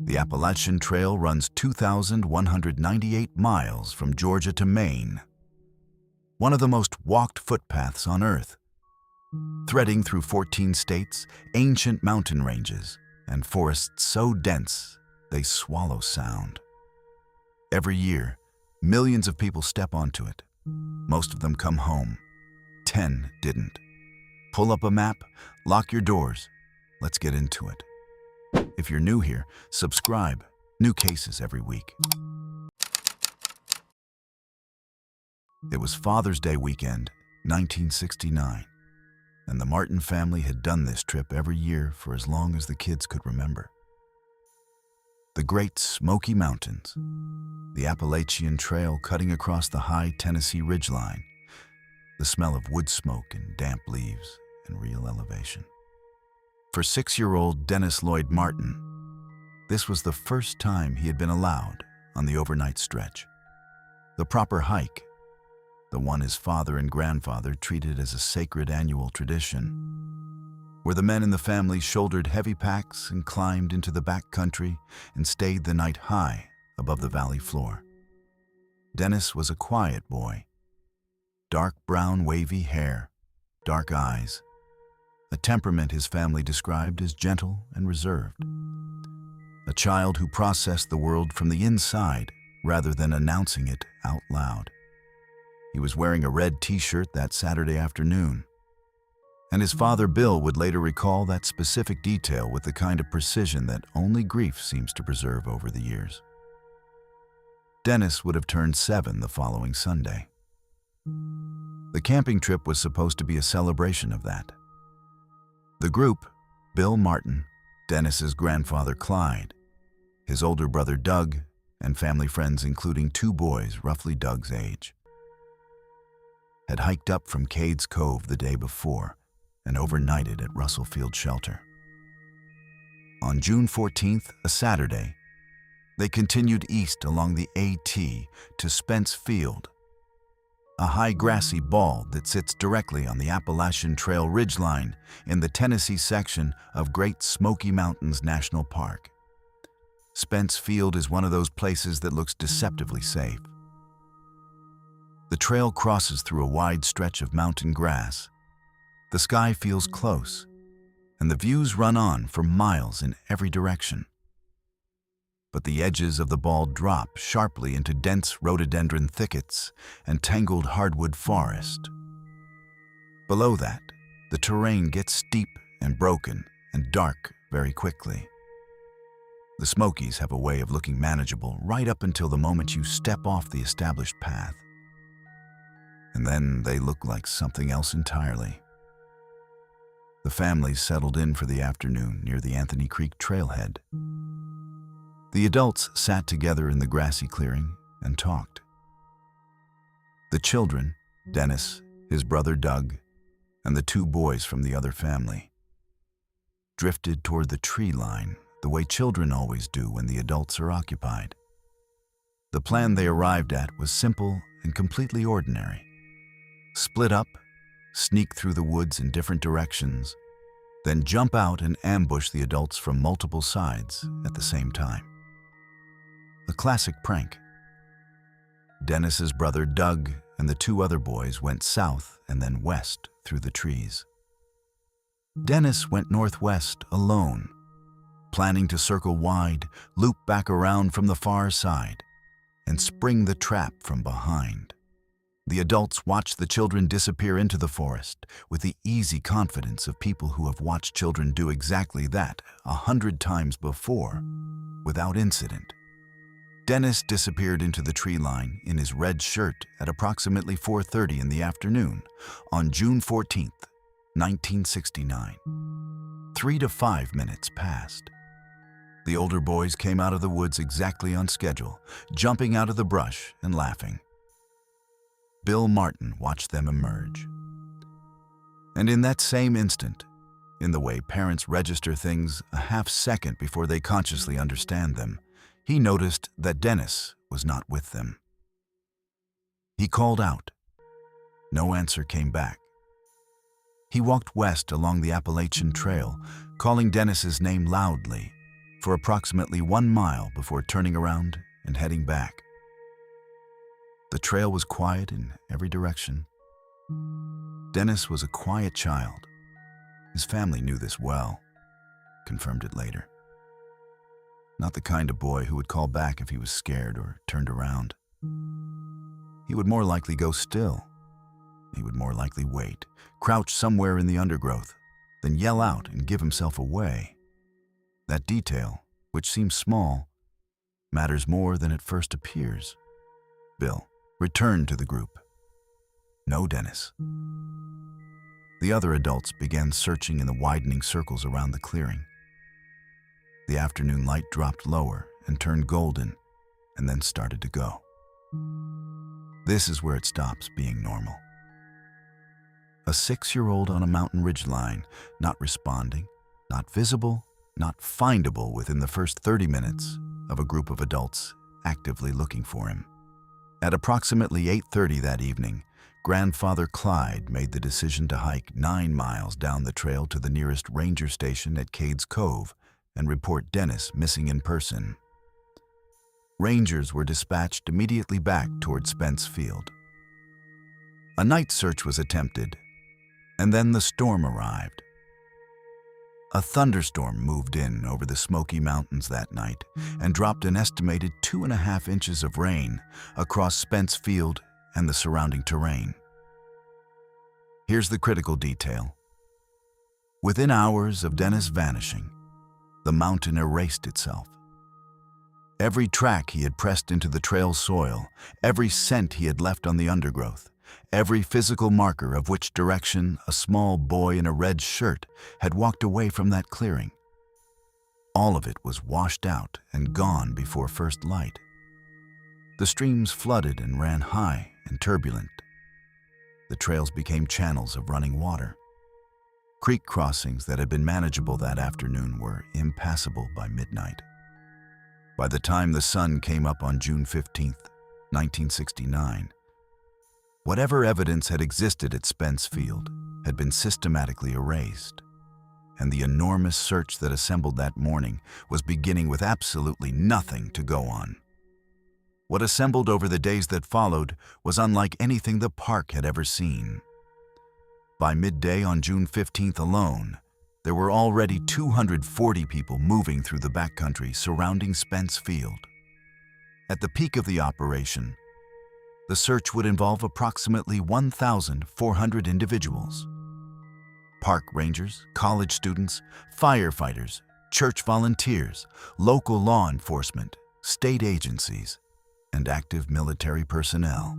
The Appalachian Trail runs 2,198 miles from Georgia to Maine, one of the most walked footpaths on Earth, threading through 14 states, ancient mountain ranges, and forests so dense they swallow sound. Every year, millions of people step onto it. Most of them come home. 10 didn't. Pull up a map, lock your doors. Let's get into it. If you're new here, subscribe. New cases every week. It was Father's Day weekend, 1969, and the Martin family had done this trip every year for as long as the kids could remember. The Great Smoky Mountains, the Appalachian Trail cutting across the high Tennessee ridgeline, the smell of wood smoke and damp leaves and real elevation. For 6-year-old Dennis Lloyd Martin, this was the first time he had been allowed on the overnight stretch. The proper hike, the one his father and grandfather treated as a sacred annual tradition, where the men in the family shouldered heavy packs and climbed into the back country and stayed the night high above the valley floor. Dennis was a quiet boy. Dark brown wavy hair, dark eyes, a temperament his family described as gentle and reserved. A child who processed the world from the inside rather than announcing it out loud. He was wearing a red t-shirt that Saturday afternoon, and his father Bill would later recall that specific detail with the kind of precision that only grief seems to preserve over the years. Dennis would have turned 7 the following Sunday. The camping trip was supposed to be a celebration of that. The group, Bill Martin, Dennis's grandfather Clyde, his older brother Doug, and family friends including 2 boys roughly Doug's age, had hiked up from Cades Cove the day before and overnighted at Russell Field Shelter. On June 14th, a Saturday, they continued east along the AT to Spence Field, a high grassy bald that sits directly on the Appalachian Trail ridgeline in the Tennessee section of Great Smoky Mountains National Park. Spence Field is one of those places that looks deceptively safe. The trail crosses through a wide stretch of mountain grass. The sky feels close, and the views run on for miles in every direction. But the edges of the bald drop sharply into dense rhododendron thickets and tangled hardwood forest. Below that, the terrain gets steep and broken and dark very quickly. The Smokies have a way of looking manageable right up until the moment you step off the established path. And then they look like something else entirely. The family settled in for the afternoon near the Anthony Creek trailhead. The adults sat together in the grassy clearing and talked. The children, Dennis, his brother Doug, and the 2 boys from the other family, drifted toward the tree line the way children always do when the adults are occupied. The plan they arrived at was simple and completely ordinary. Split up, sneak through the woods in different directions, then jump out and ambush the adults from multiple sides at the same time. A classic prank. Dennis's brother Doug and the 2 other boys went south and then west through the trees. Dennis went northwest alone, planning to circle wide, loop back around from the far side, and spring the trap from behind. The adults watched the children disappear into the forest with the easy confidence of people who have watched children do exactly that 100 times before, without incident. Dennis disappeared into the tree line in his red shirt at approximately 4:30 in the afternoon on June 14th, 1969. 3 to 5 minutes passed. The older boys came out of the woods exactly on schedule, jumping out of the brush and laughing. Bill Martin watched them emerge. And in that same instant, in the way parents register things a half second before they consciously understand them, he noticed that Dennis was not with them. He called out. No answer came back. He walked west along the Appalachian Trail, calling Dennis's name loudly, for approximately 1 mile before turning around and heading back. The trail was quiet in every direction. Dennis was a quiet child. His family knew this well, confirmed it later. Not the kind of boy who would call back if he was scared or turned around. He would more likely go still. He would more likely wait, crouch somewhere in the undergrowth, then yell out and give himself away. That detail, which seems small, matters more than it first appears. Bill returned to the group. No Dennis. The other adults began searching in the widening circles around the clearing. The afternoon light dropped lower and turned golden, and then started to go. This is where it stops being normal. A 6-year-old on a mountain ridgeline, not responding, not visible, not findable within the first 30 minutes of a group of adults actively looking for him. At approximately 8:30 that evening, Grandfather Clyde made the decision to hike 9 miles down the trail to the nearest ranger station at Cades Cove and report Dennis missing in person. Rangers were dispatched immediately back toward Spence Field. A night search was attempted, and then the storm arrived. A thunderstorm moved in over the Smoky Mountains that night and dropped an estimated 2.5 inches of rain across Spence Field and the surrounding terrain. Here's the critical detail. Within hours of Dennis vanishing, the mountain erased itself. Every track he had pressed into the trail soil, every scent he had left on the undergrowth, every physical marker of which direction a small boy in a red shirt had walked away from that clearing. All of it was washed out and gone before first light. The streams flooded and ran high and turbulent. The trails became channels of running water. Creek crossings that had been manageable that afternoon were impassable by midnight. By the time the sun came up on June 15, 1969, whatever evidence had existed at Spence Field had been systematically erased, and the enormous search that assembled that morning was beginning with absolutely nothing to go on. What assembled over the days that followed was unlike anything the park had ever seen. By midday on June 15th alone, there were already 240 people moving through the backcountry surrounding Spence Field. At the peak of the operation, the search would involve approximately 1,400 individuals. Park rangers, college students, firefighters, church volunteers, local law enforcement, state agencies, and active military personnel.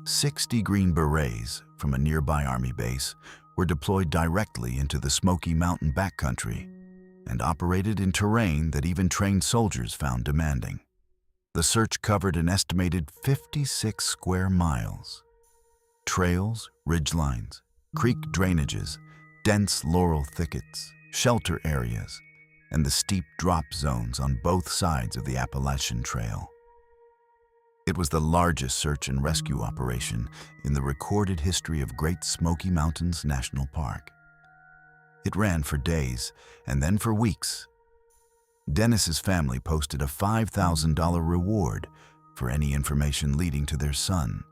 60 Green Berets from a nearby Army base were deployed directly into the Smoky Mountain backcountry and operated in terrain that even trained soldiers found demanding. The search covered an estimated 56 square miles. Trails, ridgelines, creek drainages, dense laurel thickets, shelter areas, and the steep drop zones on both sides of the Appalachian Trail. It was the largest search and rescue operation in the recorded history of Great Smoky Mountains National Park. It ran for days and then for weeks. Dennis's family posted a $5,000 reward for any information leading to their son.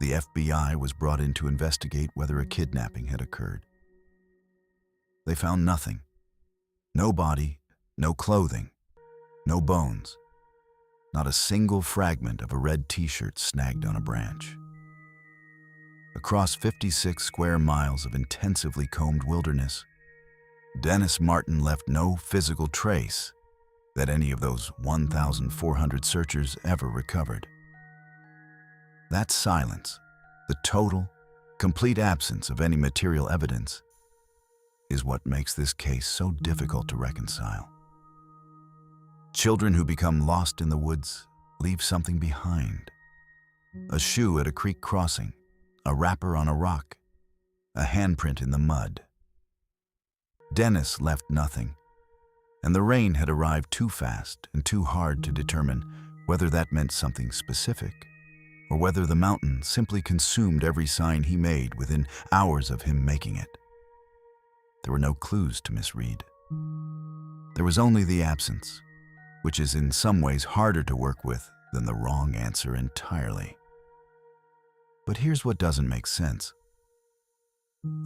The FBI was brought in to investigate whether a kidnapping had occurred. They found nothing. No body, no clothing, no bones. Not a single fragment of a red t-shirt snagged on a branch. Across 56 square miles of intensively combed wilderness, Dennis Martin left no physical trace that any of those 1,400 searchers ever recovered. That silence, the total, complete absence of any material evidence, is what makes this case so difficult to reconcile. Children who become lost in the woods leave something behind. A shoe at a creek crossing, a wrapper on a rock, a handprint in the mud. Dennis left nothing, and the rain had arrived too fast and too hard to determine whether that meant something specific, or whether the mountain simply consumed every sign he made within hours of him making it. There were no clues to misread. There was only the absence, which is in some ways harder to work with than the wrong answer entirely. But here's what doesn't make sense.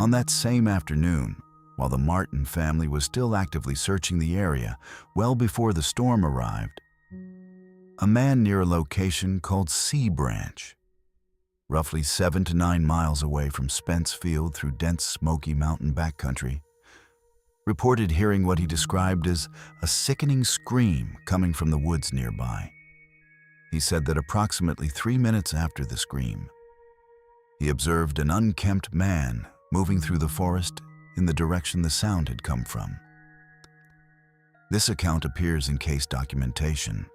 On that same afternoon, while the Martin family was still actively searching the area well before the storm arrived, a man near a location called Sea Branch, roughly 7 to 9 miles away from Spence Field through dense Smoky Mountain backcountry, reported hearing what he described as a sickening scream coming from the woods nearby. He said that approximately 3 minutes after the scream, he observed an unkempt man moving through the forest in the direction the sound had come from. This account appears in case documentation.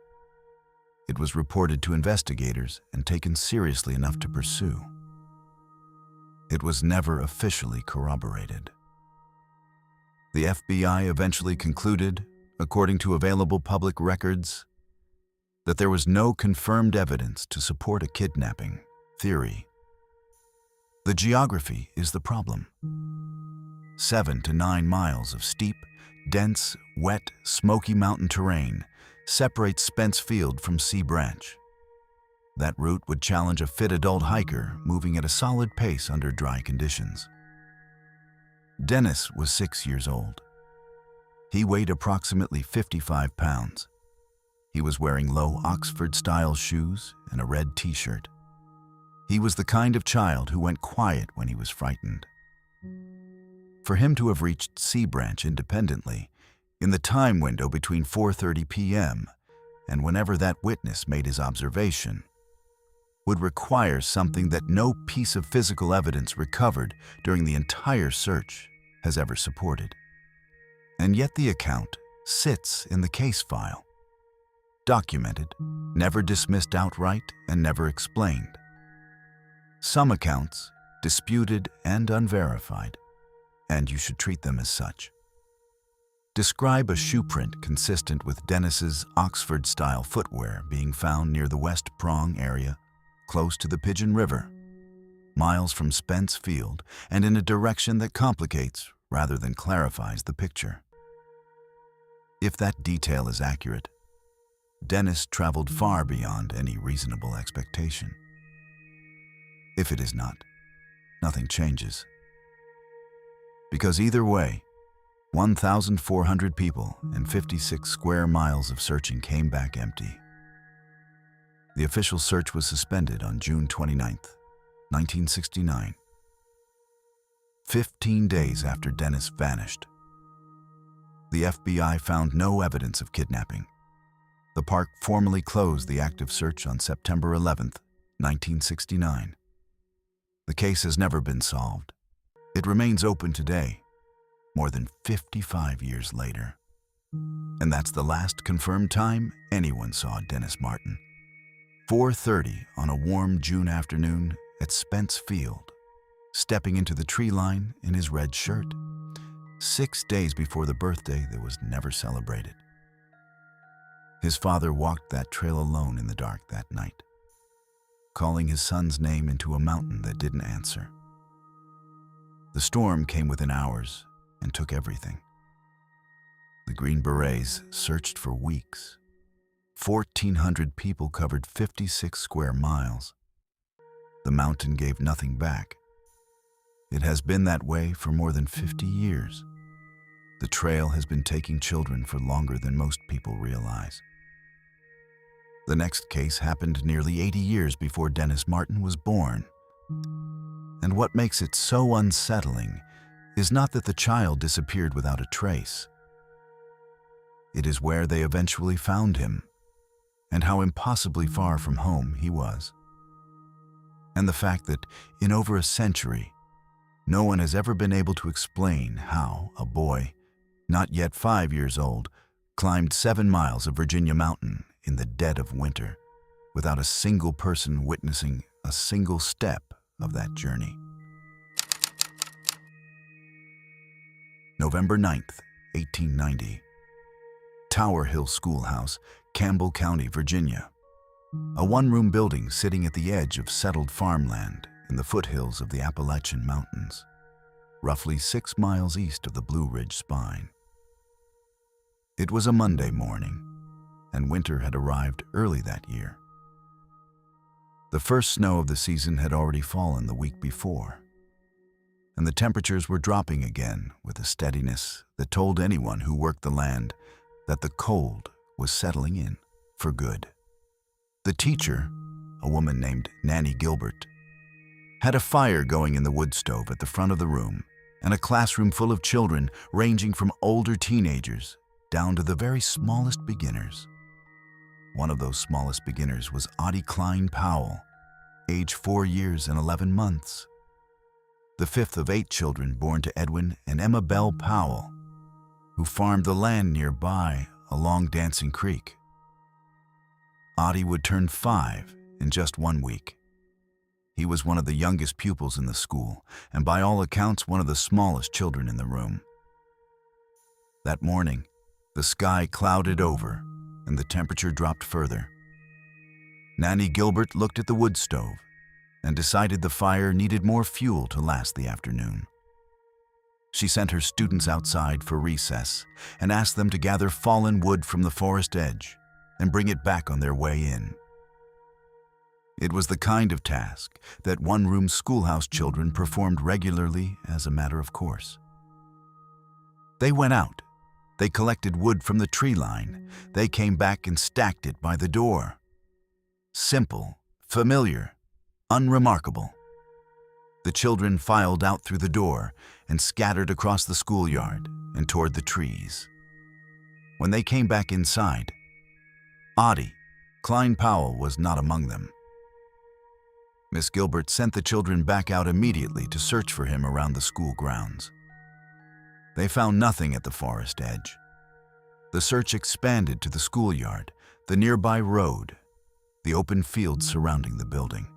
It was reported to investigators and taken seriously enough to pursue. It was never officially corroborated. The FBI eventually concluded, according to available public records, that there was no confirmed evidence to support a kidnapping theory. The geography is the problem. 7 to 9 miles of steep, dense, wet, Smoky Mountain terrain separates Spence Field from Sea Branch. That route would challenge a fit adult hiker moving at a solid pace under dry conditions. Dennis was 6 years old. He weighed approximately 55 pounds. He was wearing low Oxford-style shoes and a red t-shirt. He was the kind of child who went quiet when he was frightened. For him to have reached Sea Branch independently, in the time window between 4:30 p.m. and whenever that witness made his observation, would require something that no piece of physical evidence recovered during the entire search has ever supported. And yet the account sits in the case file, documented, never dismissed outright, and never explained. Some accounts, disputed and unverified, and you should treat them as such, describe a shoe print consistent with Dennis's Oxford-style footwear being found near the West Prong area, close to the Pigeon River, miles from Spence Field, and in a direction that complicates rather than clarifies the picture. If that detail is accurate, Dennis traveled far beyond any reasonable expectation. If it is not, nothing changes. Because either way, 1,400 people and 56 square miles of searching came back empty. The official search was suspended on June 29, 1969, 15 days after Dennis vanished. The FBI found no evidence of kidnapping. The park formally closed the active search on September 11, 1969. The case has never been solved. It remains open today, more than 55 years later. And that's the last confirmed time anyone saw Dennis Martin. 4:30 on a warm June afternoon at Spence Field, stepping into the tree line in his red shirt, 6 days before the birthday that was never celebrated. His father walked that trail alone in the dark that night, calling his son's name into a mountain that didn't answer. The storm came within hours and took everything. The Green Berets searched for weeks. 1,400 people covered 56 square miles. The mountain gave nothing back. It has been that way for more than 50 years. The trail has been taking children for longer than most people realize. The next case happened nearly 80 years before Dennis Martin was born. And what makes it so unsettling is not that the child disappeared without a trace. It is where they eventually found him, and how impossibly far from home he was. And the fact that, in over a century, no one has ever been able to explain how a boy, not yet 5 years old, climbed 7 miles of Virginia mountain in the dead of winter without a single person witnessing a single step of that journey. November 9th, 1890. Tower Hill Schoolhouse, Campbell County, Virginia. A one-room building sitting at the edge of settled farmland in the foothills of the Appalachian Mountains, roughly 6 miles east of the Blue Ridge Spine. It was a Monday morning, and winter had arrived early that year. The first snow of the season had already fallen the week before, and the temperatures were dropping again with a steadiness that told anyone who worked the land that the cold was settling in for good. The teacher, a woman named Nanny Gilbert, had a fire going in the wood stove at the front of the room, and a classroom full of children ranging from older teenagers down to the very smallest beginners. One of those smallest beginners was Audie Klein Powell, age 4 years and 11 months, the fifth of 8 children born to Edwin and Emma Bell Powell, who farmed the land nearby along Dancing Creek. Audie would turn 5 in just 1 week. He was one of the youngest pupils in the school, and by all accounts one of the smallest children in the room. That morning, the sky clouded over and the temperature dropped further. Nanny Gilbert looked at the wood stove and decided the fire needed more fuel to last the afternoon. She sent her students outside for recess and asked them to gather fallen wood from the forest edge and bring it back on their way in. It was the kind of task that one-room schoolhouse children performed regularly as a matter of course. They went out. They collected wood from the tree line. They came back and stacked it by the door. Simple, familiar, unremarkable. The children filed out through the door and scattered across the schoolyard and toward the trees. When they came back inside, Audie Klein Powell was not among them. Miss Gilbert sent the children back out immediately to search for him around the school grounds. They found nothing at the forest edge. The search expanded to the schoolyard, the nearby road, the open fields surrounding the building.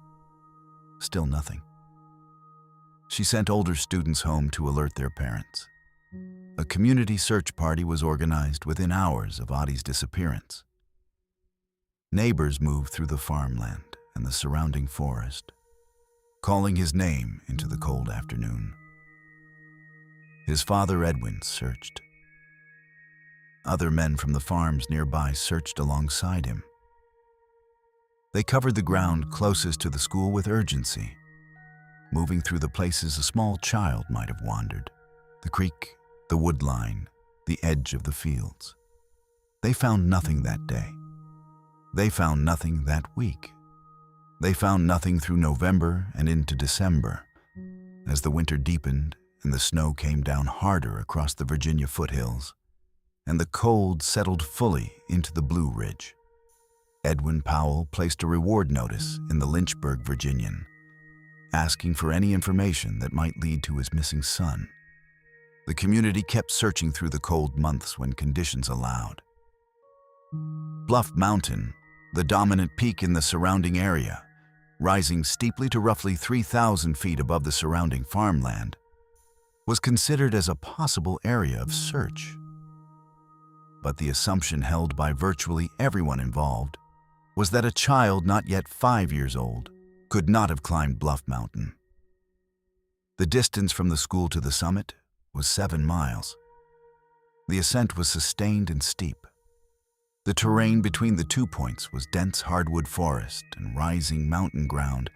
Still nothing. She sent older students home to alert their parents. A community search party was organized within hours of Audie's disappearance. Neighbors moved through the farmland and the surrounding forest, calling his name into the cold afternoon. His father, Edwin, searched. Other men from the farms nearby searched alongside him. They covered the ground closest to the school with urgency, moving through the places a small child might have wandered: the creek, the wood line, the edge of the fields. They found nothing that day. They found nothing that week. They found nothing through November and into December, as the winter deepened and the snow came down harder across the Virginia foothills, and the cold settled fully into the Blue Ridge. Edwin Powell placed a reward notice in the Lynchburg Virginian, asking for any information that might lead to his missing son. The community kept searching through the cold months when conditions allowed. Bluff Mountain, the dominant peak in the surrounding area, rising steeply to roughly 3,000 feet above the surrounding farmland, was considered as a possible area of search. But the assumption held by virtually everyone involved was that a child not yet 5 years old could not have climbed Bluff Mountain. The distance from the school to the summit was 7 miles. The ascent was sustained and steep. The terrain between the 2 points was dense hardwood forest and rising mountain ground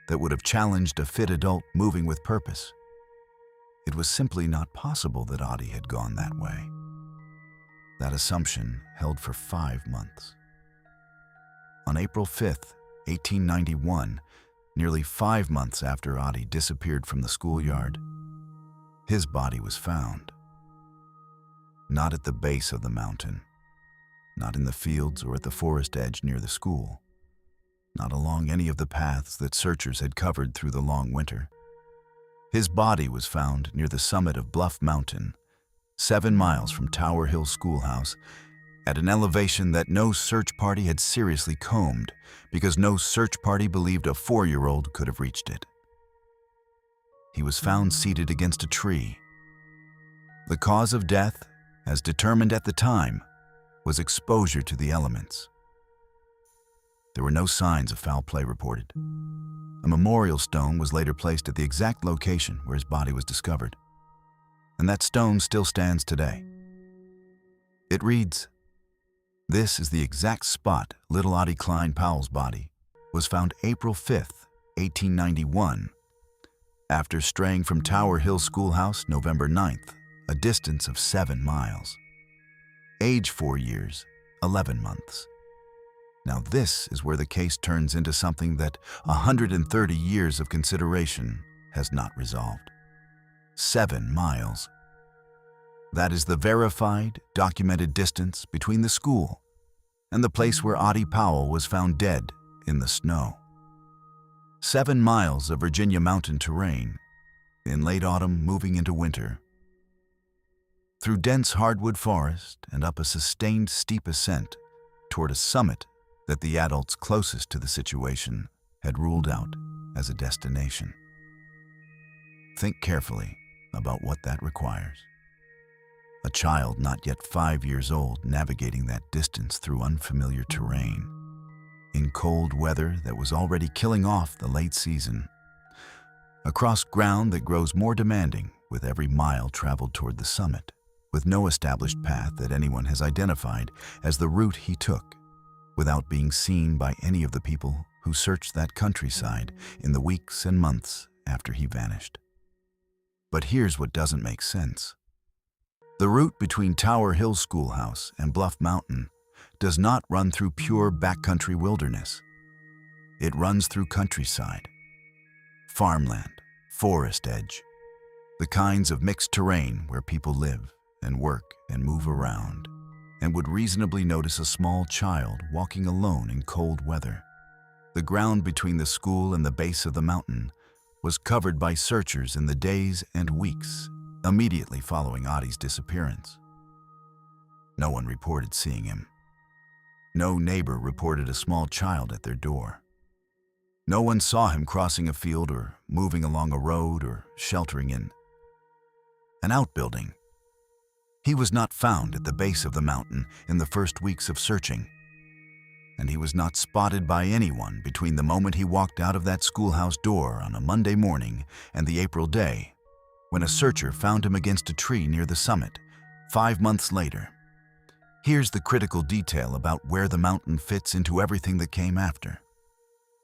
that would have challenged a fit adult moving with purpose. It was simply not possible that Audie had gone that way. That assumption held for 5 months. On April 5th, 1891, nearly 5 months after Audie disappeared from the schoolyard, his body was found. Not at the base of the mountain, not in the fields or at the forest edge near the school, not along any of the paths that searchers had covered through the long winter. His body was found near the summit of Bluff Mountain, 7 miles from Tower Hill Schoolhouse, at an elevation that no search party had seriously combed because no search party believed a 4-year-old could have reached it. He was found seated against a tree. The cause of death, as determined at the time, was exposure to the elements. There were no signs of foul play reported. A memorial stone was later placed at the exact location where his body was discovered, and that stone still stands today. It reads, "This is the exact spot little Audie Klein Powell's body was found April 5th, 1891, after straying from Tower Hill Schoolhouse November 9th, a distance of 7 miles. Age 4 years, 11 months. Now this is where the case turns into something that 130 years of consideration has not resolved. 7 miles. That is the verified, documented distance between the school and the place where Audie Powell was found dead in the snow. 7 miles of Virginia mountain terrain, in late autumn moving into winter. Through dense hardwood forest and up a sustained steep ascent toward a summit that the adults closest to the situation had ruled out as a destination. Think carefully about what that requires. A child not yet 5 years old navigating that distance through unfamiliar terrain, in cold weather that was already killing off the late season, across ground that grows more demanding with every mile traveled toward the summit, with no established path that anyone has identified as the route he took, without being seen by any of the people who searched that countryside in the weeks and months after he vanished. But here's what doesn't make sense. The route between Tower Hill Schoolhouse and Bluff Mountain does not run through pure backcountry wilderness. It runs through countryside, farmland, forest edge, the kinds of mixed terrain where people live and work and move around, and would reasonably notice a small child walking alone in cold weather. The ground between the school and the base of the mountain was covered by searchers in the days and weeks immediately following Audie's disappearance. No one reported seeing him. No neighbor reported a small child at their door. No one saw him crossing a field or moving along a road or sheltering in an outbuilding. He was not found at the base of the mountain in the first weeks of searching, and he was not spotted by anyone between the moment he walked out of that schoolhouse door on a Monday morning and the April day when a searcher found him against a tree near the summit 5 months later. Here's the critical detail about where the mountain fits into everything that came after.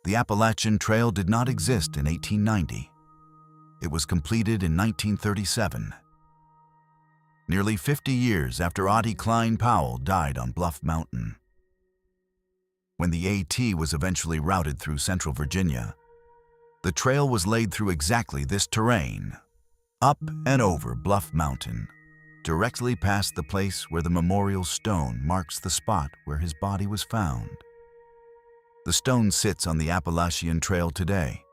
The Appalachian Trail did not exist in 1890. It was completed in 1937. Nearly 50 years after Audie Klein Powell died on Bluff Mountain. When the AT was eventually routed through central Virginia, the trail was laid through exactly this terrain, up and over Bluff Mountain, directly past the place where the memorial stone marks the spot where his body was found. The stone sits on the Appalachian Trail today.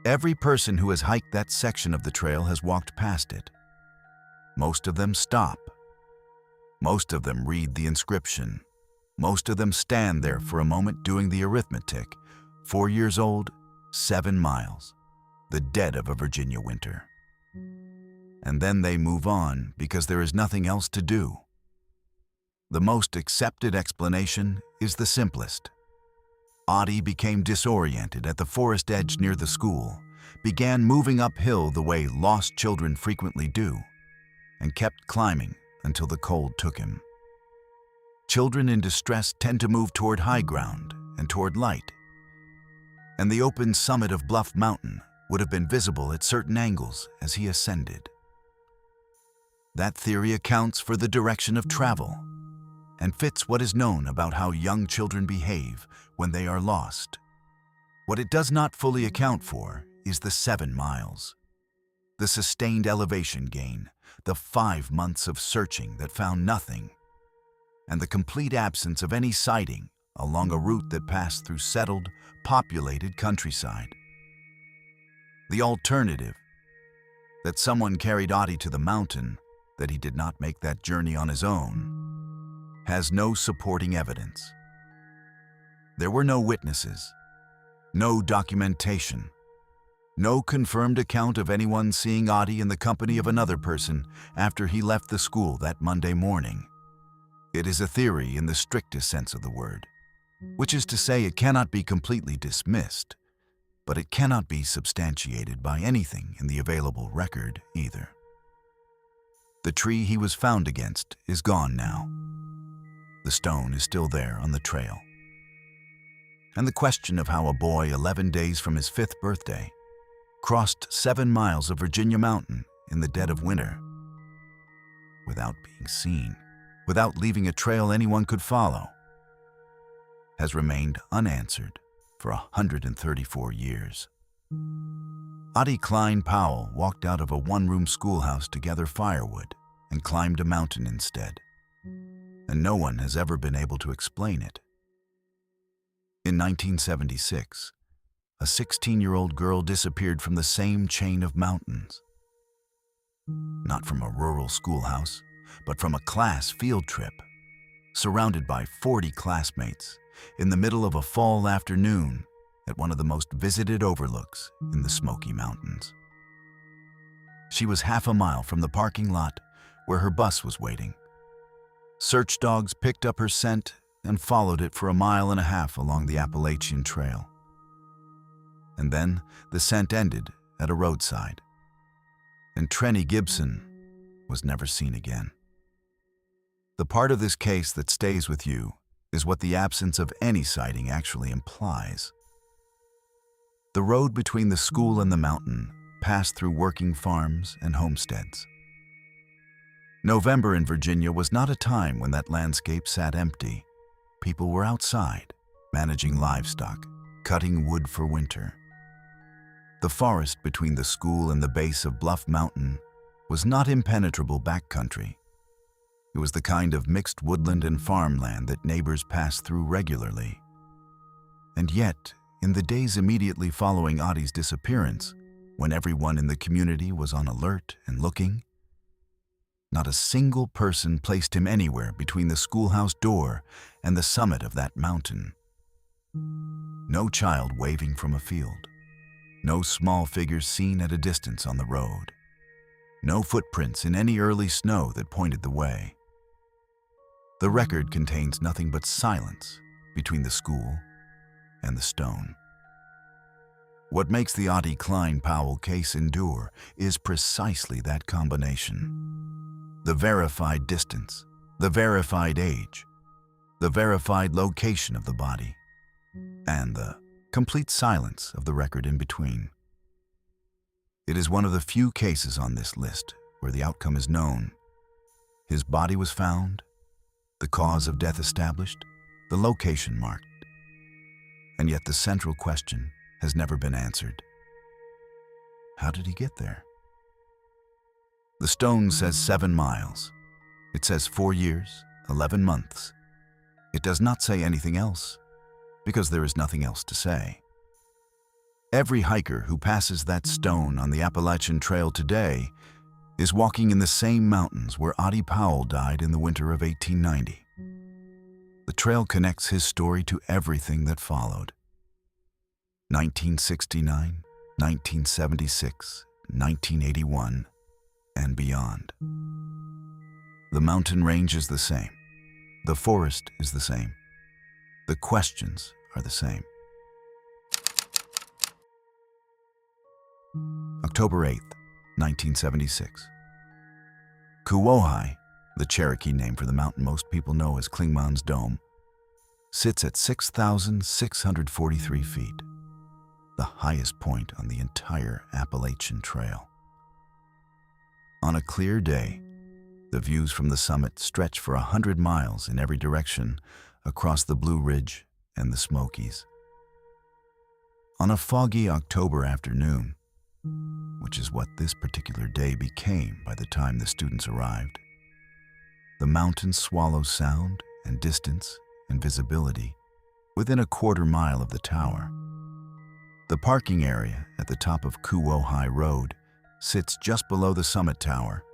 Every person who has hiked that section of the trail has walked past it. Most of them stop. Most of them read the inscription. Most of them stand there for a moment doing the arithmetic. 4 years old, 7 miles, the dead of a Virginia winter. And then they move on because there is nothing else to do. The most accepted explanation is the simplest. Audie became disoriented at the forest edge near the school, began moving uphill the way lost children frequently do, and kept climbing until the cold took him. Children in distress tend to move toward high ground and toward light, and the open summit of Bluff Mountain would have been visible at certain angles as he ascended. That theory accounts for the direction of travel and fits what is known about how young children behave when they are lost. What it does not fully account for is the 7 miles, the sustained elevation gain, the 5 months of searching that found nothing, and the complete absence of any sighting along a route that passed through settled, populated countryside. The alternative, that someone carried Audie to the mountain, that he did not make that journey on his own, has no supporting evidence. There were no witnesses, no documentation, no confirmed account of anyone seeing Audie in the company of another person after he left the school that Monday morning. It is a theory in the strictest sense of the word, which is to say it cannot be completely dismissed, but it cannot be substantiated by anything in the available record either. The tree he was found against is gone now. The stone is still there on the trail. And the question of how a boy 11 days from his 5th birthday crossed 7 miles of Virginia mountain in the dead of winter without being seen, without leaving a trail anyone could follow, has remained unanswered for 134 years. Oddie Klein Powell walked out of a one-room schoolhouse to gather firewood and climbed a mountain instead, and no one has ever been able to explain it. In 1976, a 16-year-old girl disappeared from the same chain of mountains. Not from a rural schoolhouse, but from a class field trip, surrounded by 40 classmates in the middle of a fall afternoon at one of the most visited overlooks in the Smoky Mountains. She was half a mile from the parking lot where her bus was waiting. Search dogs picked up her scent and followed it for 1.5 miles along the Appalachian Trail. And then the scent ended at a roadside, and Trenny Gibson was never seen again. The part of this case that stays with you is what the absence of any sighting actually implies. The road between the school and the mountain passed through working farms and homesteads. November in Virginia was not a time when that landscape sat empty. People were outside, managing livestock, cutting wood for winter. The forest between the school and the base of Bluff Mountain was not impenetrable backcountry. It was the kind of mixed woodland and farmland that neighbors passed through regularly. And yet, in the days immediately following Oddie's disappearance, when everyone in the community was on alert and looking, not a single person placed him anywhere between the schoolhouse door and the summit of that mountain. No child waving from a field. No small figures seen at a distance on the road. No footprints in any early snow that pointed the way. The record contains nothing but silence between the school and the stone. What makes the Oddie Klein Powell case endure is precisely that combination. The verified distance, the verified age, the verified location of the body, and the complete silence of the record in between. It is one of the few cases on this list where the outcome is known. His body was found, the cause of death established, the location marked, and yet the central question has never been answered. How did he get there? The stone says 7 miles. It says 4 years, 11 months. It does not say anything else, because there is nothing else to say. Every hiker who passes that stone on the Appalachian Trail today is walking in the same mountains where Oddie Powell died in the winter of 1890. The trail connects his story to everything that followed. 1969, 1976, 1981, and beyond. The mountain range is the same. The forest is the same. The questions are the same. October 8th, 1976. Kuwohai, the Cherokee name for the mountain most people know as Klingman's Dome, sits at 6,643 feet, the highest point on the entire Appalachian Trail. On a clear day, the views from the summit stretch for 100 miles in every direction across the Blue Ridge and the Smokies. On a foggy October afternoon, which is what this particular day became by the time the students arrived, the mountains swallow sound and distance and visibility within a quarter mile of the tower. The parking area at the top of Kuwohai Road sits just below the summit tower.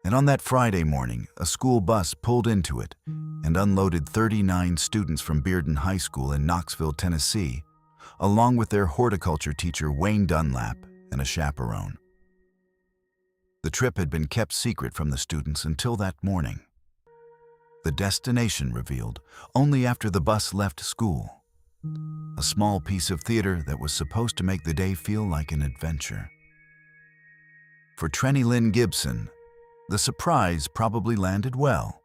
And on that Friday morning, a school bus pulled into it and unloaded 39 students from Bearden High School in Knoxville, Tennessee, along with their horticulture teacher Wayne Dunlap and a chaperone. The trip had been kept secret from the students until that morning. The destination revealed only after the bus left school. A small piece of theater that was supposed to make the day feel like an adventure. For Trenny Lynn Gibson, The surprise probably landed well.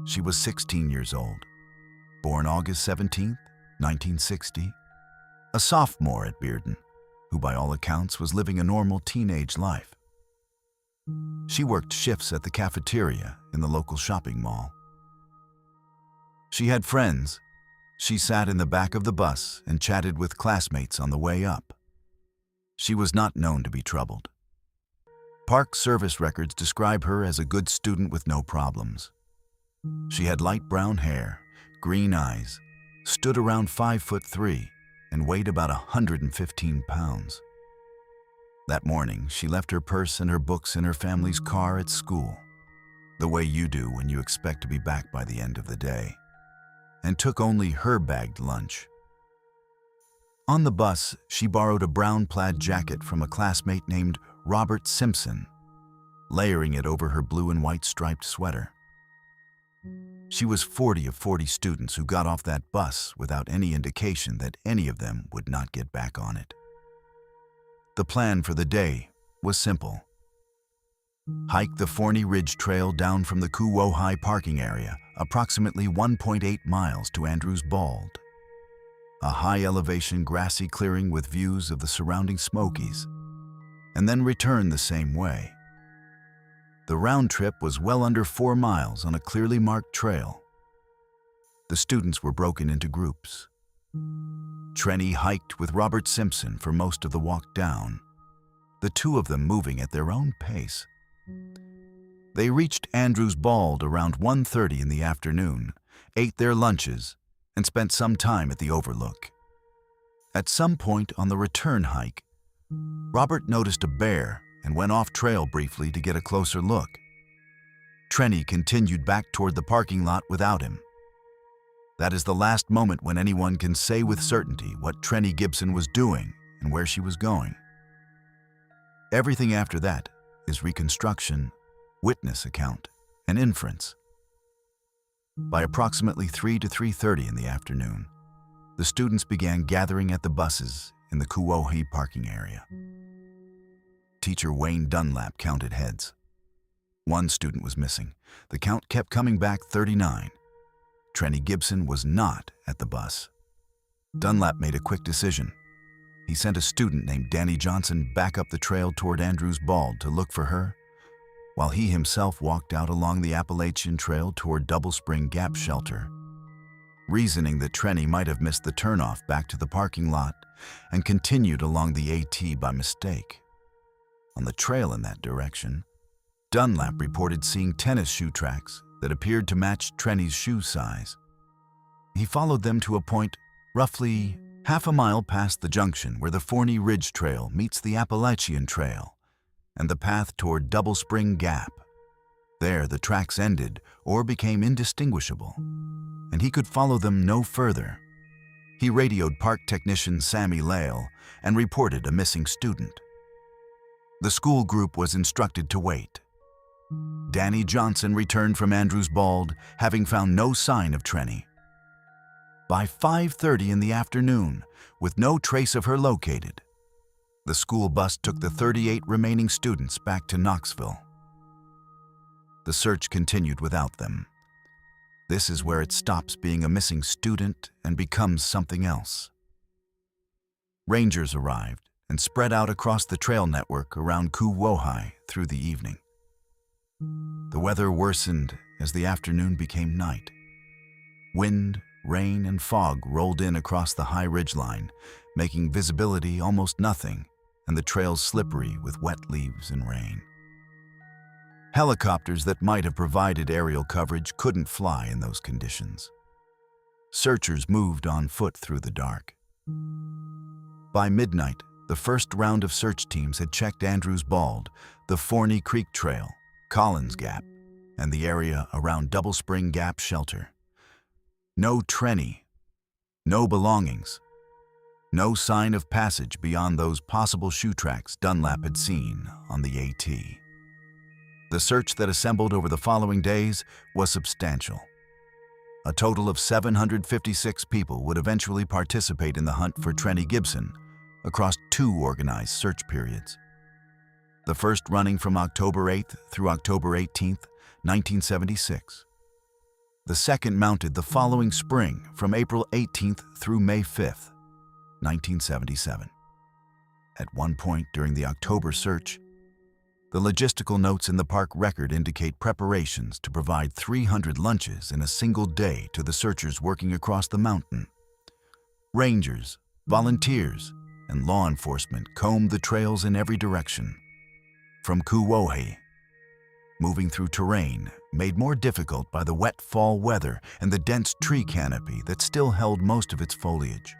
She was 16 years old, born August 17, 1960, a sophomore at Bearden, who by all accounts was living a normal teenage life. She worked shifts at the cafeteria in the local shopping mall. She had friends. She sat in the back of the bus and chatted with classmates on the way up. She was not known to be troubled. Park service records describe her as a good student with no problems. She had light brown hair, green eyes, stood around 5'3", and weighed about 115 pounds. That morning, she left her purse and her books in her family's car at school, the way you do when you expect to be back by the end of the day, and took only her bagged lunch. On the bus, she borrowed a brown plaid jacket from a classmate named Robert Simpson, layering it over her blue and white striped sweater. She was 40 of 40 students who got off that bus without any indication that any of them would not get back on it. The plan for the day was simple. Hike the Forney Ridge Trail down from the Kuwohai parking area, approximately 1.8 miles to Andrews Bald, a high-elevation grassy clearing with views of the surrounding Smokies, and then return the same way. The round trip was well under 4 miles on a clearly marked trail. The students were broken into groups. Trenny hiked with Robert Simpson for most of the walk down, the two of them moving at their own pace. They reached Andrews Bald around 1:30 in the afternoon, ate their lunches, and spent some time at the overlook. At some point on the return hike, Robert noticed a bear and went off trail briefly to get a closer look. Trenny continued back toward the parking lot without him. That is the last moment when anyone can say with certainty what Trenny Gibson was doing and where she was going. Everything after that is reconstruction, witness account, and inference. By approximately 3 to 3:30 in the afternoon, the students began gathering at the buses in the Kuwohai parking area. Teacher Wayne Dunlap counted heads. One student was missing. The count kept coming back 39. Trenny Gibson was not at the bus. Dunlap made a quick decision. He sent a student named Danny Johnson back up the trail toward Andrews Bald to look for her, while he himself walked out along the Appalachian Trail toward Double Spring Gap Shelter, reasoning that Trenny might have missed the turnoff back to the parking lot and continued along the AT by mistake. On the trail in that direction, Dunlap reported seeing tennis shoe tracks that appeared to match Trenny's shoe size. He followed them to a point roughly half a mile past the junction where the Forney Ridge Trail meets the Appalachian Trail and the path toward Double Spring Gap. There, the tracks ended or became indistinguishable, and he could follow them no further. He radioed park technician Sammy Lale and reported a missing student. The school group was instructed to wait. Danny Johnson returned from Andrews Bald, having found no sign of Trenny. By 5:30 in the afternoon, with no trace of her located, the school bus took the 38 remaining students back to Knoxville. The search continued without them. This is where it stops being a missing student and becomes something else. Rangers arrived and spread out across the trail network around Kuwohai through the evening. The weather worsened as the afternoon became night. Wind, rain, and fog rolled in across the high ridgeline, making visibility almost nothing and the trails slippery with wet leaves and rain. Helicopters that might have provided aerial coverage couldn't fly in those conditions. Searchers moved on foot through the dark. By midnight, the first round of search teams had checked Andrews Bald, the Forney Creek Trail, Collins Gap, and the area around Double Spring Gap Shelter. No Trenny, no belongings, no sign of passage beyond those possible shoe tracks Dunlap had seen on the AT. The search that assembled over the following days was substantial. A total of 756 people would eventually participate in the hunt for Trenny Gibson across 2 organized search periods. the first running from October 8th through October 18th, 1976. The second mounted the following spring from April 18th through May 5th, 1977. At one point during the October search, the logistical notes in the park record indicate preparations to provide 300 lunches in a single day to the searchers working across the mountain. Rangers, volunteers, and law enforcement combed the trails in every direction. From Kuwohi, moving through terrain made more difficult by the wet fall weather and the dense tree canopy that still held most of its foliage,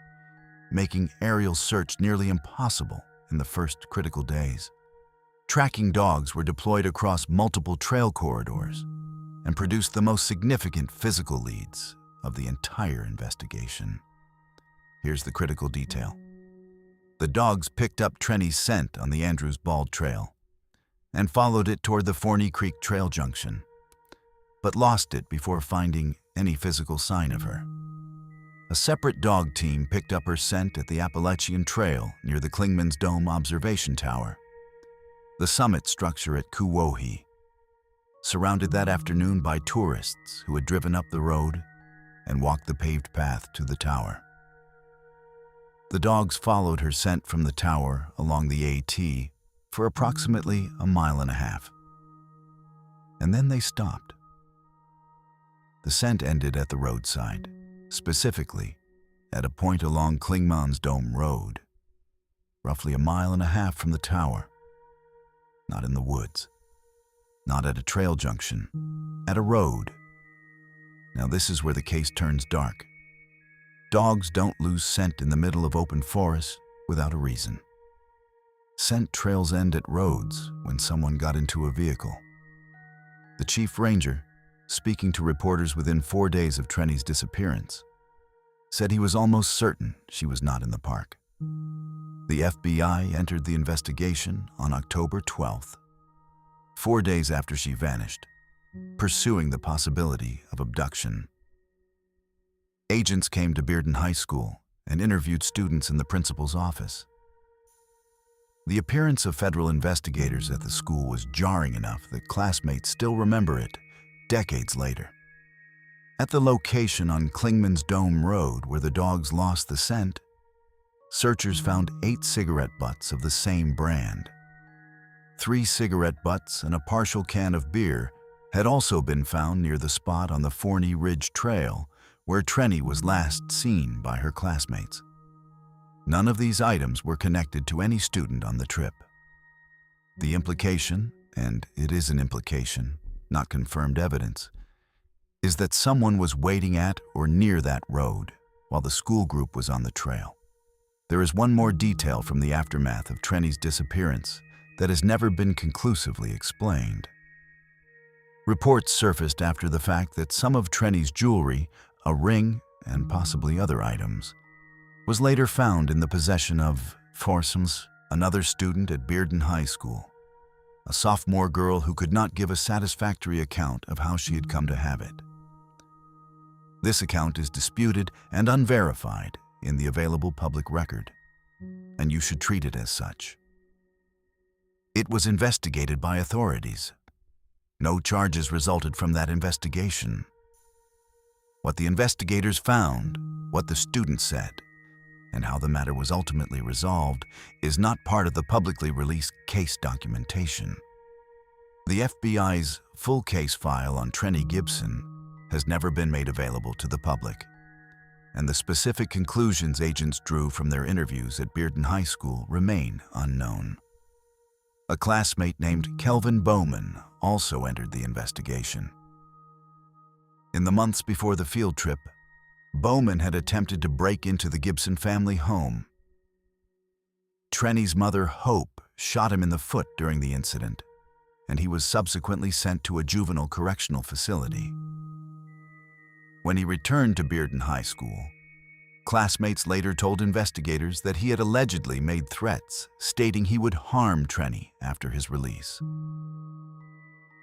making aerial search nearly impossible in the first critical days. Tracking dogs were deployed across multiple trail corridors and produced the most significant physical leads of the entire investigation. Here's the critical detail. The dogs picked up Trenny's scent on the Andrews Bald Trail and followed it toward the Forney Creek Trail junction, but lost it before finding any physical sign of her. A separate dog team picked up her scent at the Appalachian Trail near the Clingman's Dome Observation Tower, the summit structure at Kuwohi, surrounded that afternoon by tourists who had driven up the road and walked the paved path to the tower. The dogs followed her scent from the tower along the AT for approximately a mile and a half, and then they stopped. The scent ended at the roadside, specifically at a point along Clingman's Dome Road, roughly a mile and a half from the tower. Not in the woods, not at a trail junction, at a road. Now this is where the case turns dark. Dogs don't lose scent in the middle of open forest without a reason. Scent trails end at roads when someone got into a vehicle. The chief ranger, speaking to reporters within 4 days of Trenny's disappearance, said he was almost certain she was not in the park. The FBI entered the investigation on October 12th, 4 days after she vanished, pursuing the possibility of abduction. Agents came to Bearden High School and interviewed students in the principal's office. The appearance of federal investigators at the school was jarring enough that classmates still remember it decades later. At the location on Clingman's Dome Road where the dogs lost the scent, searchers found 8 cigarette butts of the same brand. 3 cigarette butts and a partial can of beer had also been found near the spot on the Forney Ridge Trail where Trenny was last seen by her classmates. None of these items were connected to any student on the trip. The implication, and it is an implication, not confirmed evidence, is that someone was waiting at or near that road while the school group was on the trail. There is one more detail from the aftermath of Trenny's disappearance that has never been conclusively explained. Reports surfaced after the fact that some of Trenny's jewelry, a ring, and possibly other items, was later found in the possession of Forsums, another student at Bearden High School, a sophomore girl who could not give a satisfactory account of how she had come to have it. This account is disputed and unverified in the available public record, and you should treat it as such. It was investigated by authorities. No charges resulted from that investigation. What the investigators found, what the students said, and how the matter was ultimately resolved is not part of the publicly released case documentation. The FBI's full case file on Trenny Gibson has never been made available to the public, and the specific conclusions agents drew from their interviews at Bearden High School remain unknown. A classmate named Kelvin Bowman also entered the investigation. In the months before the field trip, Bowman had attempted to break into the Gibson family home. Trenny's mother, Hope, shot him in the foot during the incident, and he was subsequently sent to a juvenile correctional facility. When he returned to Bearden High School, classmates later told investigators that he had allegedly made threats stating he would harm Trenny after his release.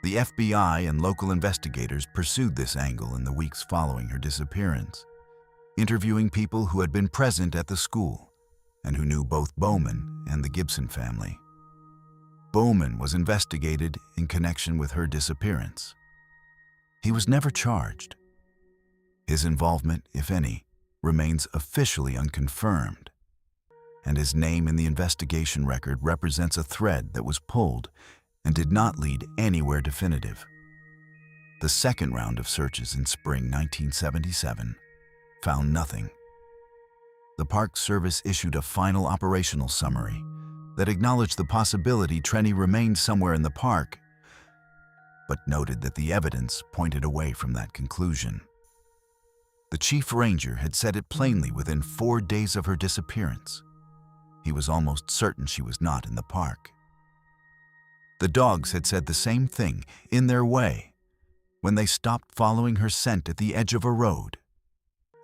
The FBI and local investigators pursued this angle in the weeks following her disappearance, interviewing people who had been present at the school and who knew both Bowman and the Gibson family. Bowman was investigated in connection with her disappearance. He was never charged. His involvement, if any, remains officially unconfirmed, and his name in the investigation record represents a thread that was pulled and did not lead anywhere definitive. The second round of searches in spring 1977 found nothing. The Park Service issued a final operational summary that acknowledged the possibility Trenny remained somewhere in the park, but noted that the evidence pointed away from that conclusion. The chief ranger had said it plainly within 4 days of her disappearance. He was almost certain she was not in the park. The dogs had said the same thing, in their way, when they stopped following her scent at the edge of a road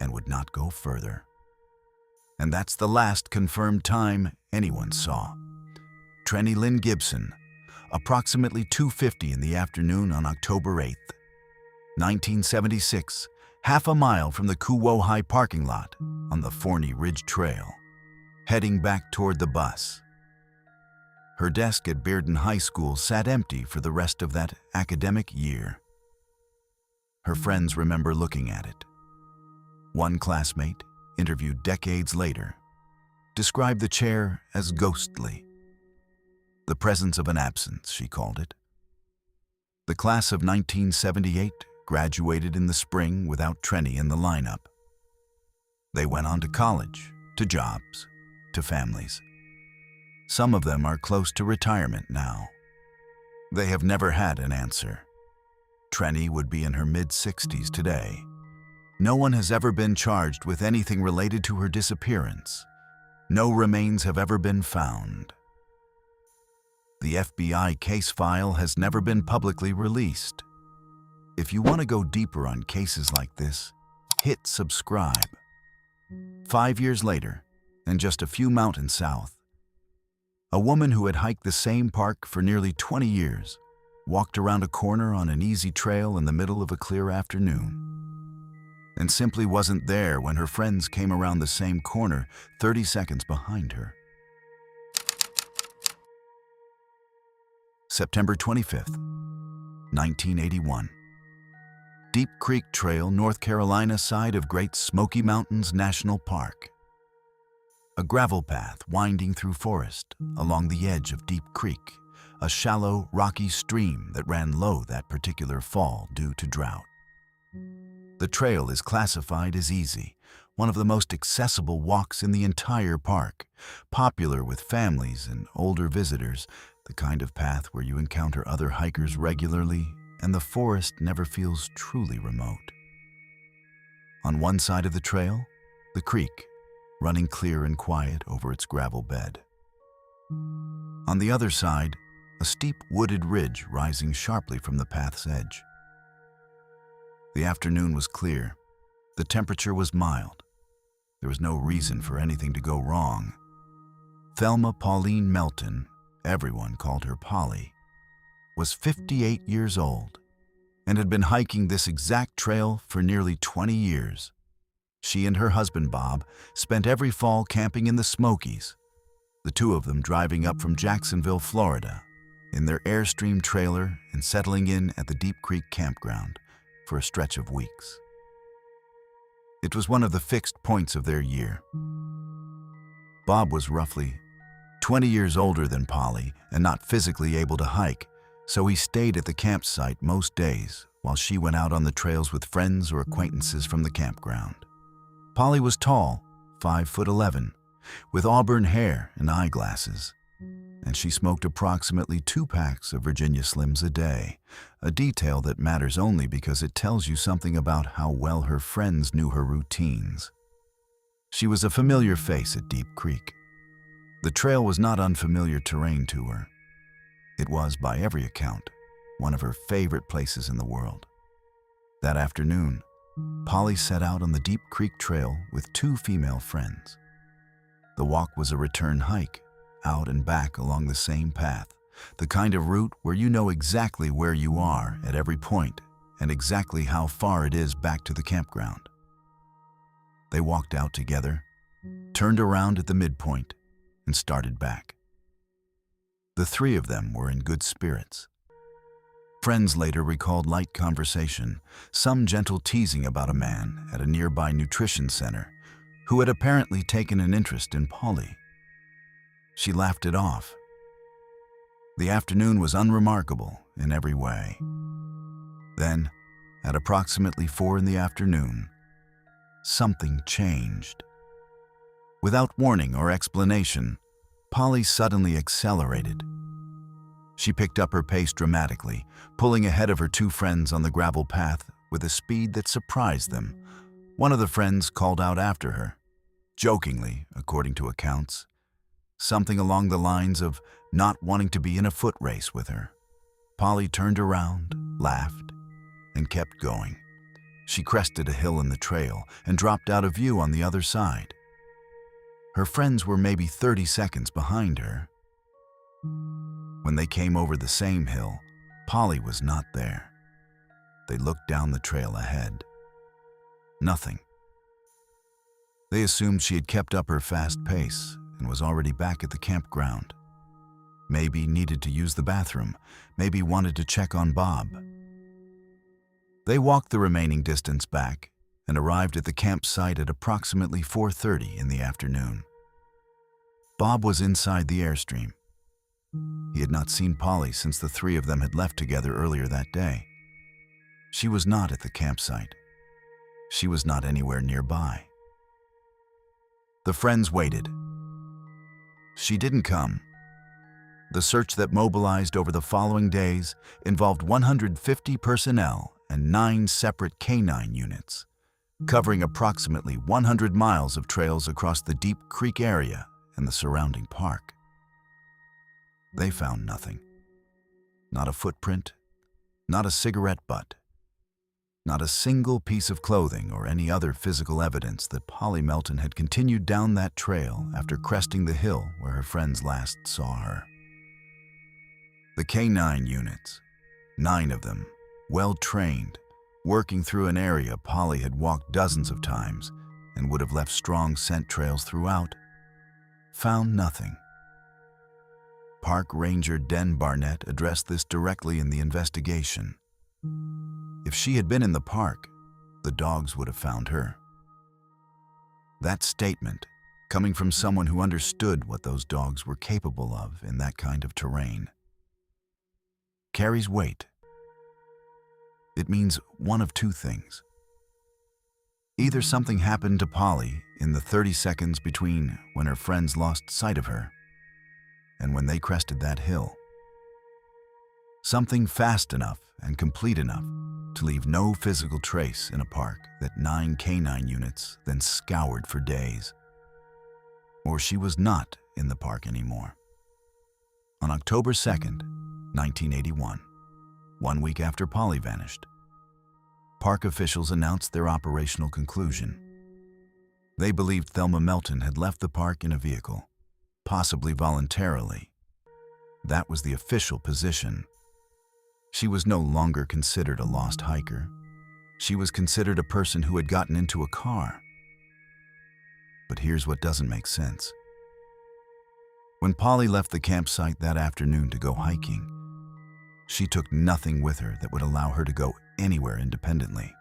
and would not go further. And that's the last confirmed time anyone saw Trenny Lynn Gibson, approximately 2:50 in the afternoon on October 8th, 1976, half a mile from the Kuwo High parking lot on the Forney Ridge Trail, heading back toward the bus. Her desk at Bearden High School sat empty for the rest of that academic year. Her friends remember looking at it. One classmate, interviewed decades later, described the chair as ghostly. The presence of an absence, she called it. The class of 1978 graduated in the spring without Trenny in the lineup. They went on to college, to jobs, to families. Some of them are close to retirement now. They have never had an answer. Trenny would be in her mid-60s today. No one has ever been charged with anything related to her disappearance. No remains have ever been found. The FBI case file has never been publicly released. If you want to go deeper on cases like this, hit subscribe. 5 years later, and just a few mountains south, a woman who had hiked the same park for nearly 20 years walked around a corner on an easy trail in the middle of a clear afternoon, and simply wasn't there when her friends came around the same corner 30 seconds behind her. September 25th, 1981. Deep Creek Trail, North Carolina side of Great Smoky Mountains National Park. A gravel path winding through forest along the edge of Deep Creek, a shallow, rocky stream that ran low that particular fall due to drought. The trail is classified as easy, one of the most accessible walks in the entire park, popular with families and older visitors, the kind of path where you encounter other hikers regularly and the forest never feels truly remote. On one side of the trail, the creek, running clear and quiet over its gravel bed. On the other side, a steep wooded ridge rising sharply from the path's edge. The afternoon was clear. The temperature was mild. There was no reason for anything to go wrong. Thelma Pauline Melton, everyone called her Polly, was 58 years old and had been hiking this exact trail for nearly 20 years. She and her husband Bob spent every fall camping in the Smokies, the two of them driving up from Jacksonville, Florida, in their Airstream trailer and settling in at the Deep Creek campground for a stretch of weeks. It was one of the fixed points of their year. Bob was roughly 20 years older than Polly and not physically able to hike, so he stayed at the campsite most days while she went out on the trails with friends or acquaintances from the campground. Polly was tall, 5'11", with auburn hair and eyeglasses, and she smoked approximately 2 packs of Virginia Slims a day, a detail that matters only because it tells you something about how well her friends knew her routines. She was a familiar face at Deep Creek. The trail was not unfamiliar terrain to her. It was, by every account, one of her favorite places in the world. That afternoon, Polly set out on the Deep Creek Trail with 2 female friends. The walk was a return hike, out and back along the same path, the kind of route where you know exactly where you are at every point and exactly how far it is back to the campground. They walked out together, turned around at the midpoint, and started back. The three of them were in good spirits. Friends later recalled light conversation, some gentle teasing about a man at a nearby nutrition center who had apparently taken an interest in Polly. She laughed it off. The afternoon was unremarkable in every way. Then, at approximately 4 in the afternoon, something changed. Without warning or explanation, Polly suddenly accelerated. She picked up her pace dramatically, pulling ahead of her two friends on the gravel path with a speed that surprised them. One of the friends called out after her, jokingly, according to accounts, something along the lines of not wanting to be in a foot race with her. Polly turned around, laughed, and kept going. She crested a hill in the trail and dropped out of view on the other side. Her friends were maybe 30 seconds behind her. When they came over the same hill, Polly was not there. They looked down the trail ahead. Nothing. They assumed she had kept up her fast pace and was already back at the campground. Maybe needed to use the bathroom, maybe wanted to check on Bob. They walked the remaining distance back and arrived at the campsite at approximately 4:30 in the afternoon. Bob was inside the Airstream. He had not seen Polly since the three of them had left together earlier that day. She was not at the campsite. She was not anywhere nearby. The friends waited. She didn't come. The search that mobilized over the following days involved 150 personnel and 9 separate canine units, covering approximately 100 miles of trails across the Deep Creek area and the surrounding park. They found nothing. Not a footprint, not a cigarette butt, not a single piece of clothing or any other physical evidence that Polly Melton had continued down that trail after cresting the hill where her friends last saw her. The K-9 units, 9 of them, well-trained, working through an area Polly had walked dozens of times and would have left strong scent trails throughout, found nothing. Park Ranger Den Barnett addressed this directly in the investigation. If she had been in the park, the dogs would have found her. That statement, coming from someone who understood what those dogs were capable of in that kind of terrain, carries weight. It means one of two things. Either something happened to Polly in the 30 seconds between when her friends lost sight of her and when they crested that hill. Something fast enough and complete enough to leave no physical trace in a park that 9 canine units then scoured for days. Or she was not in the park anymore. On October 2nd, 1981, 1 week after Polly vanished, park officials announced their operational conclusion. They believed Thelma Melton had left the park in a vehicle, possibly voluntarily. That was the official position. She was no longer considered a lost hiker. She was considered a person who had gotten into a car. But here's what doesn't make sense. When Polly left the campsite that afternoon to go hiking, she took nothing with her that would allow her to go anywhere independently.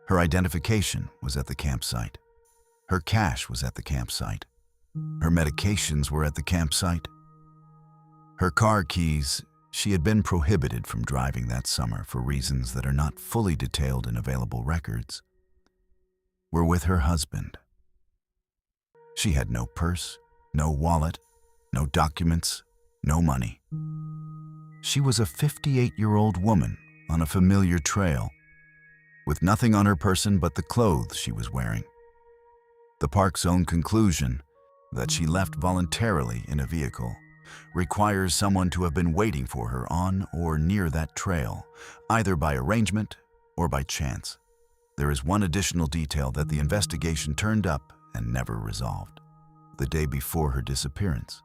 Her identification was at the campsite. Her cash was at the campsite. Her medications were at the campsite. Her car keys, she had been prohibited from driving that summer for reasons that are not fully detailed in available records, were with her husband. She had no purse, no wallet, no documents, no money. She was a 58-year-old woman on a familiar trail, with nothing on her person but the clothes she was wearing. The park's own conclusion, that she left voluntarily in a vehicle, requires someone to have been waiting for her on or near that trail, either by arrangement or by chance. There is one additional detail that the investigation turned up and never resolved. The day before her disappearance,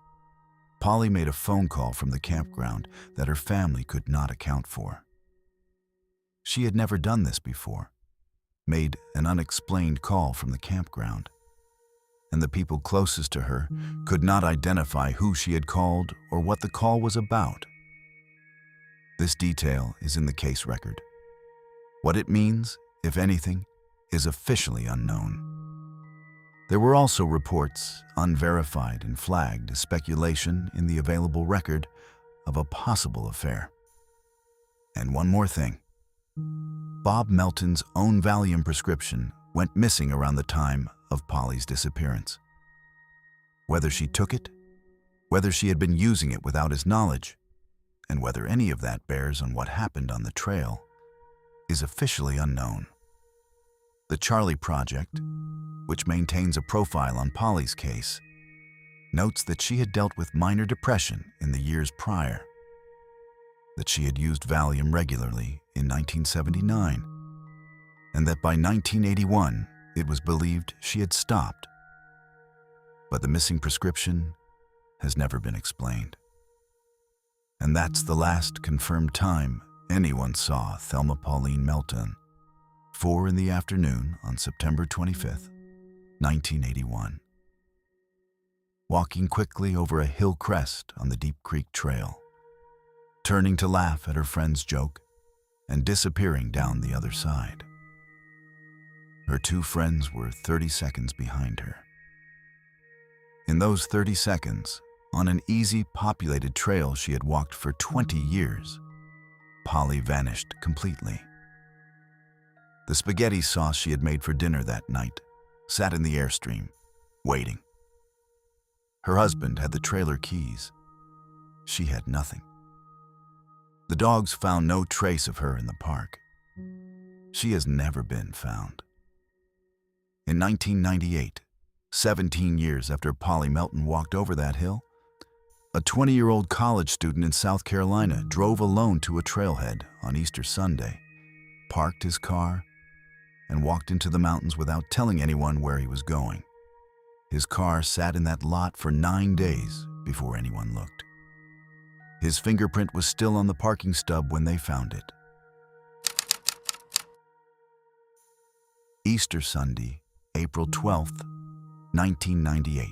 Polly made a phone call from the campground that her family could not account for. She had never done this before, made an unexplained call from the campground. and the people closest to her could not identify who she had called or what the call was about. This detail is in the case record. What it means, if anything, is officially unknown. There were also reports, unverified and flagged as speculation in the available record, of a possible affair. And one more thing. Bob Melton's own Valium prescription went missing around the time of Polly's disappearance. Whether she took it, whether she had been using it without his knowledge, and whether any of that bears on what happened on the trail, is officially unknown. The Charlie Project, which maintains a profile on Polly's case, notes that she had dealt with minor depression in the years prior, that she had used Valium regularly in 1979, and that by 1981 it was believed she had stopped. But the missing prescription has never been explained. And that's the last confirmed time anyone saw Thelma Pauline Melton, 4 in the afternoon on September 25th, 1981. Walking quickly over a hill crest on the Deep Creek Trail, turning to laugh at her friend's joke, and disappearing down the other side. Her 2 friends were 30 seconds behind her. In those 30 seconds, on an easy, populated trail she had walked for 20 years, Polly vanished completely. The spaghetti sauce she had made for dinner that night sat in the Airstream, waiting. Her husband had the trailer keys. She had nothing. The dogs found no trace of her in the park. She has never been found. In 1998, 17 years after Polly Melton walked over that hill, a 20-year-old college student in South Carolina drove alone to a trailhead on Easter Sunday, parked his car, and walked into the mountains without telling anyone where he was going. His car sat in that lot for 9 days before anyone looked. His fingerprint was still on the parking stub when they found it. Easter Sunday, April 12th, 1998.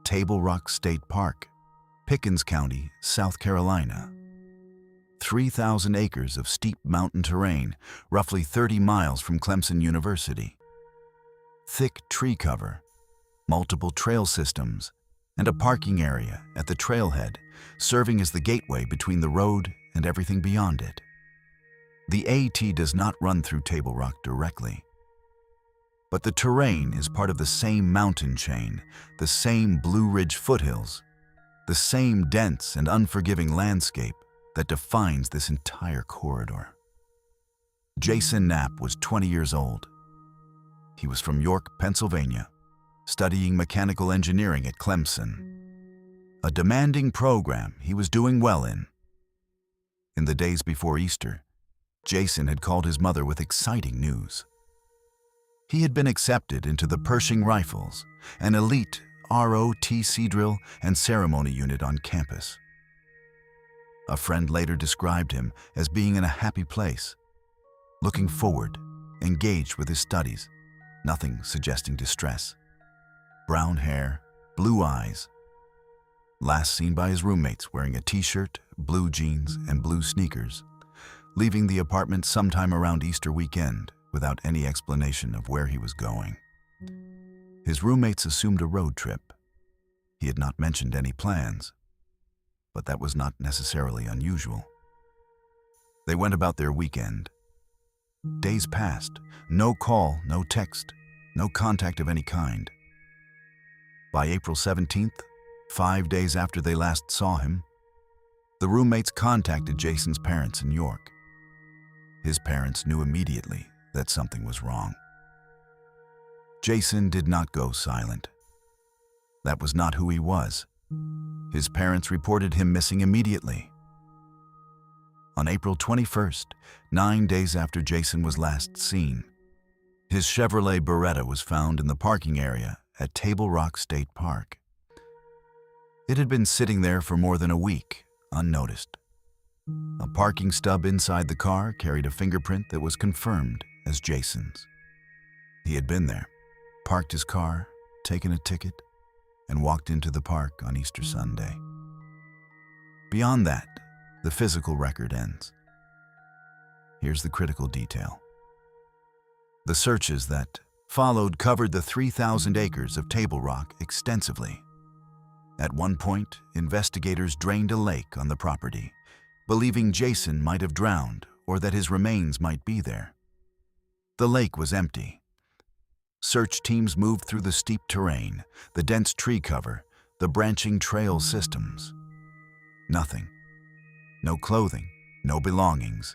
Table Rock State Park, Pickens County, South Carolina. 3,000 acres of steep mountain terrain, roughly 30 miles from Clemson University. Thick tree cover, multiple trail systems, and a parking area at the trailhead, serving as the gateway between the road and everything beyond it. The AT does not run through Table Rock directly, but the terrain is part of the same mountain chain, the same Blue Ridge foothills, the same dense and unforgiving landscape that defines this entire corridor. Jason Knapp was 20 years old. He was from York, Pennsylvania, studying mechanical engineering at Clemson, a demanding program he was doing well in. In the days before Easter, Jason had called his mother with exciting news. He had been accepted into the Pershing Rifles, an elite ROTC drill and ceremony unit on campus. A friend later described him as being in a happy place, looking forward, engaged with his studies, nothing suggesting distress. Brown hair, blue eyes. Last seen by his roommates wearing a t-shirt, blue jeans, and blue sneakers, leaving the apartment sometime around Easter weekend without any explanation of where he was going. His roommates assumed a road trip. He had not mentioned any plans, but that was not necessarily unusual. They went about their weekend. Days passed, no call, no text, no contact of any kind. By April 17th, 5 days after they last saw him, the roommates contacted Jason's parents in York. His parents knew immediately that something was wrong. Jason did not go silent. That was not who he was. His parents reported him missing immediately. On April 21st, 9 days after Jason was last seen, his Chevrolet Beretta was found in the parking area at Table Rock State Park. It had been sitting there for more than a week, unnoticed. A parking stub inside the car carried a fingerprint that was confirmed as Jason's. He had been there, parked his car, taken a ticket, and walked into the park on Easter Sunday. Beyond that, the physical record ends. Here's the critical detail. The searches that followed covered the 3,000 acres of Table Rock extensively. At one point, investigators drained a lake on the property, believing Jason might have drowned or that his remains might be there. The lake was empty. Search teams moved through the steep terrain, the dense tree cover, the branching trail systems. Nothing. No clothing, no belongings.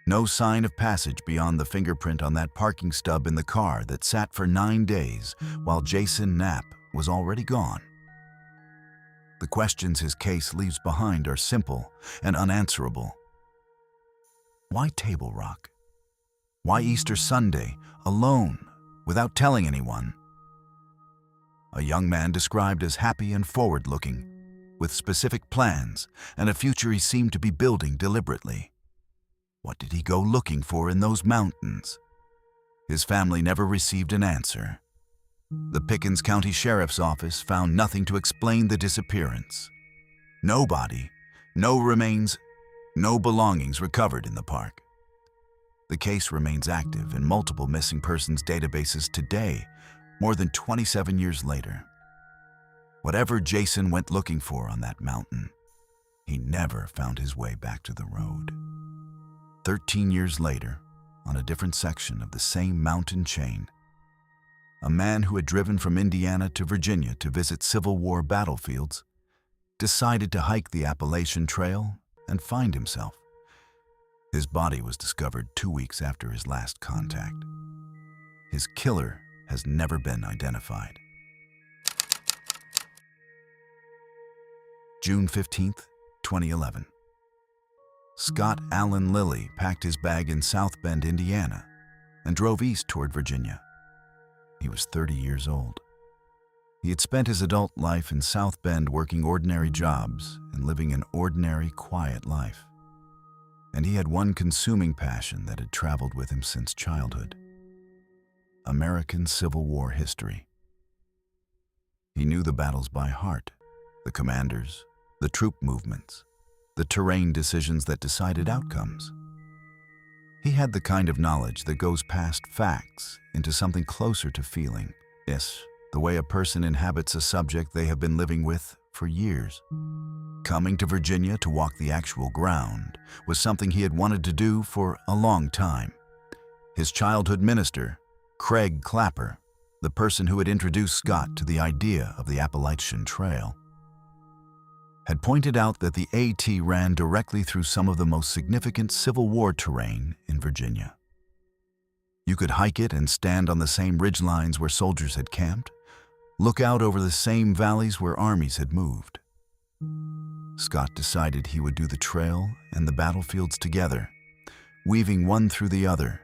No sign of passage beyond the fingerprint on that parking stub in the car that sat for 9 days while Jason Knapp was already gone. The questions his case leaves behind are simple and unanswerable. Why Table Rock? Why Easter Sunday, alone, without telling anyone? A young man described as happy and forward-looking, with specific plans and a future he seemed to be building deliberately. What did he go looking for in those mountains? His family never received an answer. The Pickens County Sheriff's Office found nothing to explain the disappearance. No body, no remains, no belongings recovered in the park. The case remains active in multiple missing persons databases today, more than 27 years later. Whatever Jason went looking for on that mountain, he never found his way back to the road. 13 years later, on a different section of the same mountain chain, a man who had driven from Indiana to Virginia to visit Civil War battlefields decided to hike the Appalachian Trail and find himself. His body was discovered 2 weeks after his last contact. His killer has never been identified. June 15th, 2011. Scott Allen Lilly packed his bag in South Bend, Indiana, and drove east toward Virginia. He was 30 years old. He had spent his adult life in South Bend working ordinary jobs and living an ordinary, quiet life. And he had one consuming passion that had traveled with him since childhood: American Civil War history. He knew the battles by heart, the commanders, the troop movements, the terrain decisions that decided outcomes. He had the kind of knowledge that goes past facts into something closer to feeling. Yes, the way a person inhabits a subject they have been living with for years. Coming to Virginia to walk the actual ground was something he had wanted to do for a long time. His childhood minister, Craig Clapper, the person who had introduced Scott to the idea of the Appalachian Trail, had pointed out that the AT ran directly through some of the most significant Civil War terrain in Virginia. You could hike it and stand on the same ridgelines where soldiers had camped, look out over the same valleys where armies had moved. Scott decided he would do the trail and the battlefields together, weaving one through the other,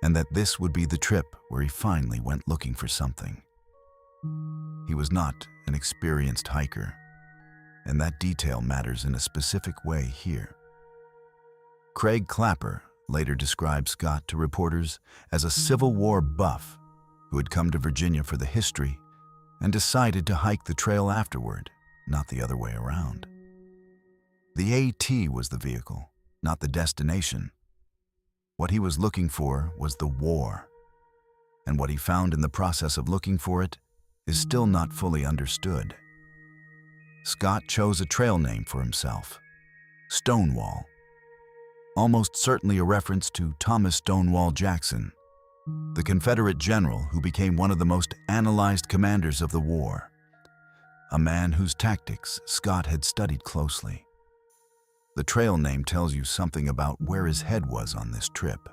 and that this would be the trip where he finally went looking for something. He was not an experienced hiker, and that detail matters in a specific way here. Craig Clapper later described Scott to reporters as a Civil War buff who had come to Virginia for the history and decided to hike the trail afterward, not the other way around. The AT was the vehicle, not the destination. What he was looking for was the war, and what he found in the process of looking for it is still not fully understood. Scott chose a trail name for himself, Stonewall, almost certainly a reference to Thomas Stonewall Jackson, the Confederate general who became one of the most analyzed commanders of the war, a man whose tactics Scott had studied closely. The trail name tells you something about where his head was on this trip.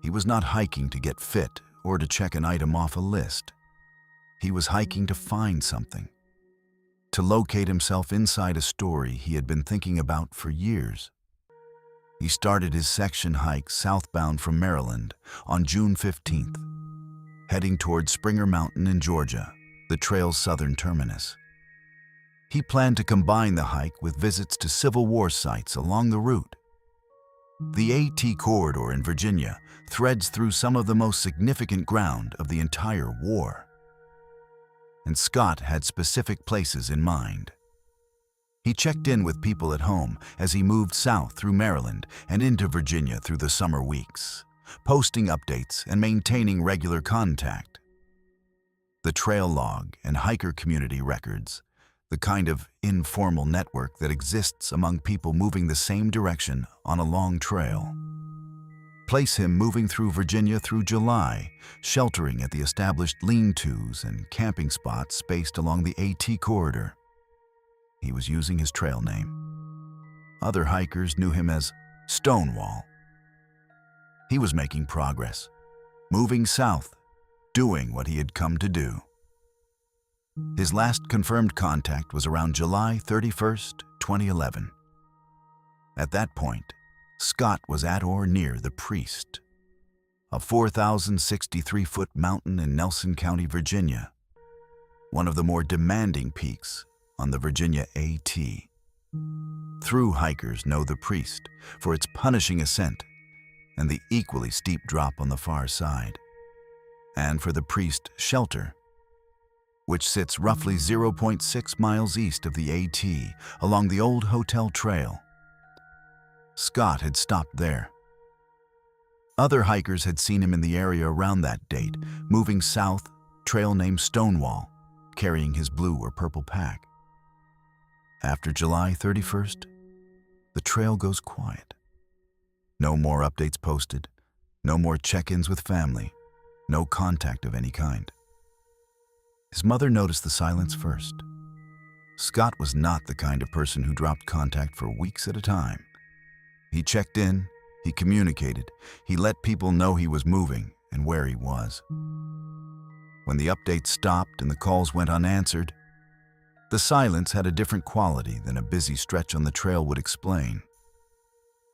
He was not hiking to get fit or to check an item off a list. He was hiking to find something, to locate himself inside a story he had been thinking about for years. He started his section hike southbound from Maryland on June 15th, heading toward Springer Mountain in Georgia, the trail's southern terminus. He planned to combine the hike with visits to Civil War sites along the route. The AT corridor in Virginia threads through some of the most significant ground of the entire war. and Scott had specific places in mind. He checked in with people at home as he moved south through Maryland and into Virginia through the summer weeks, posting updates and maintaining regular contact. The trail log and hiker community records, the kind of informal network that exists among people moving the same direction on a long trail, place him moving through Virginia through July, sheltering at the established lean-tos and camping spots spaced along the AT corridor. He was using his trail name. Other hikers knew him as Stonewall. He was making progress, moving south, doing what he had come to do. His last confirmed contact was around July 31st, 2011. At that point, Scott was at or near the Priest, a 4,063-foot mountain in Nelson County, Virginia, one of the more demanding peaks on the Virginia AT. Through hikers know the Priest for its punishing ascent and the equally steep drop on the far side, and for the Priest Shelter, which sits roughly 0.6 miles east of the AT along the old hotel trail. Scott had stopped there. Other hikers had seen him in the area around that date, moving south, trail named Stonewall, carrying his blue or purple pack. After July 31st, the trail goes quiet. No more updates posted, no more check-ins with family, no contact of any kind. His mother noticed the silence first. Scott was not the kind of person who dropped contact for weeks at a time. He checked in, he communicated, he let people know he was moving and where he was. When the updates stopped and the calls went unanswered, the silence had a different quality than a busy stretch on the trail would explain.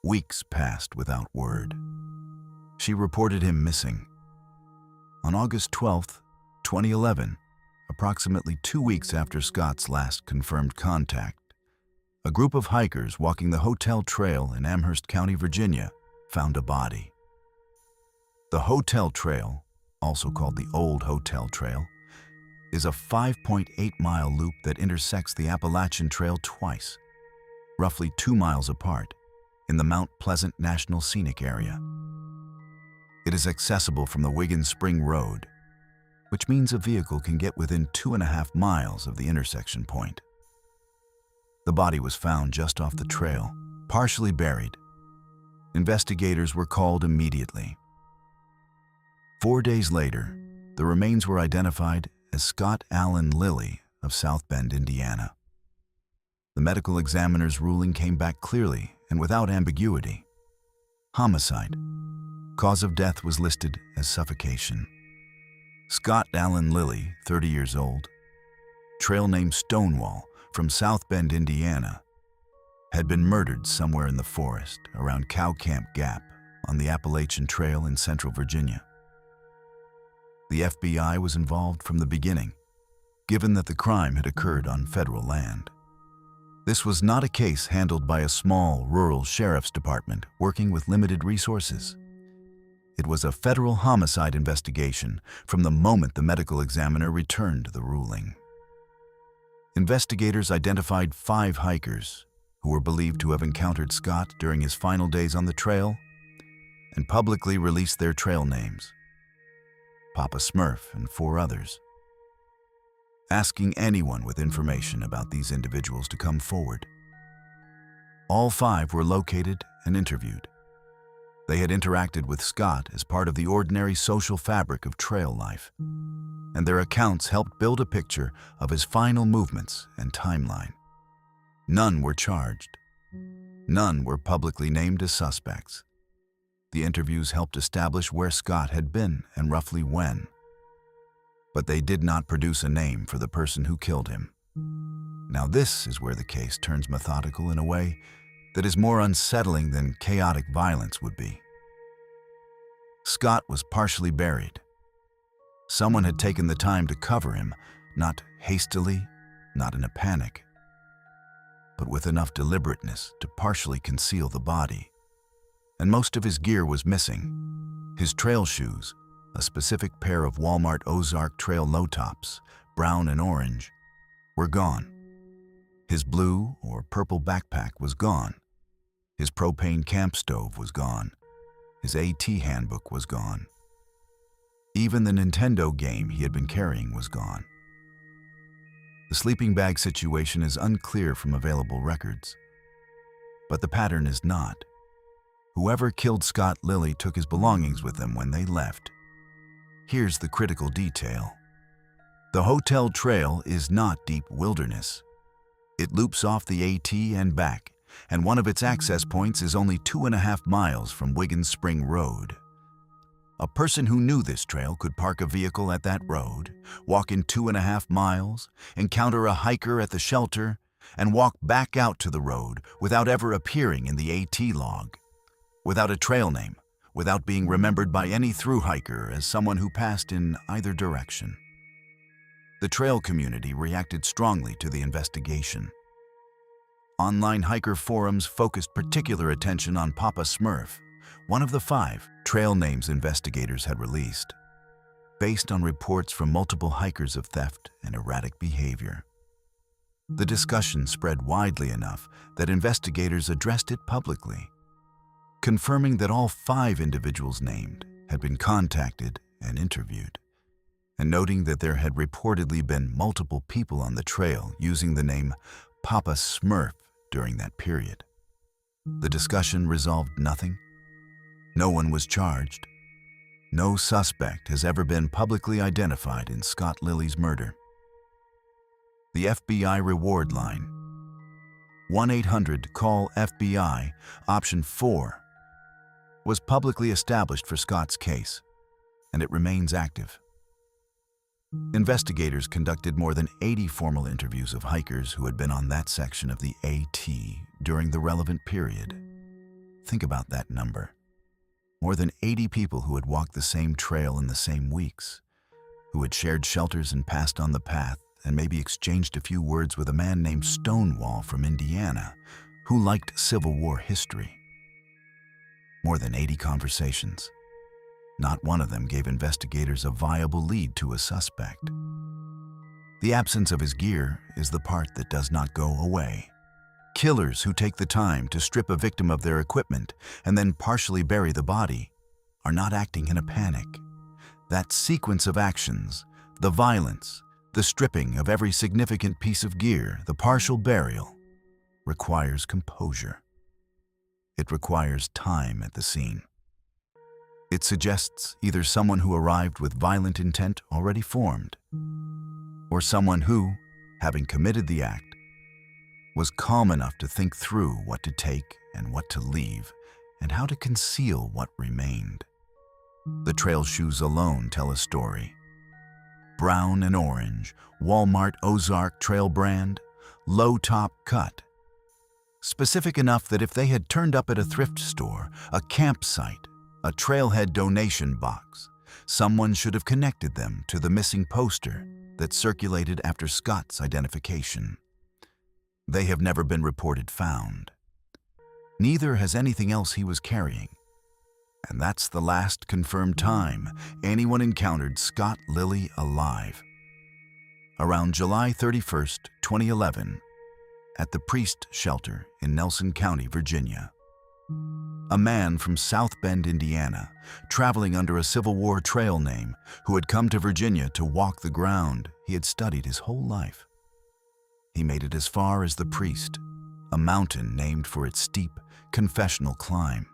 Weeks passed without word. She reported him missing. On August 12th, 2011, approximately 2 weeks after Scott's last confirmed contact, a group of hikers walking the hotel trail in Amherst County, Virginia, found a body. The hotel trail, also called the Old Hotel Trail, is a 5.8-mile loop that intersects the Appalachian Trail twice, roughly 2 miles apart, in the Mount Pleasant National Scenic Area. It is accessible from the Wiggins Spring Road, which means a vehicle can get within 2.5 miles of the intersection point. The body was found just off the trail, partially buried. Investigators were called immediately. 4 days later, the remains were identified as Scott Allen Lilly of South Bend, Indiana. The medical examiner's ruling came back clearly and without ambiguity. Homicide. Cause of death was listed as suffocation. Scott Allen Lilly, 30 years old, trail name Stonewall, from South Bend, Indiana, had been murdered somewhere in the forest around Cow Camp Gap on the Appalachian Trail in central Virginia. The FBI was involved from the beginning, given that the crime had occurred on federal land. This was not a case handled by a small rural sheriff's department working with limited resources. It was a federal homicide investigation from the moment the medical examiner returned the ruling. Investigators identified 5 hikers who were believed to have encountered Scott during his final days on the trail and publicly released their trail names: Papa Smurf and 4 others, asking anyone with information about these individuals to come forward. All 5 were located and interviewed. They had interacted with Scott as part of the ordinary social fabric of trail life, and their accounts helped build a picture of his final movements and timeline. None were charged. None were publicly named as suspects. The interviews helped establish where Scott had been and roughly when. But they did not produce a name for the person who killed him. Now this is where the case turns methodical in a way that is more unsettling than chaotic violence would be. Scott was partially buried. Someone had taken the time to cover him, not hastily, not in a panic, but with enough deliberateness to partially conceal the body. And most of his gear was missing. His trail shoes, a specific pair of Walmart Ozark Trail low tops, brown and orange, were gone. His blue or purple backpack was gone. His propane camp stove was gone. His AT handbook was gone. Even the Nintendo game he had been carrying was gone. The sleeping bag situation is unclear from available records, but the pattern is not. Whoever killed Scott Lilly took his belongings with them when they left. Here's the critical detail. The hotel trail is not deep wilderness. It loops off the AT and back, and one of its access points is only 2.5 miles from Wiggins Spring Road. A person who knew this trail could park a vehicle at that road, walk in 2.5 miles, encounter a hiker at the shelter, and walk back out to the road without ever appearing in the AT log, without a trail name, without being remembered by any thru hiker as someone who passed in either direction. The trail community reacted strongly to the investigation. Online hiker forums focused particular attention on Papa Smurf, one of the 5 trail names investigators had released, based on reports from multiple hikers of theft and erratic behavior. The discussion spread widely enough that investigators addressed it publicly, confirming that all 5 individuals named had been contacted and interviewed, and noting that there had reportedly been multiple people on the trail using the name Papa Smurf during that period. The discussion resolved nothing. No one was charged. No suspect has ever been publicly identified in Scott Lilly's murder. The FBI reward line: 1-800-CALL-FBI, option 4, was publicly established for Scott's case, and it remains active. Investigators conducted more than 80 formal interviews of hikers who had been on that section of the AT during the relevant period. Think about that number. More than 80 people who had walked the same trail in the same weeks, who had shared shelters and passed on the path, and maybe exchanged a few words with a man named Stonewall from Indiana, who liked Civil War history. More than 80 conversations. Not one of them gave investigators a viable lead to a suspect. The absence of his gear is the part that does not go away. Killers who take the time to strip a victim of their equipment and then partially bury the body are not acting in a panic. That sequence of actions, the violence, the stripping of every significant piece of gear, the partial burial, requires composure. It requires time at the scene. It suggests either someone who arrived with violent intent already formed, or someone who, having committed the act, was calm enough to think through what to take and what to leave, and how to conceal what remained. The trail shoes alone tell a story. Brown and orange, Walmart Ozark trail brand, low top cut. Specific enough that if they had turned up at a thrift store, a campsite, a trailhead donation box, someone should have connected them to the missing poster that circulated after Scott's identification. They have never been reported found. Neither has anything else he was carrying. And that's the last confirmed time anyone encountered Scott Lilly alive. Around July 31st, 2011, at the Priest Shelter in Nelson County, Virginia. A man from South Bend, Indiana, traveling under a Civil War trail name, who had come to Virginia to walk the ground he had studied his whole life. He made it as far as the Priest, a mountain named for its steep, confessional climb.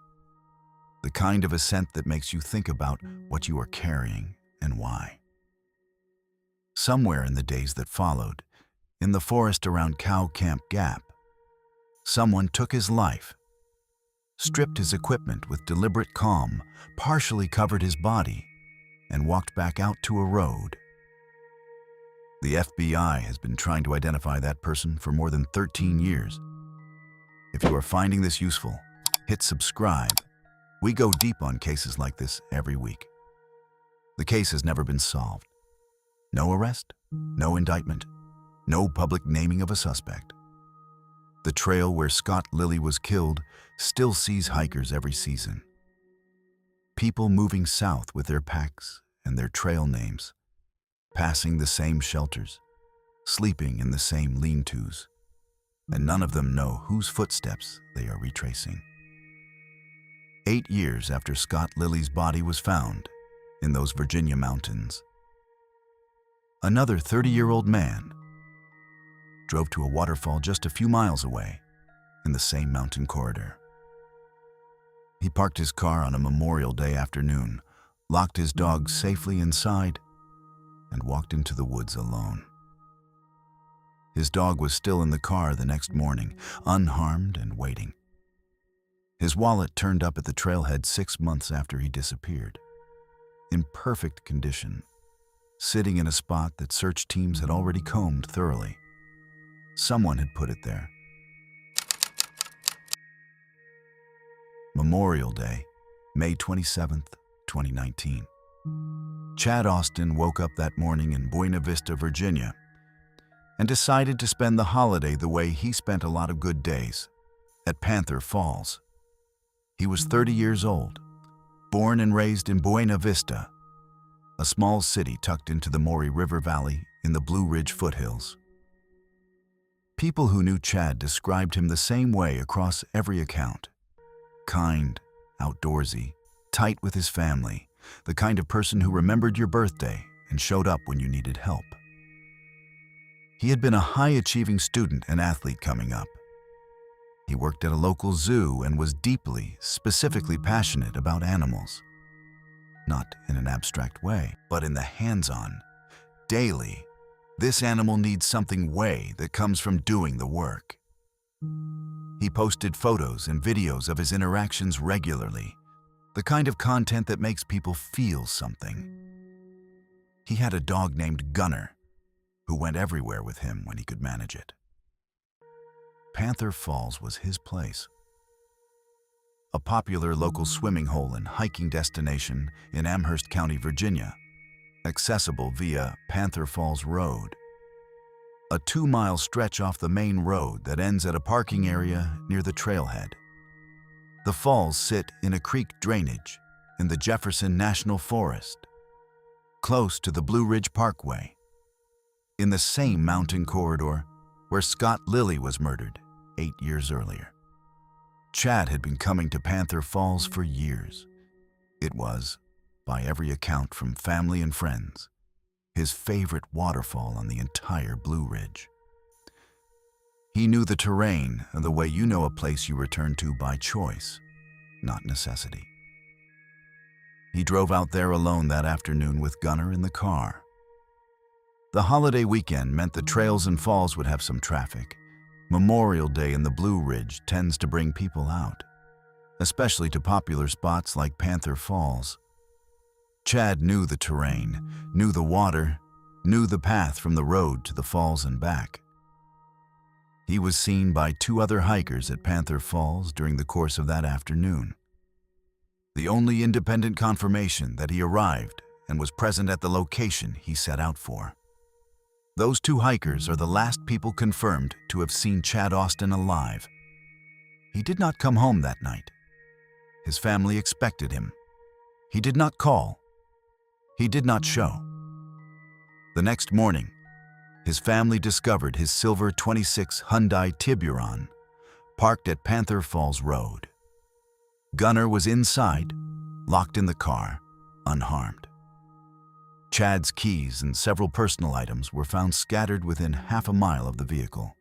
The kind of ascent that makes you think about what you are carrying and why. Somewhere in the days that followed, in the forest around Cow Camp Gap, someone took his life, stripped his equipment with deliberate calm, partially covered his body, and walked back out to a road. The FBI has been trying to identify that person for more than 13 years. If you are finding this useful, hit subscribe. We go deep on cases like this every week. The case has never been solved. No arrest, no indictment, no public naming of a suspect. The trail where Scott Lilly was killed still sees hikers every season. People moving south with their packs and their trail names. passing the same shelters, sleeping in the same lean-tos, and none of them know whose footsteps they are retracing. 8 years after Scott Lilly's body was found in those Virginia mountains, another 30-year-old man drove to a waterfall just a few miles away in the same mountain corridor. He parked his car on a Memorial Day afternoon, locked his dog safely inside, and walked into the woods alone. His dog was still in the car the next morning, unharmed and waiting. His wallet turned up at the trailhead 6 months after he disappeared, in perfect condition, sitting in a spot that search teams had already combed thoroughly. Someone had put it there. Memorial Day, May 27th, 2019. Chad Austin woke up that morning in Buena Vista, Virginia, and decided to spend the holiday the way he spent a lot of good days, at Panther Falls. He was 30 years old, born and raised in Buena Vista, a small city tucked into the Maury River Valley in the Blue Ridge foothills. People who knew Chad described him the same way across every account. Kind, outdoorsy, tight with his family, the kind of person who remembered your birthday and showed up when you needed help. He had been a high-achieving student and athlete coming up. He worked at a local zoo and was deeply, specifically passionate about animals. Not in an abstract way, but in the hands-on, daily, this animal needs something way that comes from doing the work. He posted photos and videos of his interactions regularly, the kind of content that makes people feel something. He had a dog named Gunner, who went everywhere with him when he could manage it. Panther Falls was his place. A popular local swimming hole and hiking destination in Amherst County, Virginia, accessible via Panther Falls Road, a 2-mile stretch off the main road that ends at a parking area near the trailhead. The falls sit in a creek drainage in the Jefferson National Forest, close to the Blue Ridge Parkway, in the same mountain corridor where Scott Lilly was murdered 8 years earlier. Chad had been coming to Panther Falls for years. It was, by every account from family and friends, his favorite waterfall on the entire Blue Ridge. He knew the terrain the way you know a place you return to by choice, not necessity. He drove out there alone that afternoon with Gunner in the car. The holiday weekend meant the trails and falls would have some traffic. Memorial Day in the Blue Ridge tends to bring people out, especially to popular spots like Panther Falls. Chad knew the terrain, knew the water, knew the path from the road to the falls and back. He was seen by 2 other hikers at Panther Falls during the course of that afternoon. The only independent confirmation that he arrived and was present at the location he set out for. Those 2 hikers are the last people confirmed to have seen Chad Austin alive. He did not come home that night. His family expected him. He did not call. He did not show. The next morning, his family discovered his silver 26 Hyundai Tiburon parked at Panther Falls Road. Gunner was inside, locked in the car, unharmed. Chad's keys and several personal items were found scattered within half a mile of the vehicle.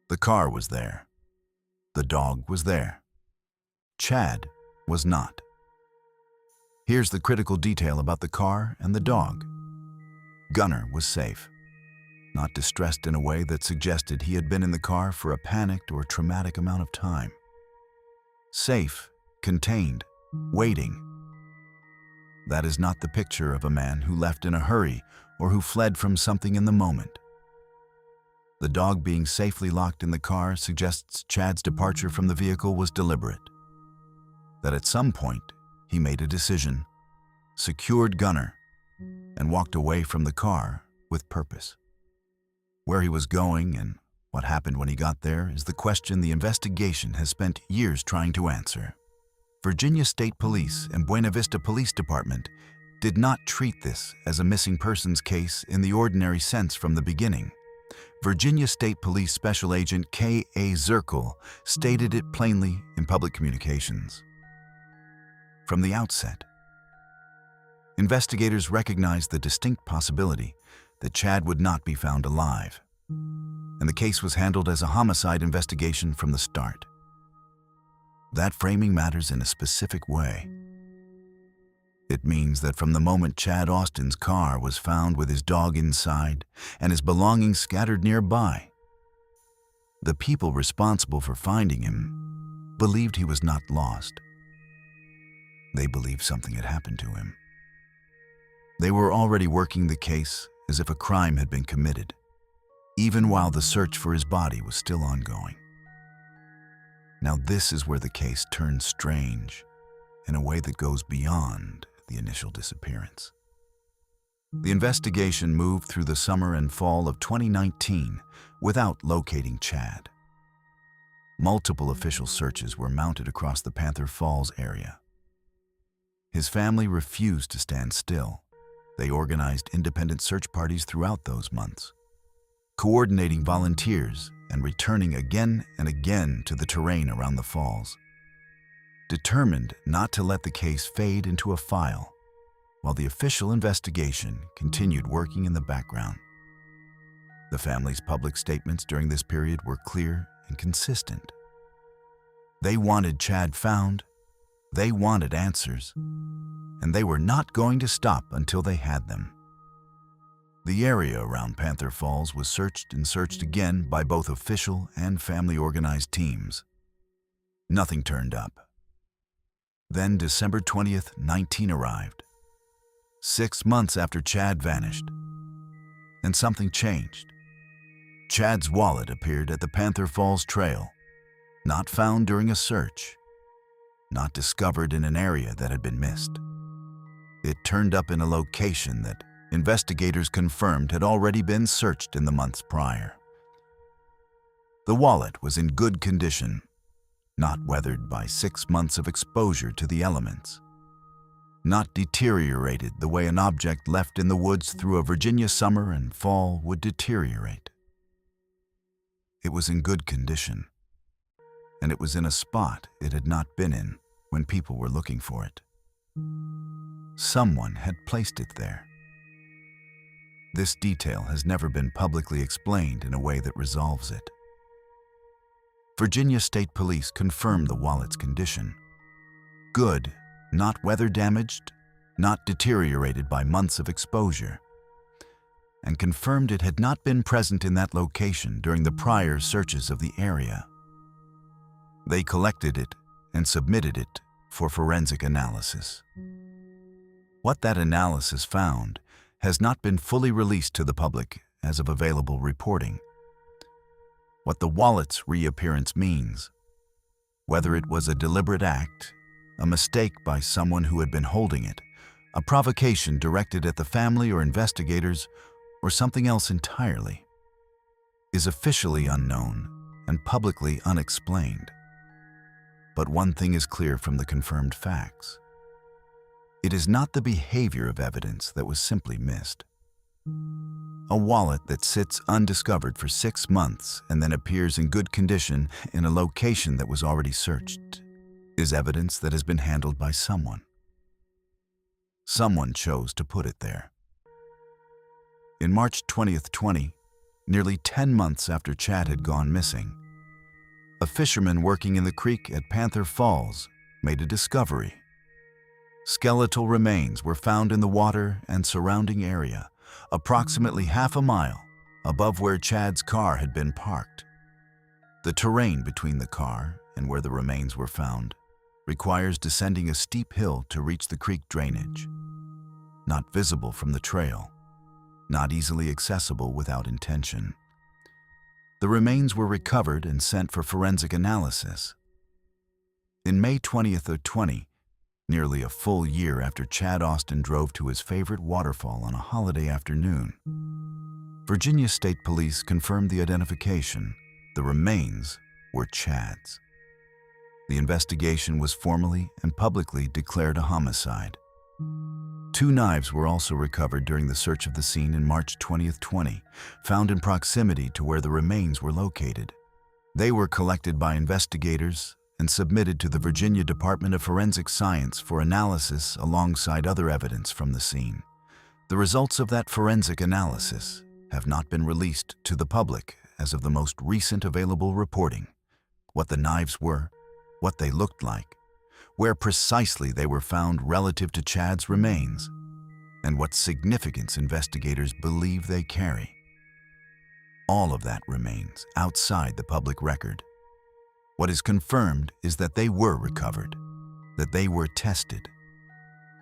The car was there. The dog was there. Chad was not. Here's the critical detail about the car and the dog. Gunner was safe, not distressed in a way that suggested he had been in the car for a panicked or traumatic amount of time. Safe, contained, waiting. That is not the picture of a man who left in a hurry or who fled from something in the moment. The dog being safely locked in the car suggests Chad's departure from the vehicle was deliberate. That at some point, he made a decision, secured Gunner, and walked away from the car with purpose. Where he was going and what happened when he got there is the question the investigation has spent years trying to answer. Virginia State Police and Buena Vista Police Department did not treat this as a missing persons case in the ordinary sense from the beginning. Virginia State Police Special Agent K.A. Zirkle stated it plainly in public communications. From the outset, investigators recognized the distinct possibility that Chad would not be found alive, and the case was handled as a homicide investigation from the start. That framing matters in a specific way. It means that from the moment Chad Austin's car was found with his dog inside and his belongings scattered nearby, the people responsible for finding him believed he was not lost. They believed something had happened to him. They were already working the case as if a crime had been committed, even while the search for his body was still ongoing. Now this is where the case turns strange in a way that goes beyond the initial disappearance. The investigation moved through the summer and fall of 2019 without locating Chad. Multiple official searches were mounted across the Panther Falls area. His family refused to stand still. They organized independent search parties throughout those months, coordinating volunteers and returning again and again to the terrain around the falls, determined not to let the case fade into a file while the official investigation continued working in the background. The family's public statements during this period were clear and consistent. They wanted Chad found, they wanted answers, and they were not going to stop until they had them. The area around Panther Falls was searched and searched again by both official and family-organized teams. Nothing turned up. Then December 20th, 19 arrived, 6 months after Chad vanished, and something changed. Chad's wallet appeared at the Panther Falls Trail, not found during a search, not discovered in an area that had been missed. It turned up in a location that investigators confirmed had already been searched in the months prior. The wallet was in good condition, not weathered by 6 months of exposure to the elements, not deteriorated the way an object left in the woods through a Virginia summer and fall would deteriorate. It was in good condition, and it was in a spot it had not been in when people were looking for it. Someone had placed it there. This detail has never been publicly explained in a way that resolves it. Virginia State Police confirmed the wallet's condition. Good, not weather damaged, not deteriorated by months of exposure, and confirmed it had not been present in that location during the prior searches of the area. They collected it and submitted it for forensic analysis. What that analysis found has not been fully released to the public as of available reporting. What the wallet's reappearance means, whether it was a deliberate act, a mistake by someone who had been holding it, a provocation directed at the family or investigators, or something else entirely, is officially unknown and publicly unexplained. But one thing is clear from the confirmed facts. It is not the behavior of evidence that was simply missed. A wallet that sits undiscovered for 6 months and then appears in good condition in a location that was already searched is evidence that has been handled by someone. Someone chose to put it there. In March 20th, 20, nearly 10 months after Chad had gone missing, a fisherman working in the creek at Panther Falls made a discovery. Skeletal remains were found in the water and surrounding area, approximately half a mile above where Chad's car had been parked. The terrain between the car and where the remains were found requires descending a steep hill to reach the creek drainage. Not visible from the trail, not easily accessible without intention. The remains were recovered and sent for forensic analysis. In May 20th of 20, nearly a full year after Chad Austin drove to his favorite waterfall on a holiday afternoon, Virginia State Police confirmed the identification. The remains were Chad's. The investigation was formally and publicly declared a homicide. 2 knives were also recovered during the search of the scene in March 20, 20, found in proximity to where the remains were located. They were collected by investigators and submitted to the Virginia Department of Forensic Science for analysis alongside other evidence from the scene. The results of that forensic analysis have not been released to the public as of the most recent available reporting. What the knives were, what they looked like, where precisely they were found relative to Chad's remains, and what significance investigators believe they carry. All of that remains outside the public record. What is confirmed is that they were recovered, that they were tested,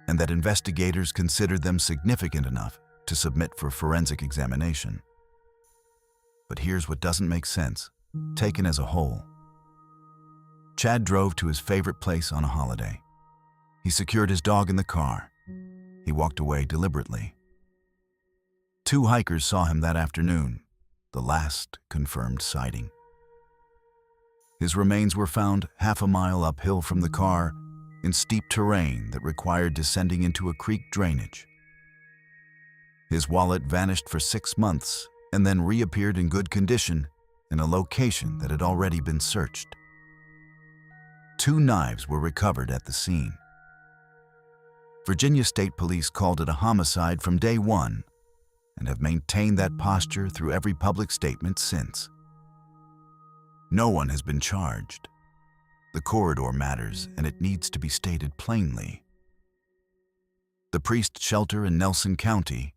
and that investigators considered them significant enough to submit for forensic examination. But here's what doesn't make sense, taken as a whole. Chad drove to his favorite place on a holiday. He secured his dog in the car. He walked away deliberately. 2 hikers saw him that afternoon, the last confirmed sighting. His remains were found half a mile uphill from the car in steep terrain that required descending into a creek drainage. His wallet vanished for 6 months and then reappeared in good condition in a location that had already been searched. 2 knives were recovered at the scene. Virginia State Police called it a homicide from day one and have maintained that posture through every public statement since. No one has been charged. The corridor matters, and it needs to be stated plainly. The Priest Shelter in Nelson County,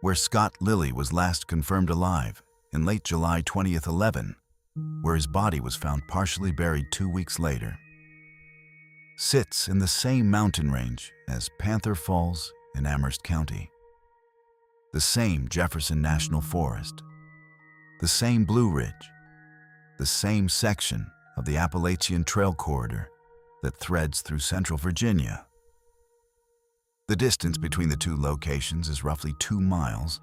where Scott Lilly was last confirmed alive in late July 2011, where his body was found partially buried 2 weeks later, sits in the same mountain range as Panther Falls in Amherst County, the same Jefferson National Forest, the same Blue Ridge, the same section of the Appalachian Trail corridor that threads through central Virginia. The distance between the 2 locations is roughly 2 miles.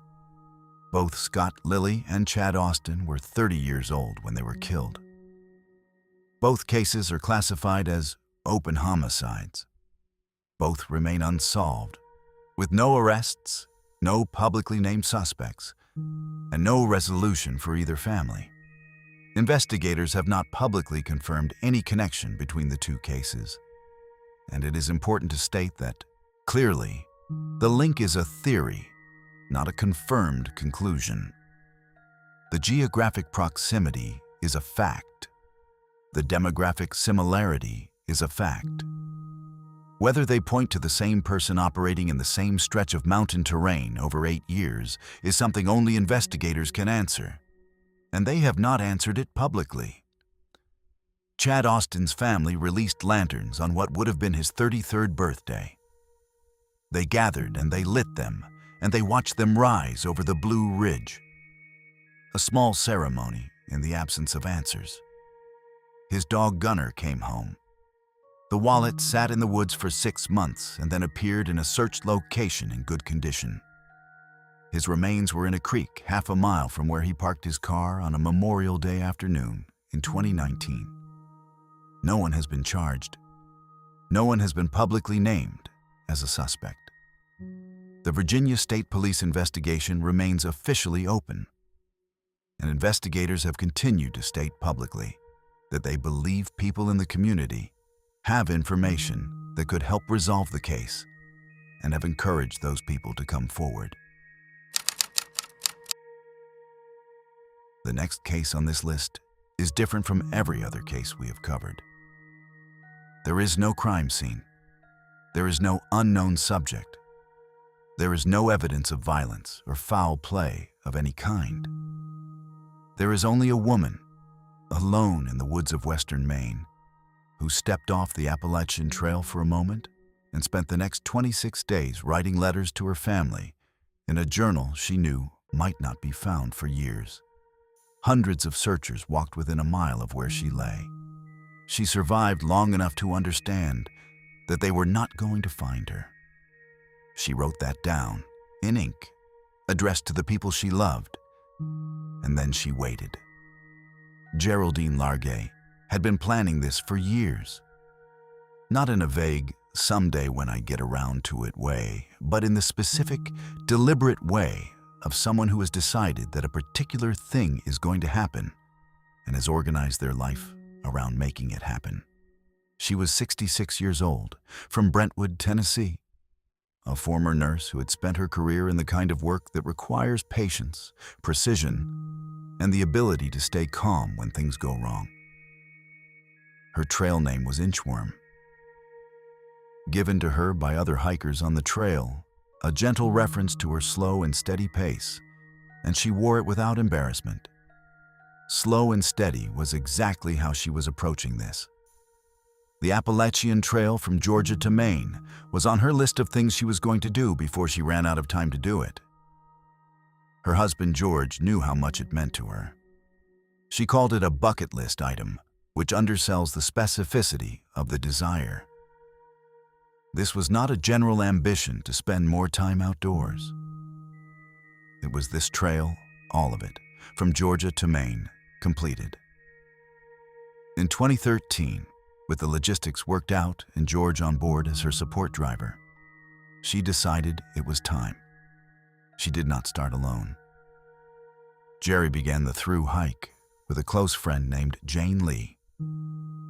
Both Scott Lilly and Chad Austin were 30 years old when they were killed. Both cases are classified as open homicides. Both remain unsolved, with no arrests, no publicly named suspects, and no resolution for either family. Investigators have not publicly confirmed any connection between the 2 cases, and it is important to state that, clearly, the link is a theory, not a confirmed conclusion. The geographic proximity is a fact. The demographic similarity is a fact. Whether they point to the same person operating in the same stretch of mountain terrain over 8 years is something only investigators can answer, and they have not answered it publicly. Chad Austin's family released lanterns on what would have been his 33rd birthday. They gathered and they lit them, and they watched them rise over the Blue Ridge. A small ceremony in the absence of answers. His dog Gunner came home. The wallet sat in the woods for 6 months and then appeared in a searched location in good condition. His remains were in a creek half a mile from where he parked his car on a Memorial Day afternoon in 2019. No one has been charged. No one has been publicly named as a suspect. The Virginia State Police investigation remains officially open, and investigators have continued to state publicly that they believe people in the community have information that could help resolve the case and have encouraged those people to come forward. The next case on this list is different from every other case we have covered. There is no crime scene. There is no unknown subject. There is no evidence of violence or foul play of any kind. There is only a woman, alone in the woods of western Maine, who stepped off the Appalachian Trail for a moment and spent the next 26 days writing letters to her family in a journal she knew might not be found for years. Hundreds of searchers walked within a mile of where she lay. She survived long enough to understand that they were not going to find her. She wrote that down, in ink, addressed to the people she loved, and then she waited. Geraldine Largay had been planning this for years. Not in a vague, someday when I get around to it way, but in the specific, deliberate way of someone who has decided that a particular thing is going to happen and has organized their life around making it happen. She was 66 years old, from Brentwood, Tennessee, a former nurse who had spent her career in the kind of work that requires patience, precision, and the ability to stay calm when things go wrong. Her trail name was Inchworm, given to her by other hikers on the trail, a gentle reference to her slow and steady pace, and she wore it without embarrassment. Slow and steady was exactly how she was approaching this. The Appalachian Trail from Georgia to Maine was on her list of things she was going to do before she ran out of time to do it. Her husband George knew how much it meant to her. She called it a bucket list item, which undersells the specificity of the desire. This was not a general ambition to spend more time outdoors. It was this trail, all of it, from Georgia to Maine, completed. In 2013, with the logistics worked out and George on board as her support driver, she decided it was time. She did not start alone. Jerry began the through hike with a close friend named Jane Lee.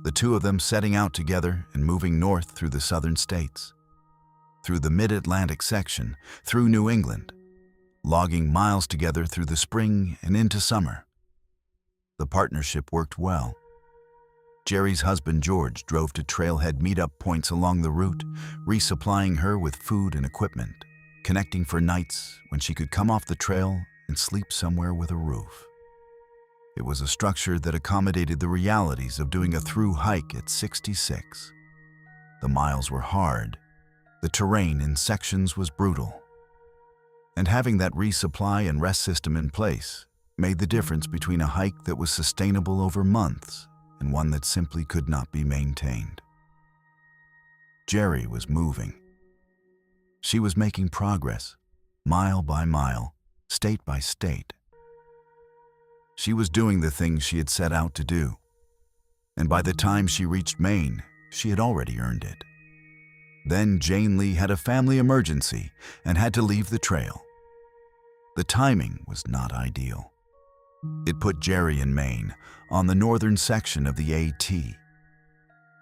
The two of them setting out together and moving north through the southern states, through the mid-Atlantic section, through New England, logging miles together through the spring and into summer. The partnership worked well. Jerry's husband George drove to trailhead meetup points along the route, resupplying her with food and equipment, connecting for nights when she could come off the trail and sleep somewhere with a roof. It was a structure that accommodated the realities of doing a through hike at 66. The miles were hard, the terrain in sections was brutal, and having that resupply and rest system in place made the difference between a hike that was sustainable over months and one that simply could not be maintained. Jerry was moving. She was making progress, mile by mile, state by state. She was doing the things she had set out to do, and by the time she reached Maine, she had already earned it. Then Jane Lee had a family emergency and had to leave the trail. The timing was not ideal. It put Jerry in Maine, on the northern section of the AT,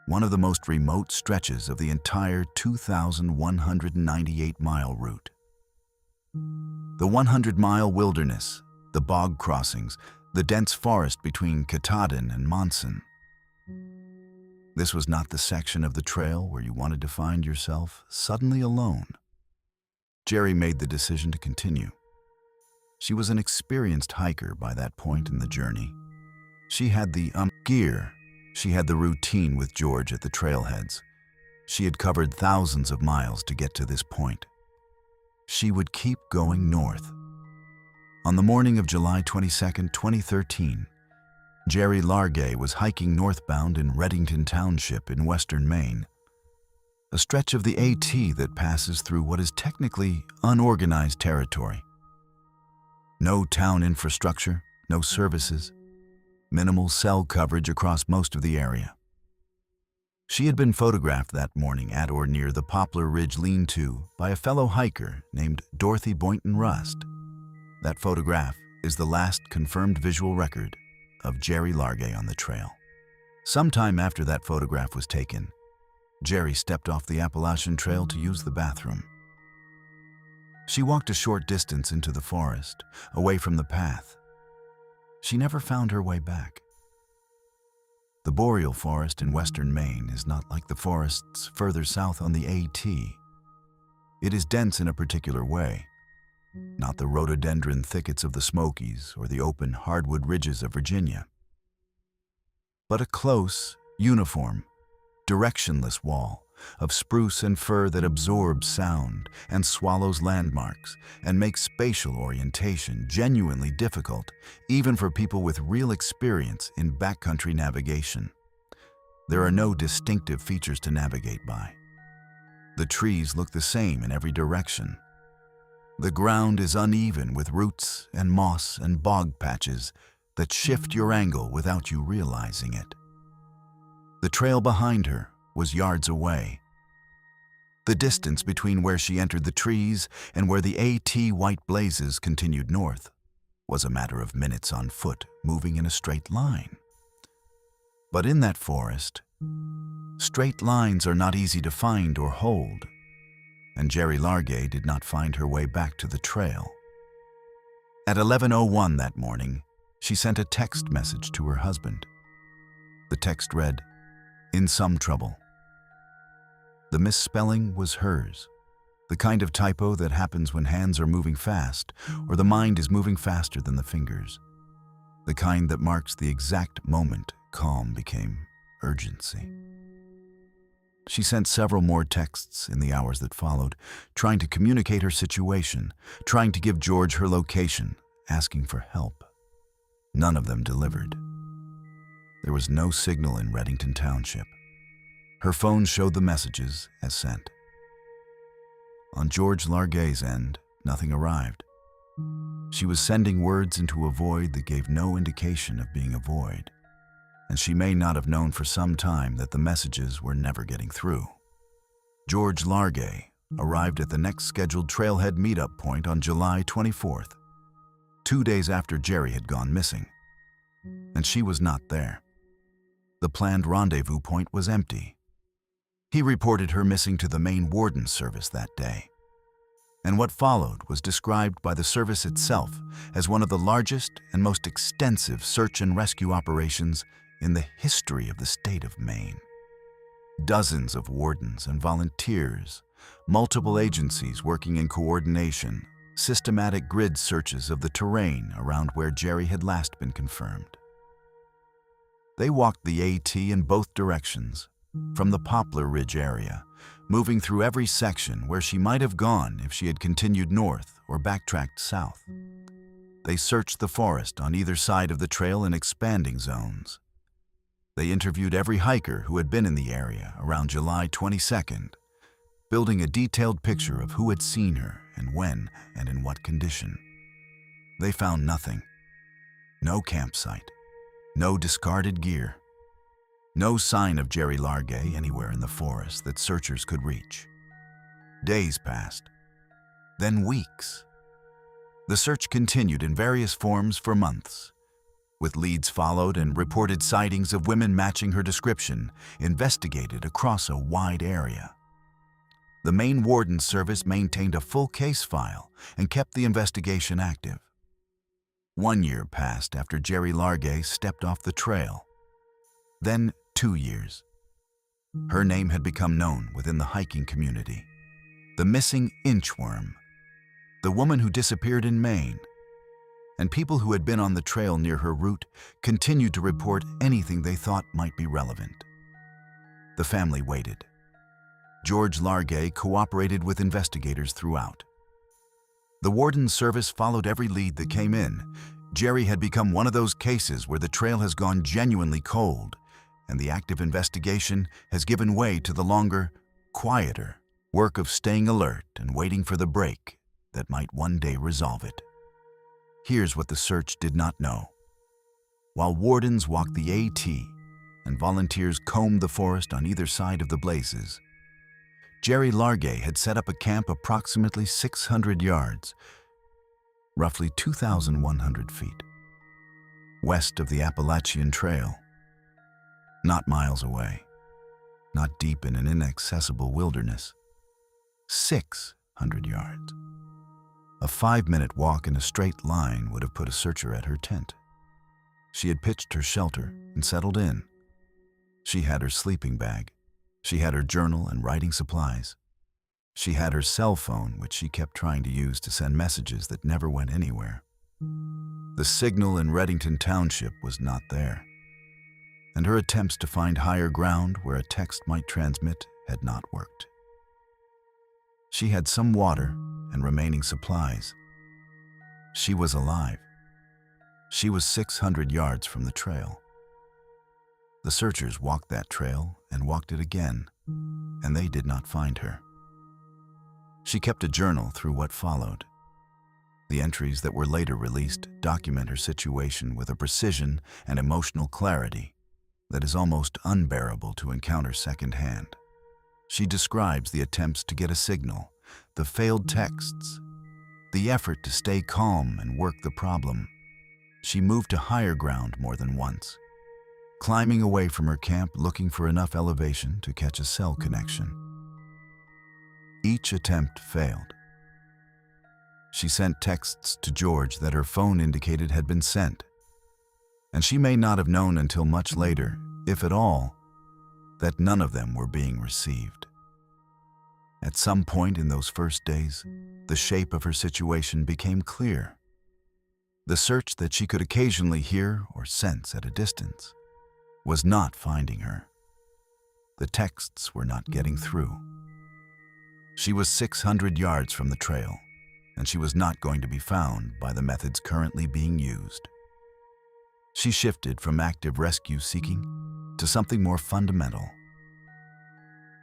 one of the most remote stretches of the entire 2,198-mile route. The 100-mile wilderness, the bog crossings, the dense forest between Katahdin and Monson. This was not the section of the trail where you wanted to find yourself suddenly alone. Jerry made the decision to continue. She was an experienced hiker by that point in the journey. She had the gear. She had the routine with George at the trailheads. She had covered thousands of miles to get to this point. She would keep going north. On the morning of July 22, 2013, Jerry Largay was hiking northbound in Reddington Township in western Maine, a stretch of the AT that passes through what is technically unorganized territory. No town infrastructure, no services, minimal cell coverage across most of the area. She had been photographed that morning at or near the Poplar Ridge lean-to by a fellow hiker named Dorothy Boynton Rust. That photograph is the last confirmed visual record of Jerry Largay on the trail. Sometime after that photograph was taken, Jerry stepped off the Appalachian Trail to use the bathroom. She walked a short distance into the forest, away from the path. She never found her way back. The boreal forest in western Maine is not like the forests further south on the AT. It is dense in a particular way, not the rhododendron thickets of the Smokies or the open hardwood ridges of Virginia, but a close, uniform, directionless wall of spruce and fir that absorbs sound and swallows landmarks and makes spatial orientation genuinely difficult, even for people with real experience in backcountry navigation. There are no distinctive features to navigate by. The trees look the same in every direction. The ground is uneven with roots and moss and bog patches that shift your angle without you realizing it. The trail behind her was yards away, The distance between where she entered the trees and where the AT white blazes continued north was a matter of minutes on foot, moving in a straight line. But in that forest, straight lines are not easy to find or hold, and Jerry Largay did not find her way back to the trail. At 11:01 that morning, she sent a text message to her husband. The text read, "In some trouble." The misspelling was hers, the kind of typo that happens when hands are moving fast or the mind is moving faster than the fingers, the kind that marks the exact moment calm became urgency. She sent several more texts in the hours that followed, trying to communicate her situation, trying to give George her location, asking for help. None of them delivered. There was no signal in Reddington Township. Her phone showed the messages as sent. On George Largay's end, nothing arrived. She was sending words into a void that gave no indication of being a void, and she may not have known for some time that the messages were never getting through. George Largay arrived at the next scheduled trailhead meetup point on July 24th, 2 days after Jerry had gone missing, and she was not there. The planned rendezvous point was empty. He reported her missing to the Maine Warden Service that day, and what followed was described by the service itself as one of the largest and most extensive search and rescue operations in the history of the state of Maine. Dozens of wardens and volunteers, multiple agencies working in coordination, systematic grid searches of the terrain around where Jerry had last been confirmed. They walked the AT in both directions, from the Poplar Ridge area, moving through every section where she might have gone if she had continued north or backtracked south. They searched the forest on either side of the trail in expanding zones. They interviewed every hiker who had been in the area around July 22nd, building a detailed picture of who had seen her and when and in what condition. They found nothing. No campsite, no discarded gear, no sign of Jerry Largay anywhere in the forest that searchers could reach. Days passed, then weeks. The search continued in various forms for months, with leads followed and reported sightings of women matching her description investigated across a wide area. The Maine Warden Service maintained a full case file and kept the investigation active. 1 year passed after Jerry Largay stepped off the trail. Then 2 years. Her name had become known within the hiking community. The missing inchworm, the woman who disappeared in Maine, and people who had been on the trail near her route continued to report anything they thought might be relevant. The family waited. George Largay cooperated with investigators throughout. The Warden Service followed every lead that came in. Jerry had become one of those cases where the trail has gone genuinely cold, and the active investigation has given way to the longer, quieter work of staying alert and waiting for the break that might one day resolve it. Here's what the search did not know. While wardens walked the AT and volunteers combed the forest on either side of the blazes, Jerry Largay had set up a camp approximately 600 yards, roughly 2,100 feet, west of the Appalachian Trail. Not miles away, not deep in an inaccessible wilderness. 600 yards. A 5-minute walk in a straight line would have put a searcher at her tent. She had pitched her shelter and settled in. She had her sleeping bag. She had her journal and writing supplies. She had her cell phone, which she kept trying to use to send messages that never went anywhere. The signal in Reddington Township was not there, and her attempts to find higher ground where a text might transmit had not worked. She had some water and remaining supplies. She was alive. She was 600 yards from the trail. The searchers walked that trail and walked it again, and they did not find her. She kept a journal through what followed. The entries that were later released document her situation with a precision and emotional clarity that is almost unbearable to encounter secondhand. She describes the attempts to get a signal, the failed texts, the effort to stay calm and work the problem. She moved to higher ground more than once, climbing away from her camp looking for enough elevation to catch a cell connection. Each attempt failed. She sent texts to George that her phone indicated had been sent, and she may not have known until much later, if at all, that none of them were being received. At some point in those first days, the shape of her situation became clear. The search that she could occasionally hear or sense at a distance was not finding her. The texts were not getting through. She was 600 yards from the trail, and she was not going to be found by the methods currently being used. She shifted from active rescue seeking to something more fundamental,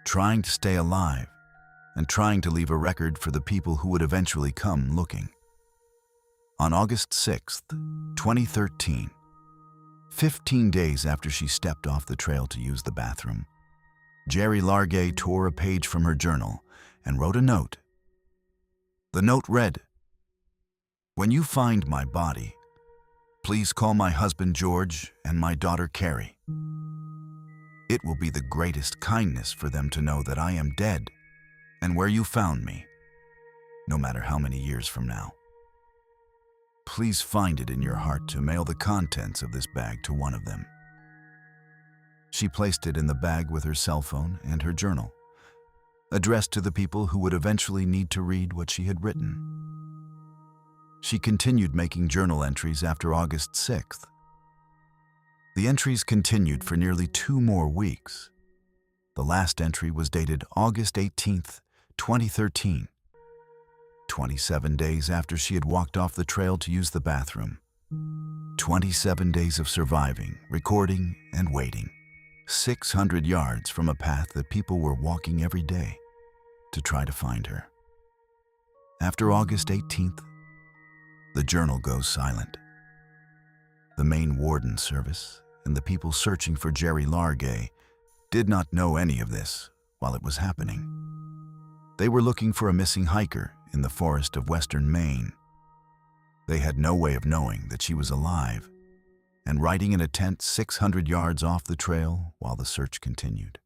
trying to stay alive and trying to leave a record for the people who would eventually come looking. On August 6th, 2013, 15 days after she stepped off the trail to use the bathroom, Jerry Largay tore a page from her journal and wrote a note. The note read, "When you find my body, please call my husband George and my daughter Carrie. It will be the greatest kindness for them to know that I am dead and where you found me, no matter how many years from now. Please find it in your heart to mail the contents of this bag to one of them." She placed it in the bag with her cell phone and her journal, addressed to the people who would eventually need to read what she had written. She continued making journal entries after August 6th. The entries continued for nearly 2 more weeks. The last entry was dated August 18th, 2013, 27 days after she had walked off the trail to use the bathroom. 27 days of surviving, recording, and waiting. 600 yards from a path that people were walking every day to try to find her. After August 18th, the journal goes silent. The Maine Warden Service and the people searching for Jerry Largay did not know any of this while it was happening. They were looking for a missing hiker in the forest of western Maine. They had no way of knowing that she was alive and riding in a tent 600 yards off the trail while the search continued.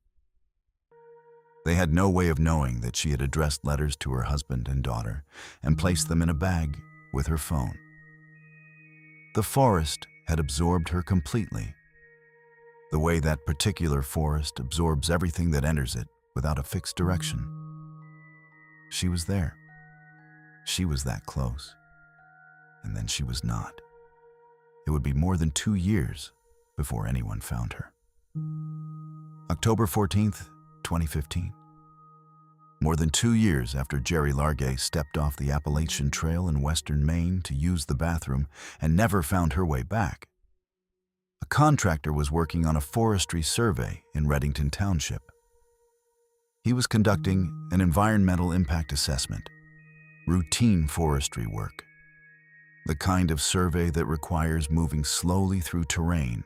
They had no way of knowing that she had addressed letters to her husband and daughter and placed them in a bag with her phone. The forest had absorbed her completely, the way that particular forest absorbs everything that enters it without a fixed direction. She was there. She was that close. And then she was not. It would be more than 2 years before anyone found her. October 14th, 2015. More than 2 years after Jerry Largay stepped off the Appalachian Trail in western Maine to use the bathroom and never found her way back, a contractor was working on a forestry survey in Redington Township. He was conducting an environmental impact assessment, routine forestry work, the kind of survey that requires moving slowly through terrain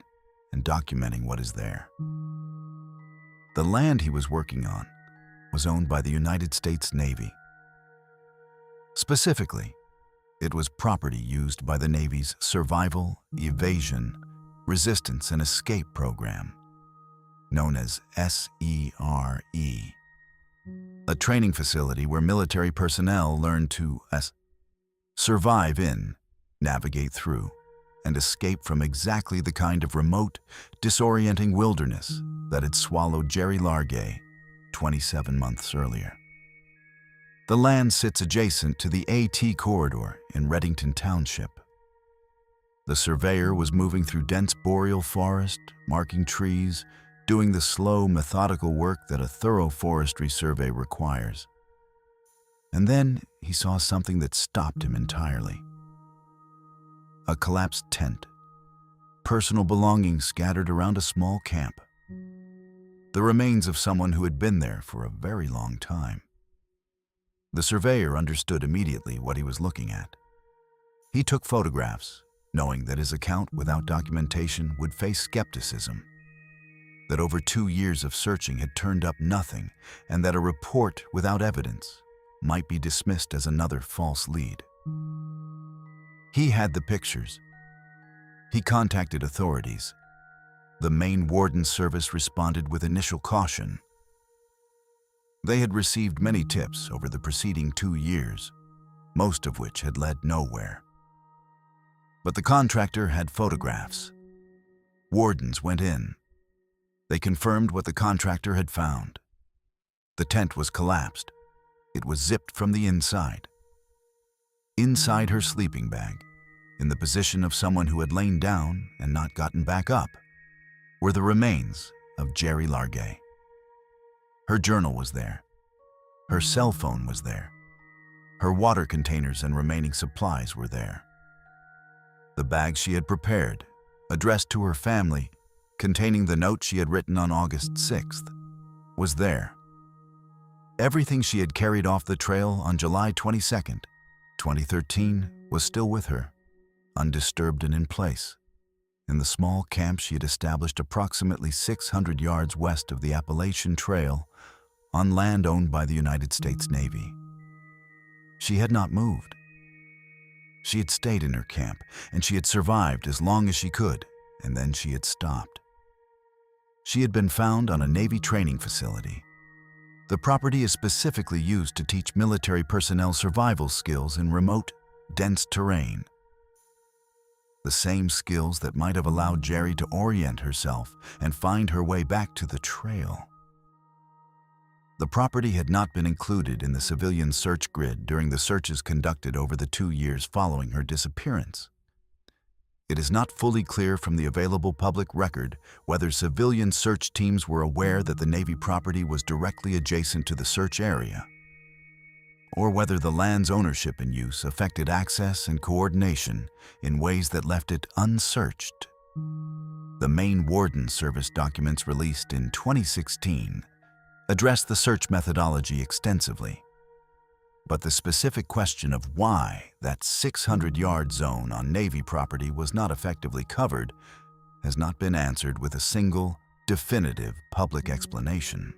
and documenting what is there. The land he was working on was owned by the United States Navy. Specifically, it was property used by the Navy's Survival, Evasion, Resistance and Escape Program, known as SERE, a training facility where military personnel learn to survive in, navigate through, and escape from exactly the kind of remote, disorienting wilderness that had swallowed Jerry Largay 27 months earlier. The land sits adjacent to the AT corridor in Redington Township. The surveyor was moving through dense boreal forest, marking trees, doing the slow, methodical work that a thorough forestry survey requires. And then he saw something that stopped him entirely. A collapsed tent, personal belongings scattered around a small camp. The remains of someone who had been there for a very long time. The surveyor understood immediately what he was looking at. He took photographs, knowing that his account without documentation would face skepticism. that over 2 years of searching had turned up nothing, and that a report without evidence might be dismissed as another false lead. He had the pictures. He contacted authorities. The Maine Warden Service responded with initial caution. They had received many tips over the preceding 2 years, most of which had led nowhere. But the contractor had photographs. Wardens went in. They confirmed what the contractor had found. The tent was collapsed. It was zipped from the inside. Inside her sleeping bag, in the position of someone who had lain down and not gotten back up, were the remains of Jerry Largay. Her journal was there. Her cell phone was there. Her water containers and remaining supplies were there. The bag she had prepared, addressed to her family, containing the note she had written on August 6th, was there. Everything she had carried off the trail on July 22nd, 2013, was still with her, undisturbed and in place, in the small camp she had established approximately 600 yards west of the Appalachian Trail on land owned by the United States Navy. She had not moved. She had stayed in her camp, and she had survived as long as she could, and then she had stopped. She had been found on a Navy training facility. The property is specifically used to teach military personnel survival skills in remote, dense terrain. The same skills that might have allowed Jerry to orient herself and find her way back to the trail. The property had not been included in the civilian search grid during the searches conducted over the 2 years following her disappearance. It is not fully clear from the available public record whether civilian search teams were aware that the Navy property was directly adjacent to the search area, or whether the land's ownership and use affected access and coordination in ways that left it unsearched. The Maine Warden Service documents released in 2016 addressed the search methodology extensively, but the specific question of why that 600-yard zone on Navy property was not effectively covered has not been answered with a single, definitive public explanation.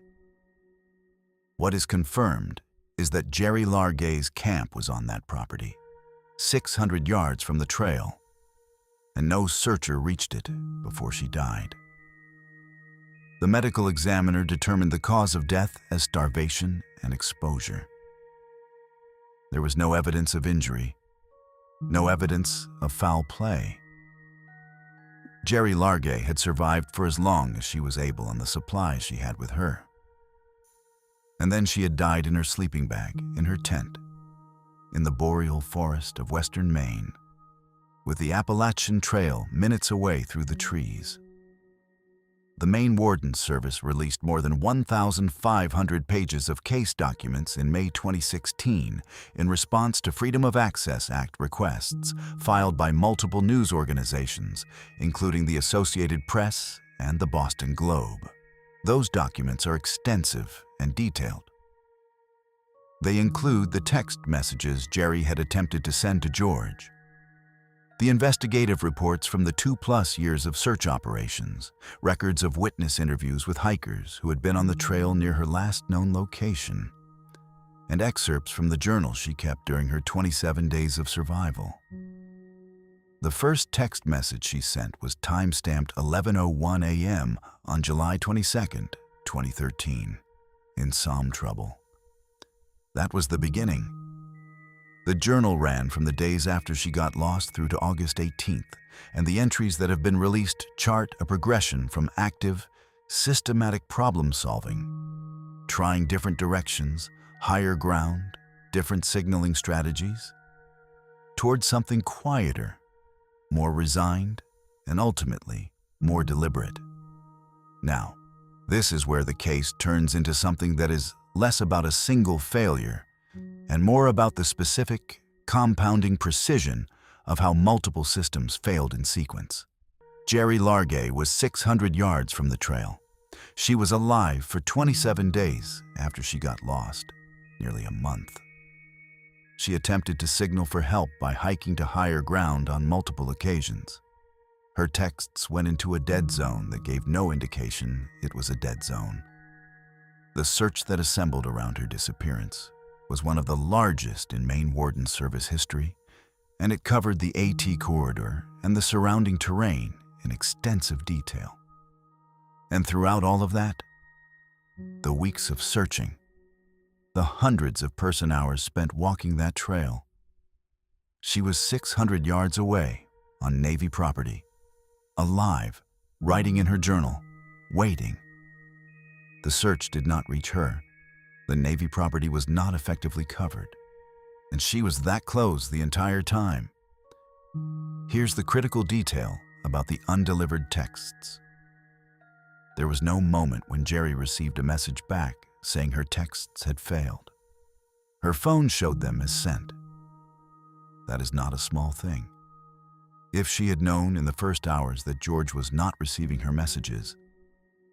What is confirmed is that Jerry Largay's camp was on that property, 600 yards from the trail, and no searcher reached it before she died. The medical examiner determined the cause of death as starvation and exposure. There was no evidence of injury, no evidence of foul play. Jerry Largay had survived for as long as she was able on the supplies she had with her. And then she had died in her sleeping bag, in her tent, in the boreal forest of western Maine, with the Appalachian Trail minutes away through the trees. The Maine Warden Service released more than 1,500 pages of case documents in May 2016 in response to Freedom of Access Act requests filed by multiple news organizations, including the Associated Press and the Boston Globe. Those documents are extensive and detailed. They include the text messages Jerry had attempted to send to George, the investigative reports from the 2+ years of search operations, records of witness interviews with hikers who had been on the trail near her last known location, and excerpts from the journal she kept during her 27 days of survival. The first text message she sent was time-stamped 11:01 a.m. on July 22, 2013, in some trouble. That was the beginning. The journal ran from the days after she got lost through to August 18th, and the entries that have been released chart a progression from active, systematic problem-solving, trying different directions, higher ground, different signaling strategies, towards something quieter, more resigned, and ultimately more deliberate. Now, this is where the case turns into something that is less about a single failure and more about the specific, compounding precision of how multiple systems failed in sequence. Jerry Largay was 600 yards from the trail. She was alive for 27 days after she got lost, nearly a month. She attempted to signal for help by hiking to higher ground on multiple occasions. Her texts went into a dead zone that gave no indication it was a dead zone. The search that assembled around her disappearance was one of the largest in Maine Warden Service history, and it covered the AT corridor and the surrounding terrain in extensive detail. And throughout all of that, the weeks of searching, the hundreds of person-hours spent walking that trail, she was 600 yards away on Navy property, alive, writing in her journal, waiting. The search did not reach her. The Navy property was not effectively covered, and she was that close the entire time. Here's the critical detail about the undelivered texts. There was no moment when Jerry received a message back saying her texts had failed. Her phone showed them as sent. That is not a small thing. If she had known in the first hours that George was not receiving her messages,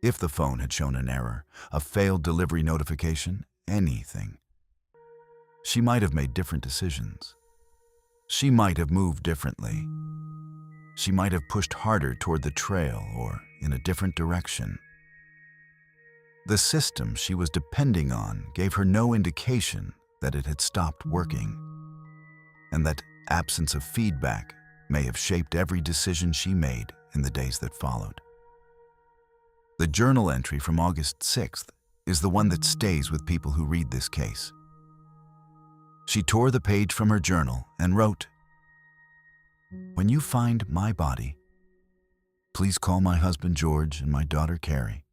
if the phone had shown an error, a failed delivery notification, anything, she might have made different decisions. She might have moved differently. She might have pushed harder toward the trail or in a different direction. The system she was depending on gave her no indication that it had stopped working, and that absence of feedback may have shaped every decision she made in the days that followed. The journal entry from August 6th is the one that stays with people who read this case. She tore the page from her journal and wrote, "When you find my body, please call my husband George and my daughter Carrie.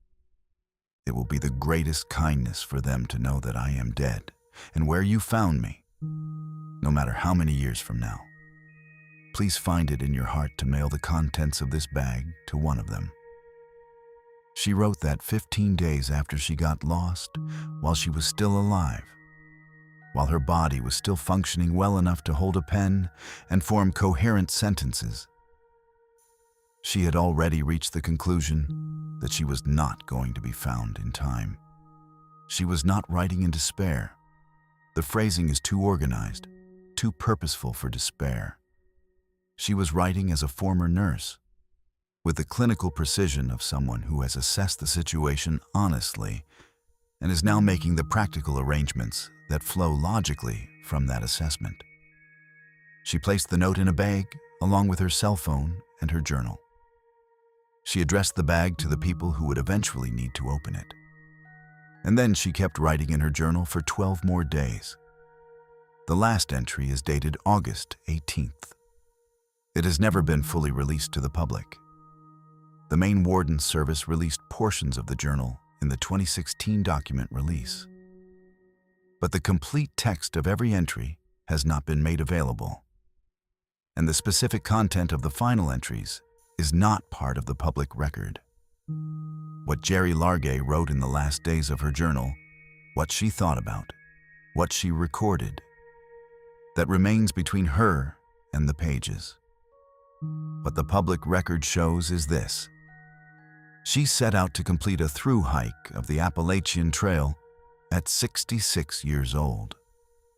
It will be the greatest kindness for them to know that I am dead and where you found me, no matter how many years from now. Please find it in your heart to mail the contents of this bag to one of them." She wrote that 15 days after she got lost, while she was still alive, while her body was still functioning well enough to hold a pen and form coherent sentences. She had already reached the conclusion that she was not going to be found in time. She was not writing in despair. The phrasing is too organized, too purposeful for despair. She was writing as a former nurse, with the clinical precision of someone who has assessed the situation honestly and is now making the practical arrangements that flow logically from that assessment. She placed the note in a bag along with her cell phone and her journal. She addressed the bag to the people who would eventually need to open it. And then she kept writing in her journal for 12 more days. The last entry is dated August 18th. It has never been fully released to the public. The Maine Warden Service released portions of the journal in the 2016 document release. But the complete text of every entry has not been made available, and the specific content of the final entries is not part of the public record. What Jerry Largay wrote in the last days of her journal, what she thought about, what she recorded, that remains between her and the pages. What the public record shows is this. She set out to complete a through hike of the Appalachian Trail at 66 years old,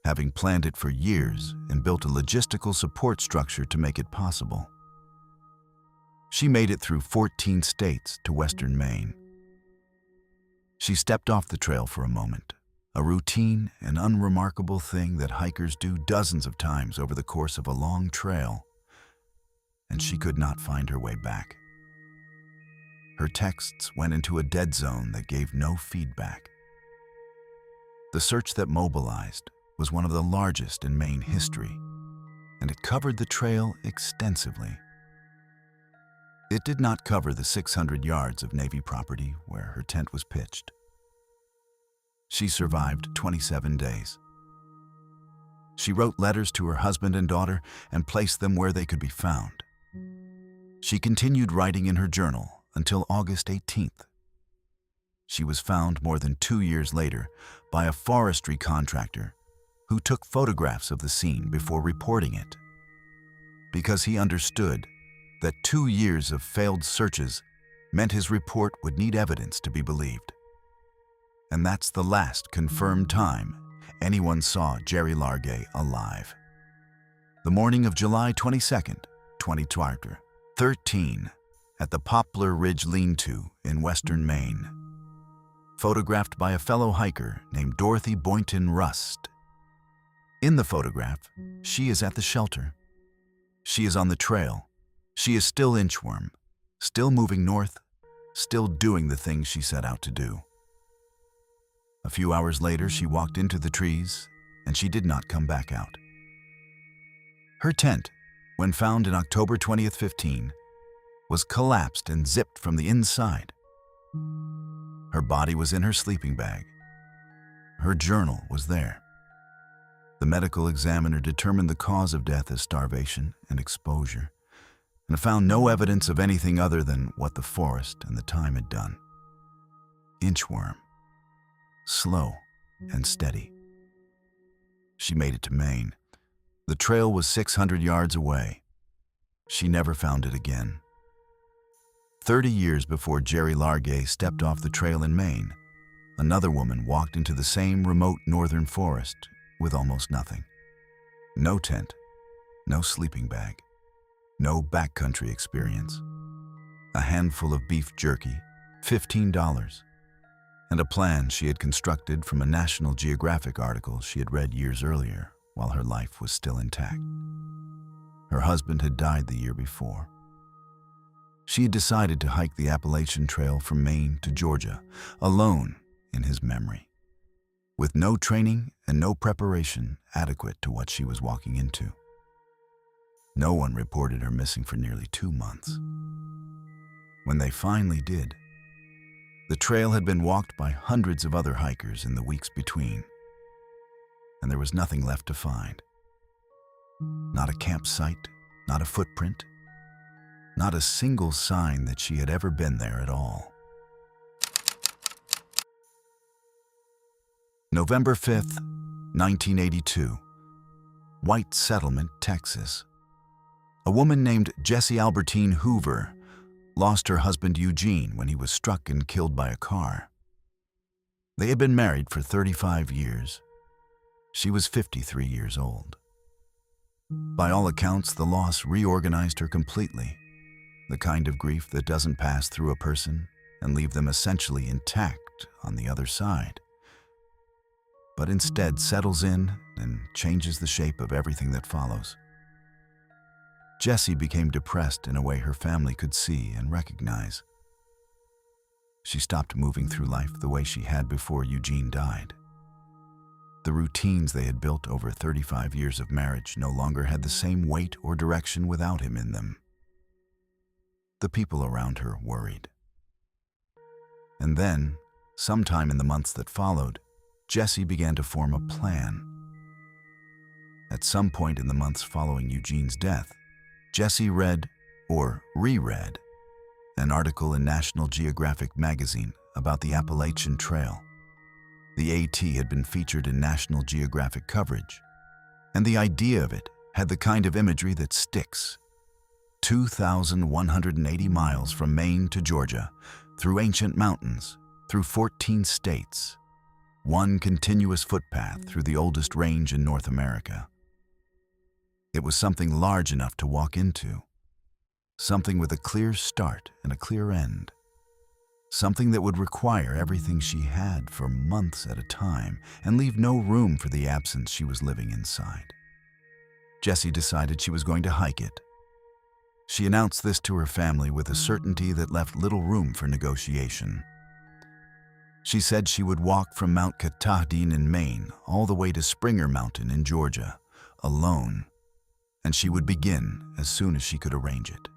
having planned it for years and built a logistical support structure to make it possible. She made it through 14 states to western Maine. She stepped off the trail for a moment, a routine and unremarkable thing that hikers do dozens of times over the course of a long trail, and she could not find her way back. Her texts went into a dead zone that gave no feedback. The search that mobilized was one of the largest in Maine history, and it covered the trail extensively. It did not cover the 600 yards of Navy property where her tent was pitched. She survived 27 days. She wrote letters to her husband and daughter and placed them where they could be found. She continued writing in her journal until August 18th. She was found more than 2 years later by a forestry contractor who took photographs of the scene before reporting it, because he understood that 2 years of failed searches meant his report would need evidence to be believed. And that's the last confirmed time anyone saw Jerry Largay alive. The morning of July 22nd, 2020, 13. At the Poplar Ridge Lean-To in western Maine. Photographed by a fellow hiker named Dorothy Boynton Rust. In the photograph, she is at the shelter. She is on the trail. She is still inchworm, still moving north, still doing the things she set out to do. A few hours later, she walked into the trees, and she did not come back out. Her tent, when found in October 20th, 15, was collapsed and zipped from the inside. Her body was in her sleeping bag. Her journal was there. The medical examiner determined the cause of death as starvation and exposure, and found no evidence of anything other than what the forest and the time had done. Inchworm. Slow and steady. She made it to Maine. The trail was 600 yards away. She never found it again. 30 years before Jerry Largay stepped off the trail in Maine, another woman walked into the same remote northern forest with almost nothing. No tent, no sleeping bag, no backcountry experience. A handful of beef jerky, $15, and a plan she had constructed from a National Geographic article she had read years earlier while her life was still intact. Her husband had died the year before. She had decided to hike the Appalachian Trail from Maine to Georgia, alone in his memory, with no training and no preparation adequate to what she was walking into. No one reported her missing for nearly 2 months. When they finally did, the trail had been walked by hundreds of other hikers in the weeks between, and there was nothing left to find. Not a campsite, not a footprint, not a single sign that she had ever been there at all. November 5th, 1982. White Settlement, Texas. A woman named Jessie Albertine Hoover lost her husband Eugene when he was struck and killed by a car. They had been married for 35 years. She was 53 years old. By all accounts, the loss reorganized her completely, the kind of grief that doesn't pass through a person and leave them essentially intact on the other side, but instead settles in and changes the shape of everything that follows. Jessie became depressed in a way her family could see and recognize. She stopped moving through life the way she had before Eugene died. The routines they had built over 35 years of marriage no longer had the same weight or direction without him in them. The people around her worried. And then, sometime in the months that followed, Jessie began to form a plan. At some point in the months following Eugene's death, Jessie read, or reread, an article in National Geographic magazine about the Appalachian Trail. The AT had been featured in National Geographic coverage, and the idea of it had the kind of imagery that sticks. 2,180 miles from Maine to Georgia, through ancient mountains, through 14 states, one continuous footpath through the oldest range in North America. It was something large enough to walk into, something with a clear start and a clear end, something that would require everything she had for months at a time and leave no room for the absence she was living inside. Jessie decided she was going to hike it. She announced this to her family with a certainty that left little room for negotiation. She said she would walk from Mount Katahdin in Maine all the way to Springer Mountain in Georgia, alone, and she would begin as soon as she could arrange it.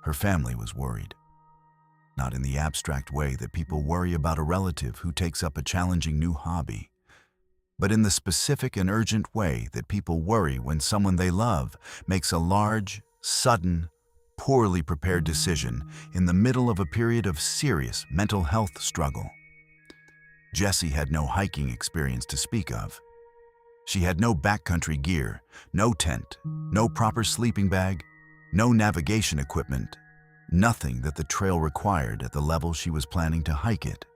Her family was worried, not in the abstract way that people worry about a relative who takes up a challenging new hobby, but in the specific and urgent way that people worry when someone they love makes a large, sudden, poorly prepared decision in the middle of a period of serious mental health struggle. Jessie had no hiking experience to speak of. She had no backcountry gear, no tent, no proper sleeping bag, no navigation equipment, nothing that the trail required at the level she was planning to hike it.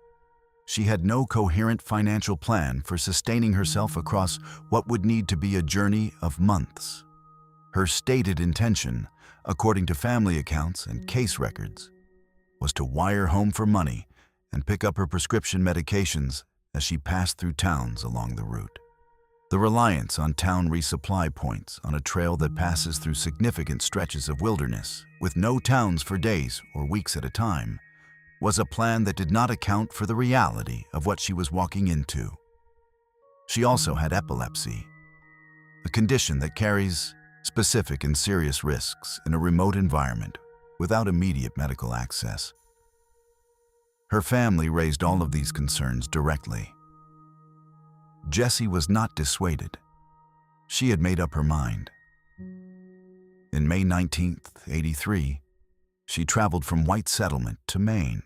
She had no coherent financial plan for sustaining herself across what would need to be a journey of months. Her stated intention, according to family accounts and case records, was to wire home for money and pick up her prescription medications as she passed through towns along the route. The reliance on town resupply points on a trail that passes through significant stretches of wilderness with no towns for days or weeks at a time was a plan that did not account for the reality of what she was walking into. She also had epilepsy, a condition that carries specific and serious risks in a remote environment without immediate medical access. Her family raised all of these concerns directly. Jessie was not dissuaded. She had made up her mind. In May 19th, 83, she traveled from White Settlement to Maine.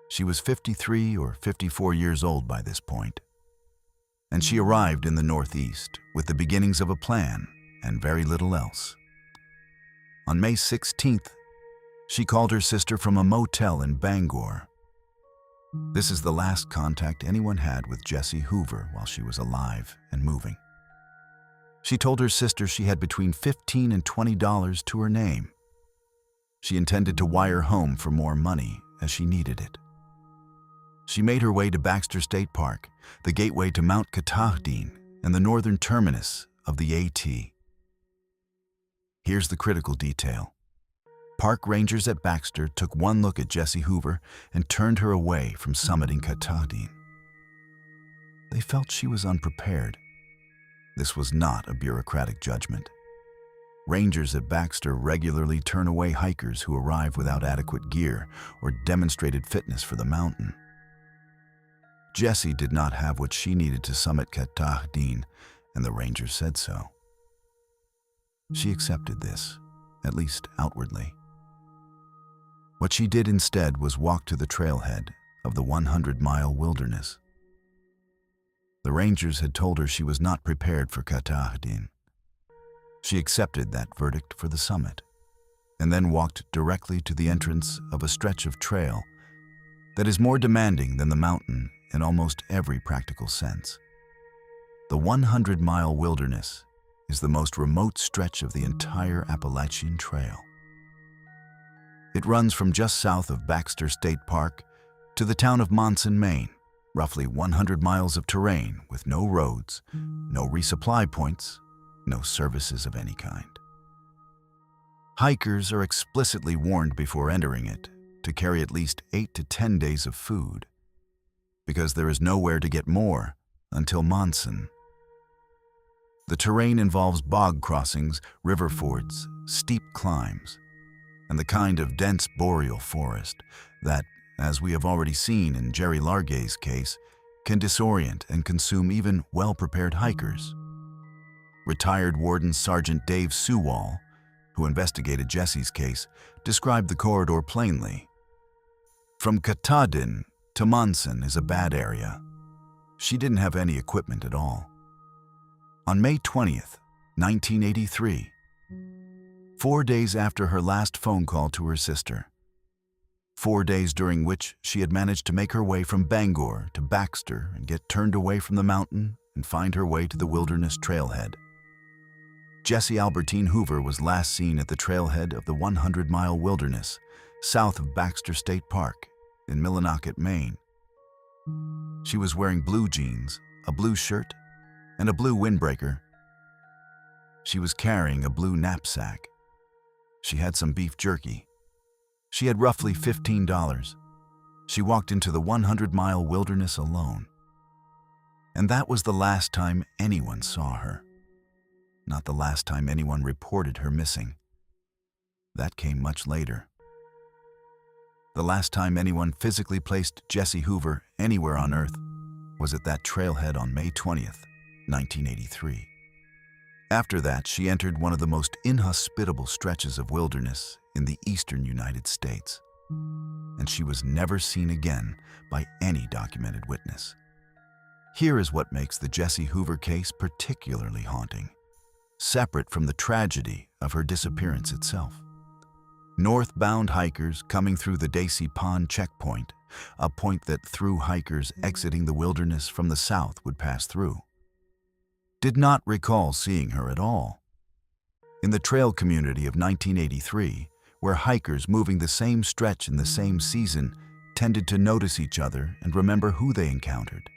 She was 53 or 54 years old by this point, and she arrived in the Northeast with the beginnings of a plan and very little else. On May 16th, she called her sister from a motel in Bangor. This is the last contact anyone had with Jessie Hoover while she was alive and moving. She told her sister she had between $15 and $20 to her name. She intended to wire home for more money as she needed it. She made her way to Baxter State Park, the gateway to Mount Katahdin and the northern terminus of the AT. Here's the critical detail. Park rangers at Baxter took one look at Jessie Hoover and turned her away from summiting Katahdin. They felt she was unprepared. This was not a bureaucratic judgment. Rangers at Baxter regularly turn away hikers who arrive without adequate gear or demonstrated fitness for the mountain. Jessie did not have what she needed to summit Katahdin, and the rangers said so. She accepted this, at least outwardly. What she did instead was walk to the trailhead of the 100-mile wilderness. The rangers had told her she was not prepared for Katahdin. She accepted that verdict for the summit, and then walked directly to the entrance of a stretch of trail that is more demanding than the mountain in almost every practical sense. The 100-mile wilderness is the most remote stretch of the entire Appalachian Trail. It runs from just south of Baxter State Park to the town of Monson, Maine, roughly 100 miles of terrain with no roads, no resupply points, no services of any kind. Hikers are explicitly warned before entering it to carry at least 8 to 10 days of food, because there is nowhere to get more until Monson. The terrain involves bog crossings, river fords, steep climbs, and the kind of dense boreal forest that, as we have already seen in Jerry Largay's case, can disorient and consume even well-prepared hikers. Retired Warden Sergeant Dave Sewall, who investigated Jessie's case, described the corridor plainly. From Katahdin to Monson is a bad area. She didn't have any equipment at all. On May 20th, 1983, 4 days after her last phone call to her sister, 4 days during which she had managed to make her way from Bangor to Baxter and get turned away from the mountain and find her way to the wilderness trailhead. Jessie Albertine Hoover was last seen at the trailhead of the 100-mile wilderness south of Baxter State Park in Millinocket, Maine. She was wearing blue jeans, a blue shirt, and a blue windbreaker. She was carrying a blue knapsack. She had some beef jerky. She had roughly $15. She walked into the 100-mile wilderness alone. And that was the last time anyone saw her. Not the last time anyone reported her missing. That came much later. The last time anyone physically placed Jessie Hoover anywhere on Earth was at that trailhead on May 20th, 1983. After that, she entered one of the most inhospitable stretches of wilderness in the eastern United States, and she was never seen again by any documented witness. Here is what makes the Jessie Hoover case particularly haunting, separate from the tragedy of her disappearance itself. Northbound hikers coming through the Dacey Pond checkpoint, a point that through hikers exiting the wilderness from the south would pass through, did not recall seeing her at all. In the trail community of 1983, where hikers moving the same stretch in the same season tended to notice each other and remember who they encountered.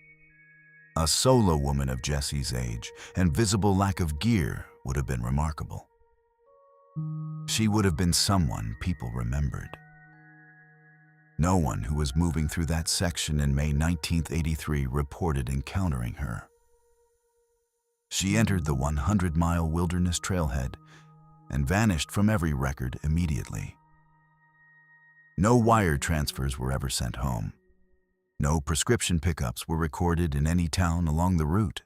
A solo woman of Jesse's age and visible lack of gear would have been remarkable. She would have been someone people remembered. No one who was moving through that section in May 1983 reported encountering her. She entered the 100-mile wilderness trailhead and vanished from every record immediately. No wire transfers were ever sent home. No prescription pickups were recorded in any town along the route.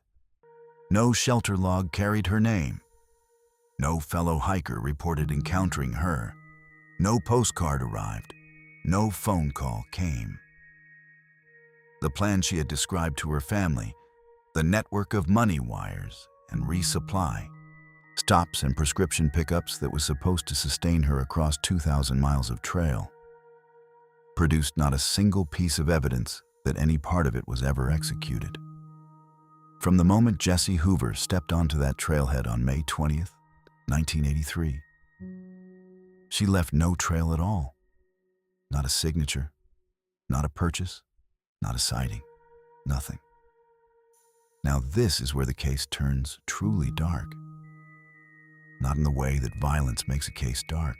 No shelter log carried her name. No fellow hiker reported encountering her. No postcard arrived. No phone call came. The plan she had described to her family, the network of money wires and resupply, stops and prescription pickups that was supposed to sustain her across 2,000 miles of trail, produced not a single piece of evidence that any part of it was ever executed. From the moment Jesse Hoover stepped onto that trailhead on May 20th, 1983, she left no trail at all. Not a signature, not a purchase, not a sighting, nothing. Now this is where the case turns truly dark. Not in the way that violence makes a case dark,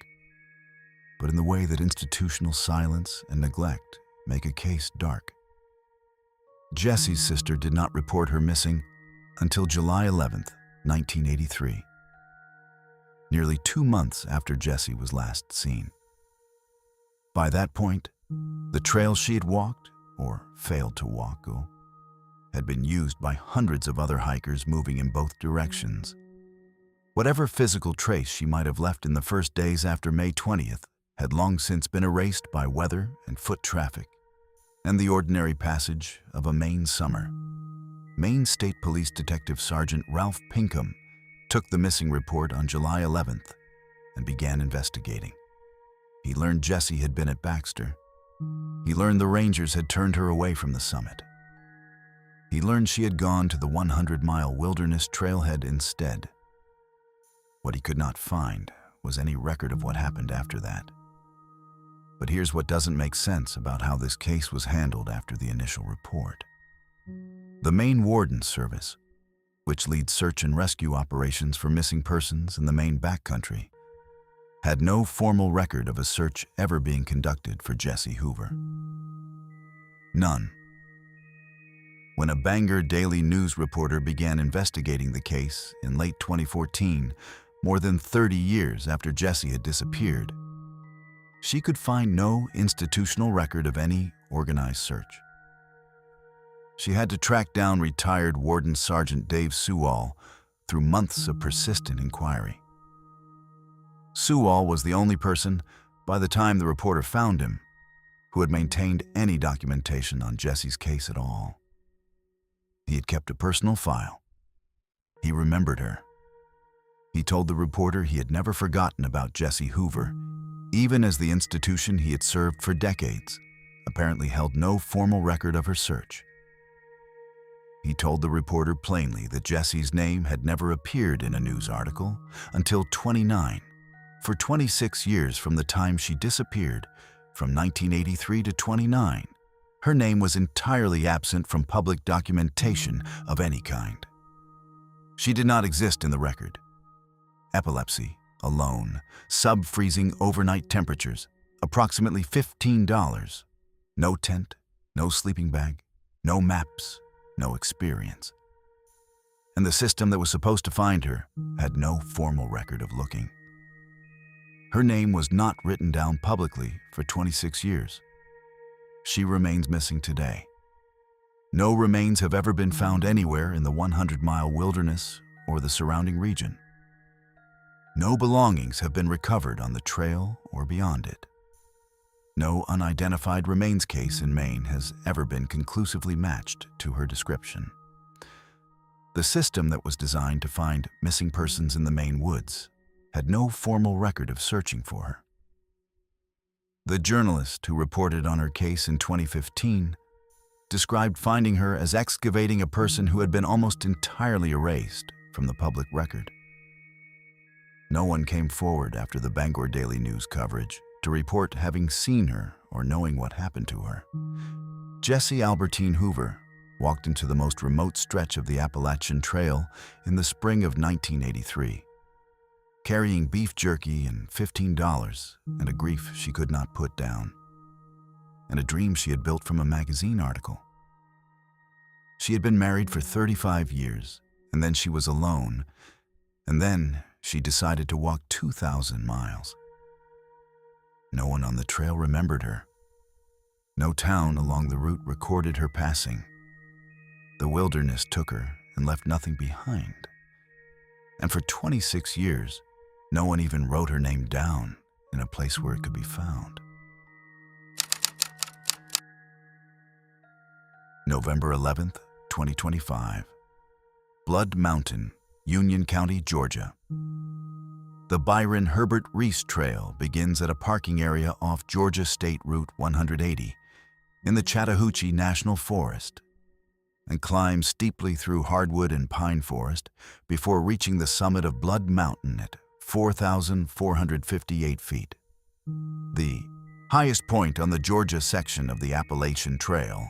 but in the way that institutional silence and neglect make a case dark. Jesse's sister did not report her missing until July 11th, 1983, nearly 2 months after Jesse was last seen. By that point, the trail she had walked, or failed to walk, had been used by hundreds of other hikers moving in both directions. Whatever physical trace she might have left in the first days after May 20th had long since been erased by weather and foot traffic and the ordinary passage of a Maine summer. Maine State Police Detective Sergeant Ralph Pinkham took the missing report on July 11th and began investigating. He learned Jessie had been at Baxter. He learned the rangers had turned her away from the summit. He learned she had gone to the 100-mile wilderness trailhead instead. What he could not find was any record of what happened after that. But here's what doesn't make sense about how this case was handled after the initial report. The Maine Warden Service, which leads search and rescue operations for missing persons in the Maine backcountry, had no formal record of a search ever being conducted for Jesse Hoover. None. When a Bangor Daily News reporter began investigating the case in late 2014, more than 30 years after Jesse had disappeared, she could find no institutional record of any organized search. She had to track down retired Warden Sergeant Dave Sewall through months of persistent inquiry. Sewall was the only person, by the time the reporter found him, who had maintained any documentation on Jesse's case at all. He had kept a personal file. He remembered her. He told the reporter he had never forgotten about Jesse Hoover, even as the institution he had served for decades apparently held no formal record of her search. He told the reporter plainly that Jesse's name had never appeared in a news article until 29. For 26 years from the time she disappeared, from 1983 to 29, her name was entirely absent from public documentation of any kind. She did not exist in the record. Epilepsy, alone, sub-freezing overnight temperatures, approximately $15, no tent, no sleeping bag, no maps, no experience. And the system that was supposed to find her had no formal record of looking. Her name was not written down publicly for 26 years. She remains missing today. No remains have ever been found anywhere in the 100-mile wilderness or the surrounding region. No belongings have been recovered on the trail or beyond it. No unidentified remains case in Maine has ever been conclusively matched to her description. The system that was designed to find missing persons in the Maine woods had no formal record of searching for her. The journalist who reported on her case in 2015 described finding her as excavating a person who had been almost entirely erased from the public record. No one came forward after the Bangor Daily News coverage to report having seen her or knowing what happened to her. Jessie Albertine Hoover walked into the most remote stretch of the Appalachian Trail in the spring of 1983, carrying beef jerky and $15 and a grief she could not put down, and a dream she had built from a magazine article. She had been married for 35 years, and then she was alone, and then she decided to walk 2,000 miles. No one on the trail remembered her. No town along the route recorded her passing. The wilderness took her and left nothing behind. And for 26 years, no one even wrote her name down in a place where it could be found. November 11th, 2025. Blood Mountain, Union County, Georgia. The Byron Herbert Reese Trail begins at a parking area off Georgia State Route 180 in the Chattahoochee National Forest and climbs steeply through hardwood and pine forest before reaching the summit of Blood Mountain at 4,458 feet. The highest point on the Georgia section of the Appalachian Trail,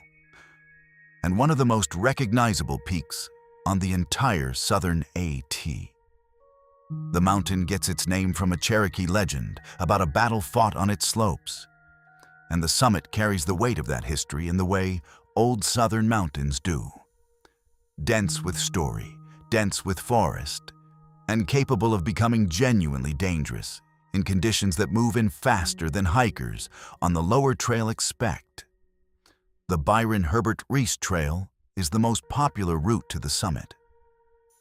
and one of the most recognizable peaks on the entire southern AT. The mountain gets its name from a Cherokee legend about a battle fought on its slopes, and the summit carries the weight of that history in the way old southern mountains do. Dense with story, dense with forest, and capable of becoming genuinely dangerous in conditions that move in faster than hikers on the lower trail expect. The Byron Herbert Reese Trail is the most popular route to the summit,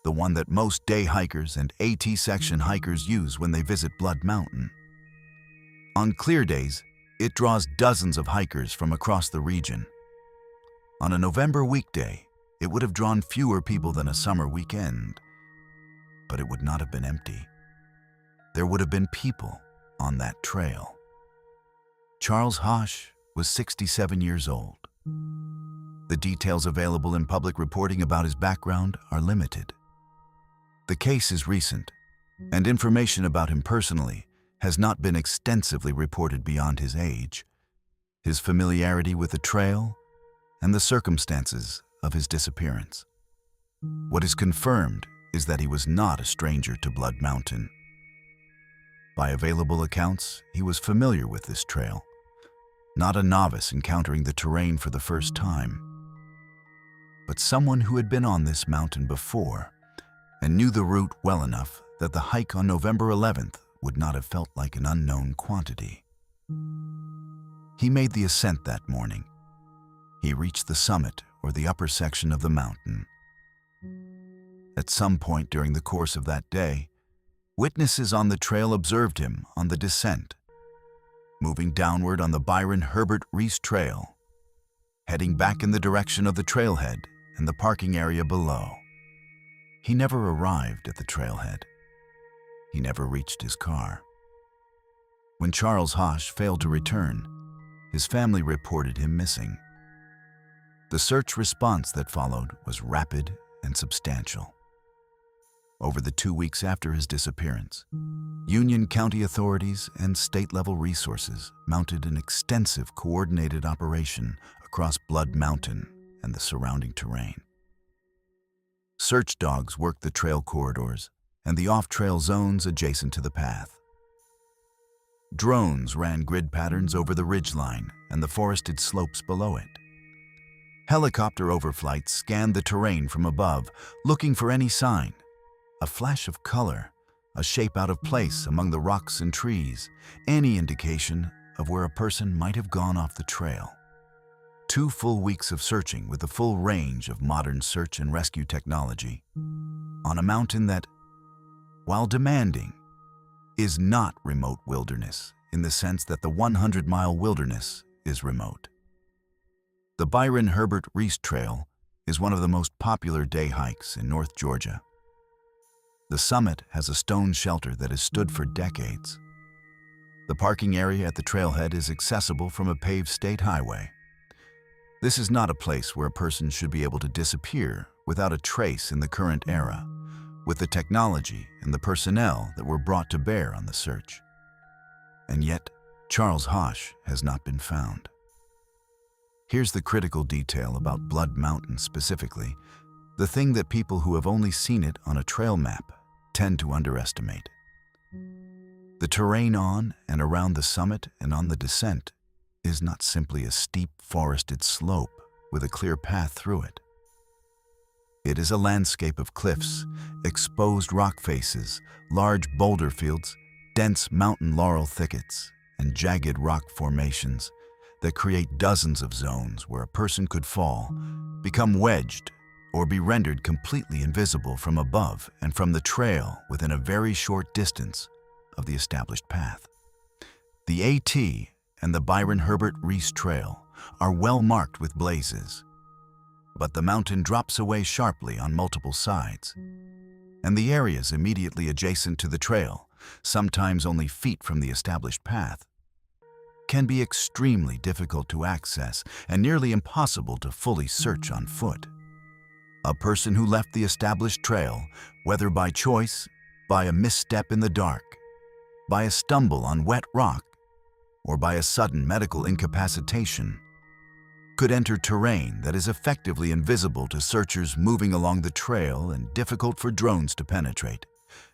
the one that most day hikers and AT section hikers use when they visit Blood Mountain. On clear days, it draws dozens of hikers from across the region. On a November weekday, it would have drawn fewer people than a summer weekend, but it would not have been empty. There would have been people on that trail. Charles Hosh was 67 years old. The details available in public reporting about his background are limited. The case is recent, and information about him personally has not been extensively reported beyond his age, his familiarity with the trail, and the circumstances of his disappearance. What is confirmed is that he was not a stranger to Blood Mountain. By available accounts, he was familiar with this trail, not a novice encountering the terrain for the first time, but someone who had been on this mountain before and knew the route well enough that the hike on November 11th would not have felt like an unknown quantity. He made the ascent that morning. He reached the summit or the upper section of the mountain. At some point during the course of that day, witnesses on the trail observed him on the descent, moving downward on the Byron Herbert Reese Trail, heading back in the direction of the trailhead and the parking area below. He never arrived at the trailhead. He never reached his car. When Charles Hosh failed to return, his family reported him missing. The search response that followed was rapid and substantial. Over the 2 weeks after his disappearance, Union County authorities and state-level resources mounted an extensive coordinated operation across Blood Mountain and the surrounding terrain. Search dogs worked the trail corridors and the off-trail zones adjacent to the path. Drones ran grid patterns over the ridgeline and the forested slopes below it. Helicopter overflights scanned the terrain from above, looking for any sign, a flash of color, a shape out of place among the rocks and trees, any indication of where a person might have gone off the trail. 2 full weeks of searching with the full range of modern search and rescue technology on a mountain that, while demanding, is not remote wilderness in the sense that the 100-mile wilderness is remote. The Byron Herbert Reese Trail is one of the most popular day hikes in North Georgia. The summit has a stone shelter that has stood for decades. The parking area at the trailhead is accessible from a paved state highway. This is not a place where a person should be able to disappear without a trace in the current era, with the technology and the personnel that were brought to bear on the search. And yet, Charles Hosh has not been found. Here's the critical detail about Blood Mountain specifically, the thing that people who have only seen it on a trail map tend to underestimate. The terrain on and around the summit and on the descent is not simply a steep forested slope with a clear path through it. It is a landscape of cliffs, exposed rock faces, large boulder fields, dense mountain laurel thickets, and jagged rock formations that create dozens of zones where a person could fall, become wedged, or be rendered completely invisible from above and from the trail within a very short distance of the established path. The AT and the Byron Herbert Reese Trail are well marked with blazes, but the mountain drops away sharply on multiple sides, and the areas immediately adjacent to the trail, sometimes only feet from the established path, can be extremely difficult to access and nearly impossible to fully search on foot. A person who left the established trail, whether by choice, by a misstep in the dark, by a stumble on wet rock, or by a sudden medical incapacitation, could enter terrain that is effectively invisible to searchers moving along the trail and difficult for drones to penetrate,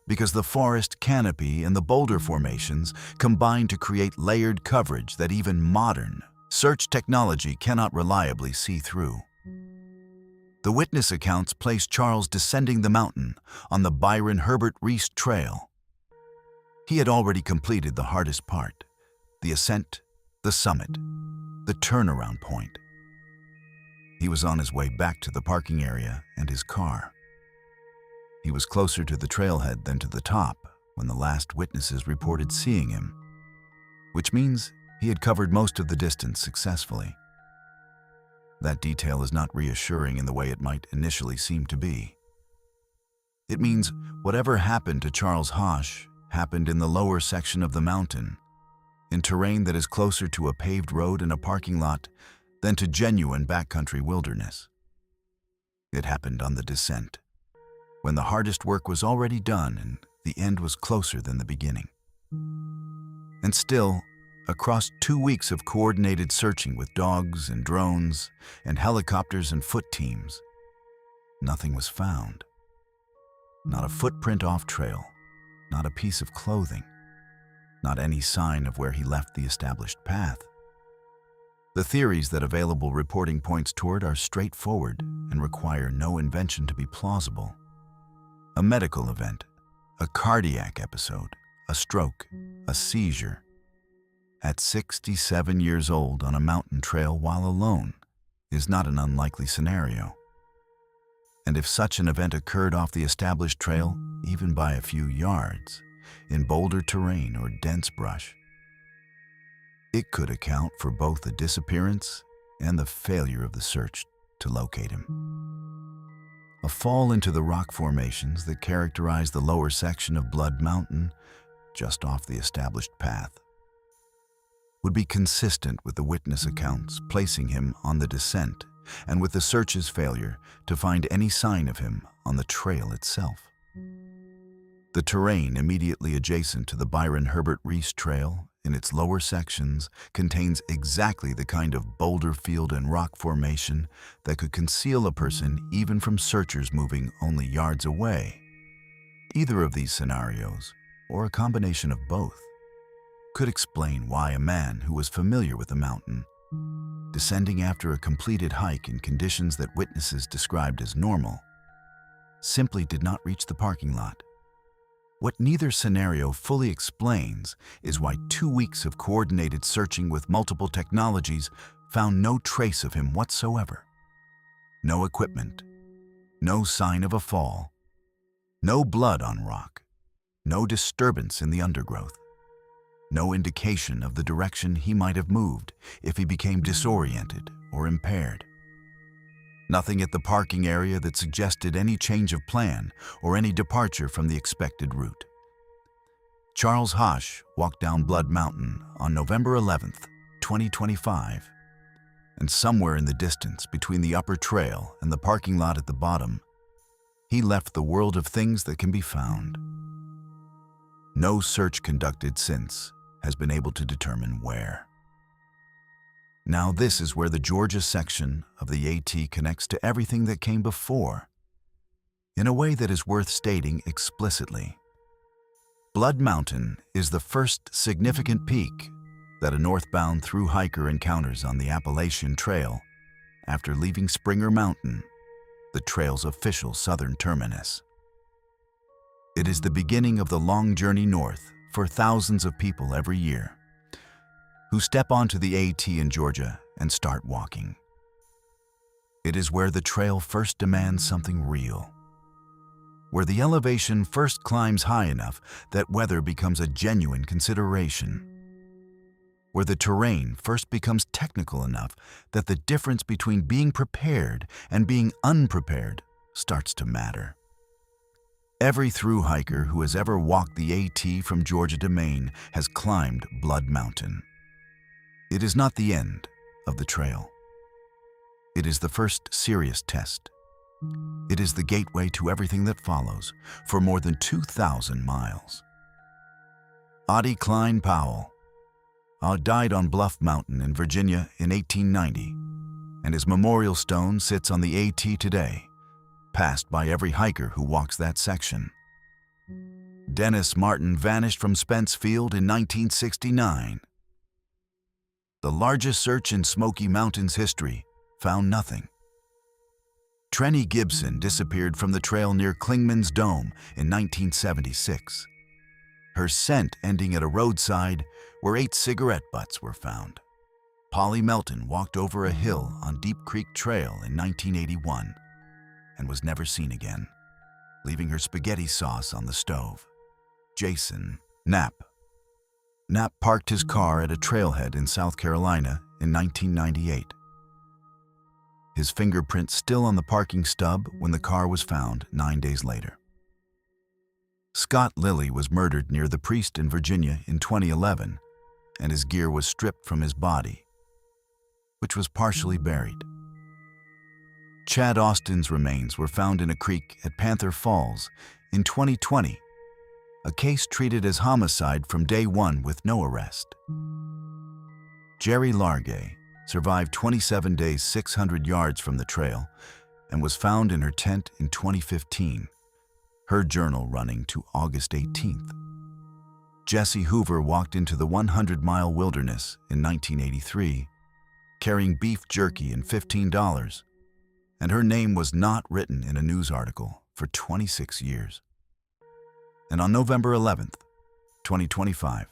because the forest canopy and the boulder formations combine to create layered coverage that even modern search technology cannot reliably see through. The witness accounts place Charles descending the mountain on the Byron Herbert Reese Trail. He had already completed the hardest part, the ascent, the summit, the turnaround point. He was on his way back to the parking area and his car. He was closer to the trailhead than to the top when the last witnesses reported seeing him, which means he had covered most of the distance successfully. That detail is not reassuring in the way it might initially seem to be. It means whatever happened to Charles Hosh happened in the lower section of the mountain, in terrain that is closer to a paved road and a parking lot than to genuine backcountry wilderness. It happened on the descent, when the hardest work was already done and the end was closer than the beginning. And still, across 2 weeks of coordinated searching with dogs and drones and helicopters and foot teams, nothing was found. Not a footprint off trail, not a piece of clothing, not any sign of where he left the established path. The theories that available reporting points toward are straightforward and require no invention to be plausible. A medical event, a cardiac episode, a stroke, a seizure. At 67 years old on a mountain trail while alone is not an unlikely scenario. And if such an event occurred off the established trail, even by a few yards, in boulder terrain or dense brush, it could account for both the disappearance and the failure of the search to locate him. A fall into the rock formations that characterize the lower section of Blood Mountain, just off the established path, would be consistent with the witness accounts placing him on the descent and with the search's failure to find any sign of him on the trail itself. The terrain immediately adjacent to the Byron Herbert Reese Trail in its lower sections contains exactly the kind of boulder field and rock formation that could conceal a person even from searchers moving only yards away. Either of these scenarios, or a combination of both, could explain why a man who was familiar with the mountain, descending after a completed hike in conditions that witnesses described as normal, simply did not reach the parking lot. What neither scenario fully explains is why 2 weeks of coordinated searching with multiple technologies found no trace of him whatsoever. No equipment, no sign of a fall, no blood on rock, no disturbance in the undergrowth, no indication of the direction he might have moved if he became disoriented or impaired. Nothing at the parking area that suggested any change of plan or any departure from the expected route. Charles Hosh walked down Blood Mountain on November 11th, 2025, and somewhere in the distance between the upper trail and the parking lot at the bottom, he left the world of things that can be found. No search conducted since has been able to determine where. Now this is where the Georgia section of the AT connects to everything that came before, in a way that is worth stating explicitly. Blood Mountain is the first significant peak that a northbound through hiker encounters on the Appalachian Trail after leaving Springer Mountain, the trail's official southern terminus. It is the beginning of the long journey north for thousands of people every year who step onto the AT in Georgia and start walking. It is where the trail first demands something real, where the elevation first climbs high enough that weather becomes a genuine consideration, where the terrain first becomes technical enough that the difference between being prepared and being unprepared starts to matter. Every through hiker who has ever walked the AT from Georgia to Maine has climbed Blood Mountain. It is not the end of the trail. It is the first serious test. It is the gateway to everything that follows for more than 2,000 miles. Oddie Klein Powell died on Bluff Mountain in Virginia in 1890, and his memorial stone sits on the AT today, passed by every hiker who walks that section. Dennis Martin vanished from Spence Field in 1969. The largest search in Smoky Mountains history found nothing. Trenny Gibson disappeared from the trail near Clingman's Dome in 1976, her scent ending at a roadside where 8 cigarette butts were found. Polly Melton walked over a hill on Deep Creek Trail in 1981 and was never seen again, leaving her spaghetti sauce on the stove. Jason Knapp parked his car at a trailhead in South Carolina in 1998. His fingerprint still on the parking stub when the car was found 9 days later. Scott Lilly was murdered near the Priest in Virginia in 2011, and his gear was stripped from his body, which was partially buried. Chad Austin's remains were found in a creek at Panther Falls in 2020, a case treated as homicide from day one with no arrest. Jerry Largay survived 27 days 600 yards from the trail and was found in her tent in 2015, her journal running to August 18th. Jesse Hoover walked into the 100-mile wilderness in 1983, carrying beef jerky and $15, and her name was not written in a news article for 26 years. And on November 11th, 2025,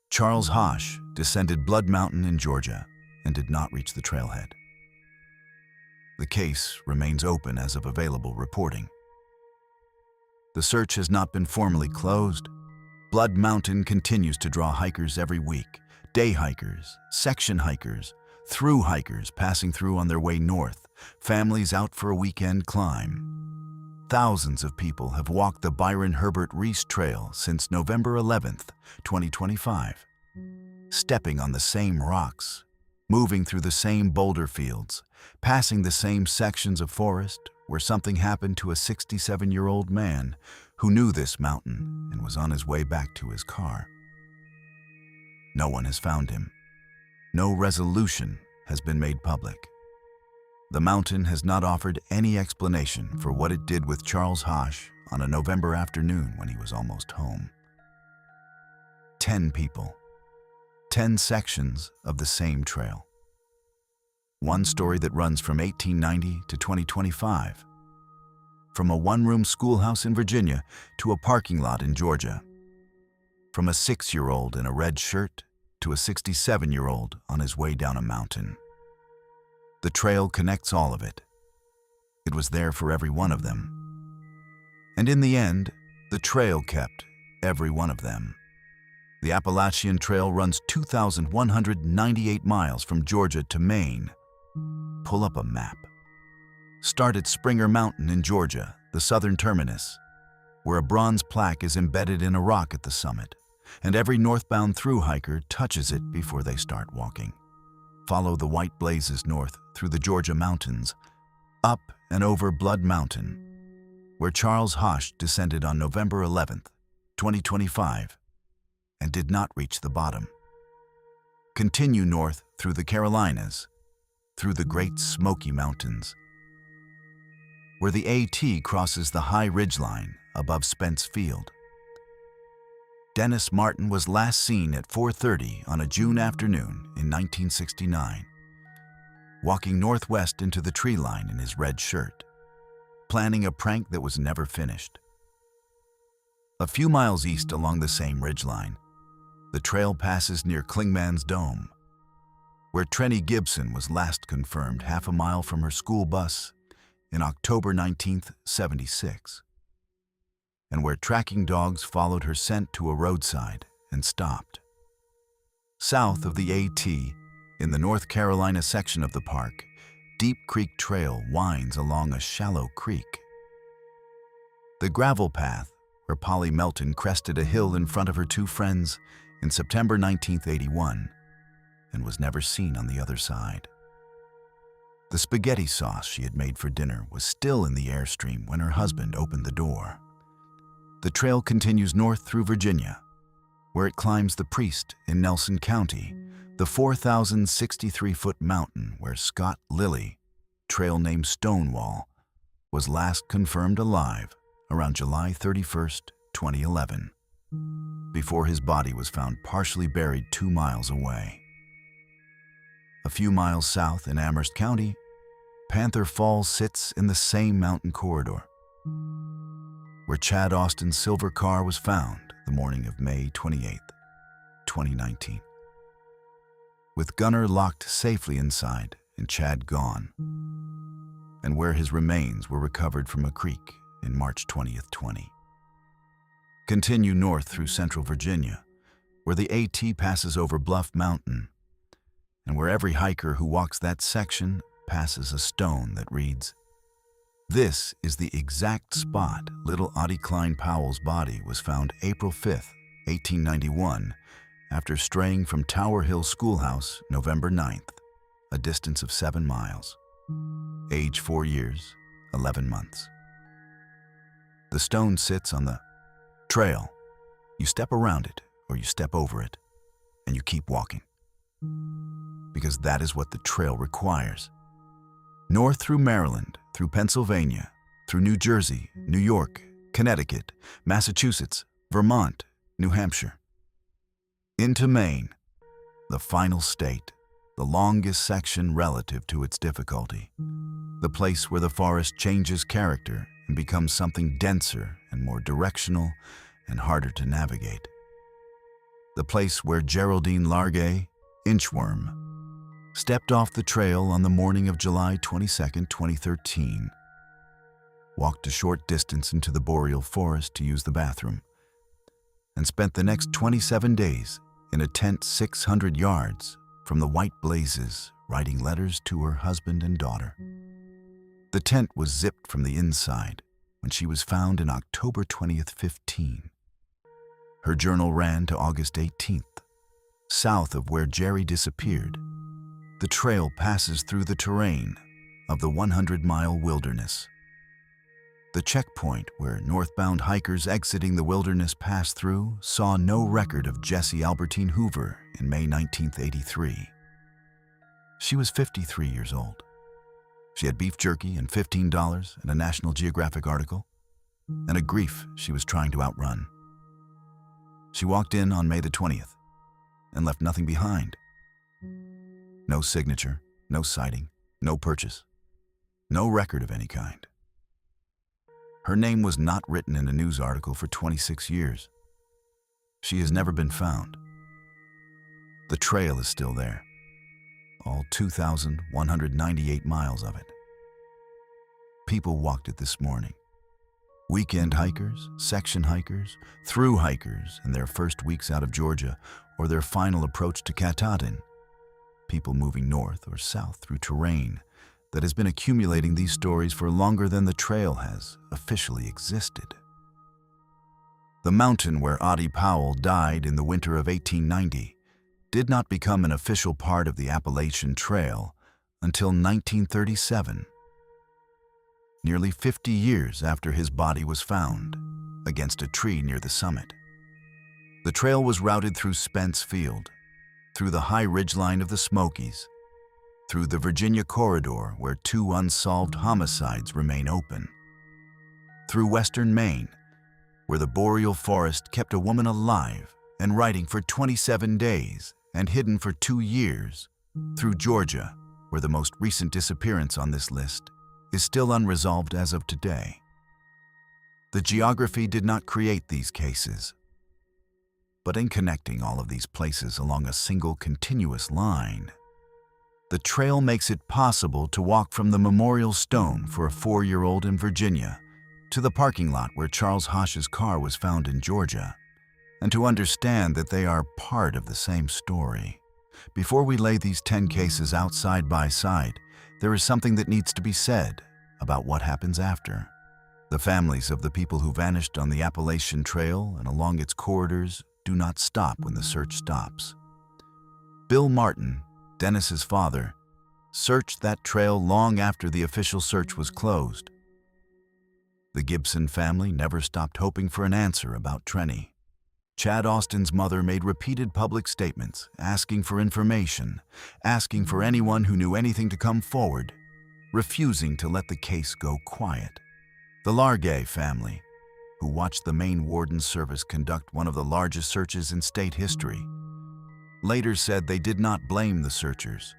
Charles Hosh descended Blood Mountain in Georgia and did not reach the trailhead. The case remains open as of available reporting. The search has not been formally closed. Blood Mountain continues to draw hikers every week, day hikers, section hikers, through hikers passing through on their way north, families out for a weekend climb. Thousands of people have walked the Byron Herbert Reese Trail since November 11th, 2025, stepping on the same rocks, moving through the same boulder fields, passing the same sections of forest where something happened to a 67-year-old man who knew this mountain and was on his way back to his car. No one has found him. No resolution has been made public. The mountain has not offered any explanation for what it did with Charles Hosh on a November afternoon when he was almost home. 10 people, 10 sections of the same trail. One story that runs from 1890 to 2025, from a one-room schoolhouse in Virginia to a parking lot in Georgia, from a 6-year-old in a red shirt to a 67-year-old on his way down a mountain. The trail connects all of it. It was there for every one of them. And in the end, the trail kept every one of them. The Appalachian Trail runs 2,198 miles from Georgia to Maine. Pull up a map. Start at Springer Mountain in Georgia, the southern terminus, where a bronze plaque is embedded in a rock at the summit, and every northbound through hiker touches it before they start walking. Follow the white blazes north through the Georgia mountains, up and over Blood Mountain, where Charles Hosch descended on November 11, 2025, and did not reach the bottom. Continue north through the Carolinas, through the Great Smoky Mountains, where the AT crosses the high ridgeline above Spence Field. Dennis Martin was last seen at 4:30 on a June afternoon in 1969, walking northwest into the tree line in his red shirt, planning a prank that was never finished. A few miles east along the same ridgeline, the trail passes near Klingman's Dome, where Trenny Gibson was last confirmed half a mile from her school bus in October 1976, and where tracking dogs followed her scent to a roadside and stopped. South of the AT, in the North Carolina section of the park, Deep Creek Trail winds along a shallow creek. The gravel path where Polly Melton crested a hill in front of her two friends in September 1981 and was never seen on the other side. The spaghetti sauce she had made for dinner was still in the airstream when her husband opened the door. The trail continues north through Virginia, where it climbs the Priest in Nelson County, the 4,063-foot mountain where Scott Lilly, trail name Stonewall, was last confirmed alive around July 31, 2011, before his body was found partially buried 2 miles away. A few miles south in Amherst County, Panther Falls sits in the same mountain corridor, where Chad Austin's silver car was found the morning of May 28, 2019, with Gunner locked safely inside and Chad gone, and where his remains were recovered from a creek in March 20, 20. Continue north through central Virginia, where the AT passes over Bluff Mountain, and where every hiker who walks that section passes a stone that reads, "This is the exact spot little Audie Klein Powell's body was found April 5, 1891, after straying from Tower Hill Schoolhouse November 9th, a distance of 7 miles. Age 4 years, 11 months. The stone sits on the trail. You step around it or you step over it, and you keep walking, because that is what the trail requires. North through Maryland, through Pennsylvania, through New Jersey, New York, Connecticut, Massachusetts, Vermont, New Hampshire, into Maine, the final state, the longest section relative to its difficulty, the place where the forest changes character and becomes something denser and more directional and harder to navigate. The place where Geraldine Largay, Inchworm, stepped off the trail on the morning of July 22, 2013, walked a short distance into the boreal forest to use the bathroom, and spent the next 27 days in a tent 600 yards from the white blazes, writing letters to her husband and daughter. The tent was zipped from the inside when she was found in October 20th, 15. Her journal ran to August 18th. South of where Jerry disappeared, the trail passes through the terrain of the 100-mile wilderness. The checkpoint where northbound hikers exiting the wilderness passed through saw no record of Jessie Albertine Hoover in May 1983. She was 53 years old. She had beef jerky and $15 and a National Geographic article, and a grief she was trying to outrun. She walked in on May the 20th and left nothing behind. No signature, no sighting, no purchase, no record of any kind. Her name was not written in a news article for 26 years. She has never been found. The trail is still there, all 2,198 miles of it. People walked it this morning. Weekend hikers, section hikers, through hikers in their first weeks out of Georgia or their final approach to Katahdin. People moving north or south through terrain that has been accumulating these stories for longer than the trail has officially existed. The mountain where Audie Powell died in the winter of 1890 did not become an official part of the Appalachian Trail until 1937. nearly 50 years after his body was found, against a tree near the summit. The trail was routed through Spence Field, through the high ridgeline of the Smokies, through the Virginia corridor where 2 unsolved homicides remain open, through western Maine, where the boreal forest kept a woman alive and writing for 27 days and hidden for 2 years, through Georgia, where the most recent disappearance on this list is still unresolved as of today. The geography did not create these cases, but in connecting all of these places along a single continuous line, the trail makes it possible to walk from the memorial stone for a 4-year-old in Virginia to the parking lot where Charles Hosh's car was found in Georgia, and to understand that they are part of the same story. Before we lay these 10 cases out side by side, there is something that needs to be said about what happens after. The families of the people who vanished on the Appalachian Trail and along its corridors do not stop when the search stops. Bill Martin, Dennis's father, searched that trail long after the official search was closed. The Gibson family never stopped hoping for an answer about Trenny. Chad Austin's mother made repeated public statements, asking for information, asking for anyone who knew anything to come forward, refusing to let the case go quiet. The Largay family, who watched the Maine Warden Service conduct one of the largest searches in state history, later said they did not blame the searchers.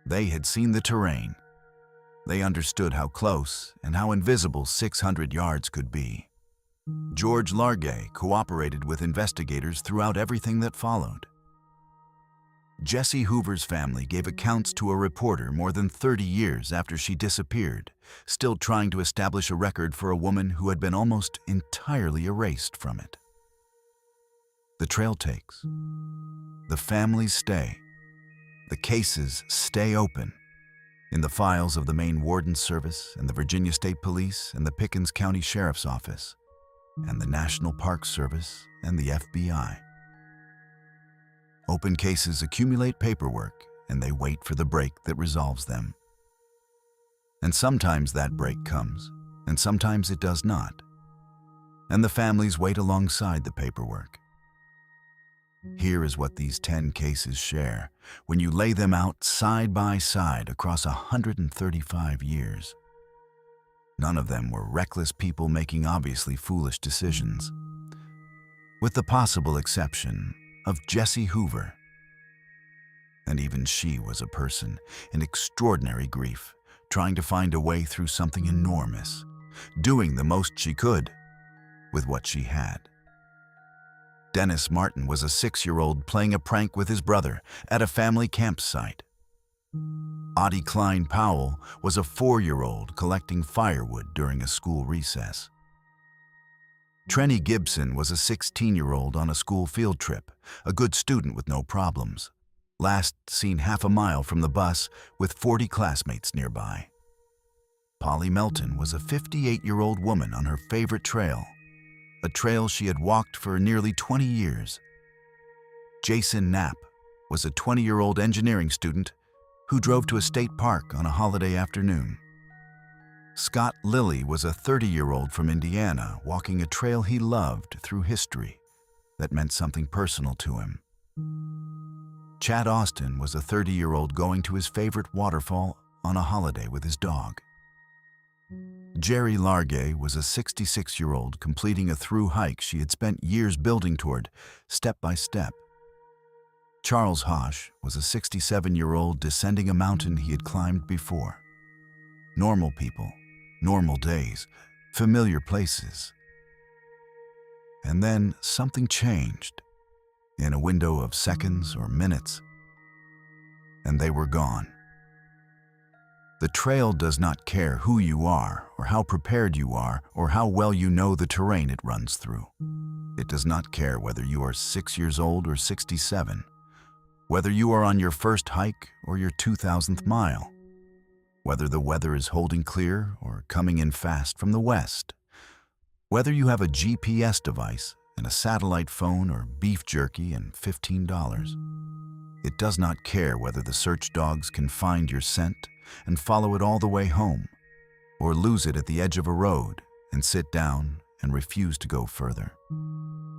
They had seen the terrain. They understood how close and how invisible 600 yards could be. George Largay cooperated with investigators throughout everything that followed. Jessie Hoover's family gave accounts to a reporter more than 30 years after she disappeared, still trying to establish a record for a woman who had been almost entirely erased from it. The trail takes. The families stay. The cases stay open. In the files of the Maine Warden Service and the Virginia State Police and the Pickens County Sheriff's Office and the National Park Service and the FBI. Open cases accumulate paperwork and they wait for the break that resolves them. And sometimes that break comes, and sometimes it does not. And the families wait alongside the paperwork. Here is what these 10 cases share when you lay them out side by side across 135 years. None of them were reckless people making obviously foolish decisions, with the possible exception of Jessie Hoover. And even she was a person in extraordinary grief, trying to find a way through something enormous, doing the most she could with what she had. Dennis Martin was a 6-year-old playing a prank with his brother at a family campsite. Audie Klein Powell was a 4-year-old collecting firewood during a school recess. Trenny Gibson was a 16-year-old on a school field trip, a good student with no problems, last seen half a mile from the bus with 40 classmates nearby. Polly Melton was a 58-year-old woman on her favorite trail, a trail she had walked for nearly 20 years. Jason Knapp was a 20-year-old engineering student who drove to a state park on a holiday afternoon. Scott Lilly was a 30-year-old from Indiana walking a trail he loved through history that meant something personal to him. Chad Austin was a 30-year-old going to his favorite waterfall on a holiday with his dog. Jerry Largay was a 66-year-old completing a through hike she had spent years building toward, step by step. Charles Hosh was a 67-year-old descending a mountain he had climbed before. Normal people, normal days, familiar places. And then something changed in a window of seconds or minutes, and they were gone. The trail does not care who you are or how prepared you are or how well you know the terrain it runs through. It does not care whether you are 6 years old or 67, whether you are on your first hike or your 2,000th mile, whether the weather is holding clear or coming in fast from the west, whether you have a GPS device and a satellite phone or beef jerky and $15. It does not care whether the search dogs can find your scent and follow it all the way home, or lose it at the edge of a road and sit down and refuse to go further.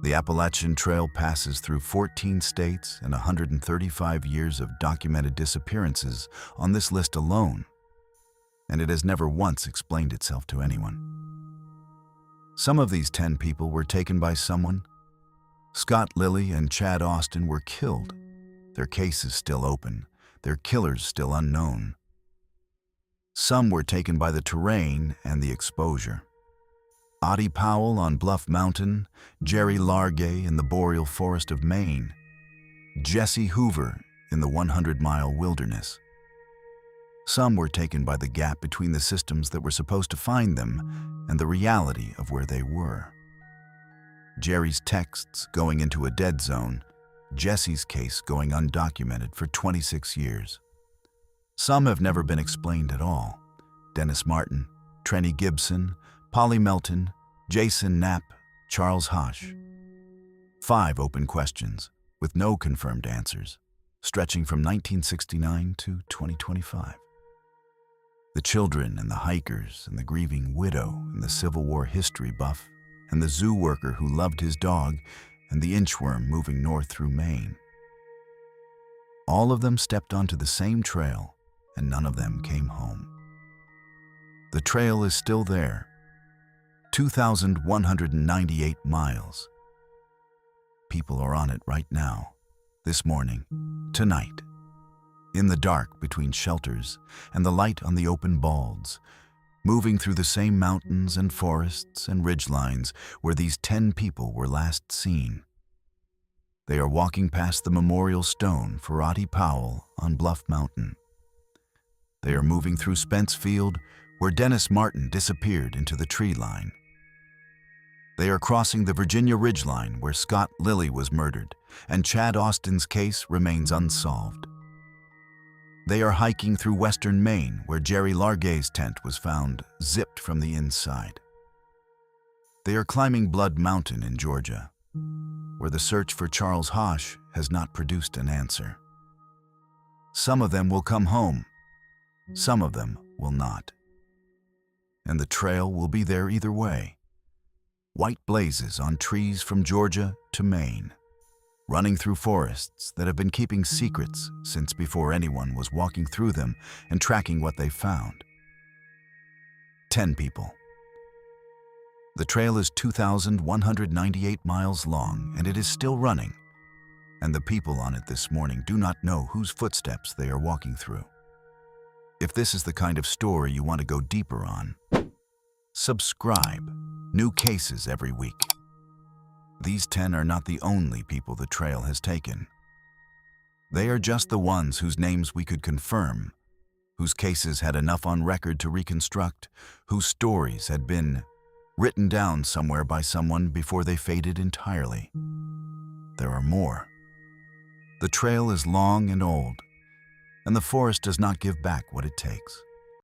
The Appalachian Trail passes through 14 states and 135 years of documented disappearances on this list alone, and it has never once explained itself to anyone. Some of these 10 people were taken by someone. Scott Lilly and Chad Austin were killed. Their case is still open, their killers still unknown. Some were taken by the terrain and the exposure. Audie Powell on Bluff Mountain, Jerry Largay in the boreal forest of Maine, Jesse Hoover in the 100-mile wilderness. Some were taken by the gap between the systems that were supposed to find them and the reality of where they were. Jerry's texts going into a dead zone, Jesse's case going undocumented for 26 years. Some have never been explained at all. Dennis Martin, Trenny Gibson, Polly Melton, Jason Knapp, Charles Hosh. 5 open questions with no confirmed answers, stretching from 1969 to 2025. The children and the hikers and the grieving widow and the Civil War history buff and the zoo worker who loved his dog and the inchworm moving north through Maine. All of them stepped onto the same trail, and none of them came home. The trail is still there, 2,198 miles. People are on it right now, this morning, tonight, in the dark between shelters and the light on the open balds, moving through the same mountains and forests and ridgelines where these 10 people were last seen. They are walking past the memorial stone for Audie Powell on Bluff Mountain. They are moving through Spence Field where Dennis Martin disappeared into the tree line. They are crossing the Virginia ridgeline where Scott Lilly was murdered and Chad Austin's case remains unsolved. They are hiking through western Maine where Jerry Largay's tent was found zipped from the inside. They are climbing Blood Mountain in Georgia, where the search for Charles Hosh has not produced an answer. Some of them will come home, some of them will not. And the trail will be there either way. White blazes on trees from Georgia to Maine, running through forests that have been keeping secrets since before anyone was walking through them and tracking what they found. 10 people. The trail is 2,198 miles long and it is still running, and the people on it this morning do not know whose footsteps they are walking through. If this is the kind of story you want to go deeper on, subscribe. New cases every week. These 10 are not the only people the trail has taken. They are just the ones whose names we could confirm, whose cases had enough on record to reconstruct, whose stories had been written down somewhere by someone before they faded entirely. There are more. The trail is long and old, and the forest does not give back what it takes.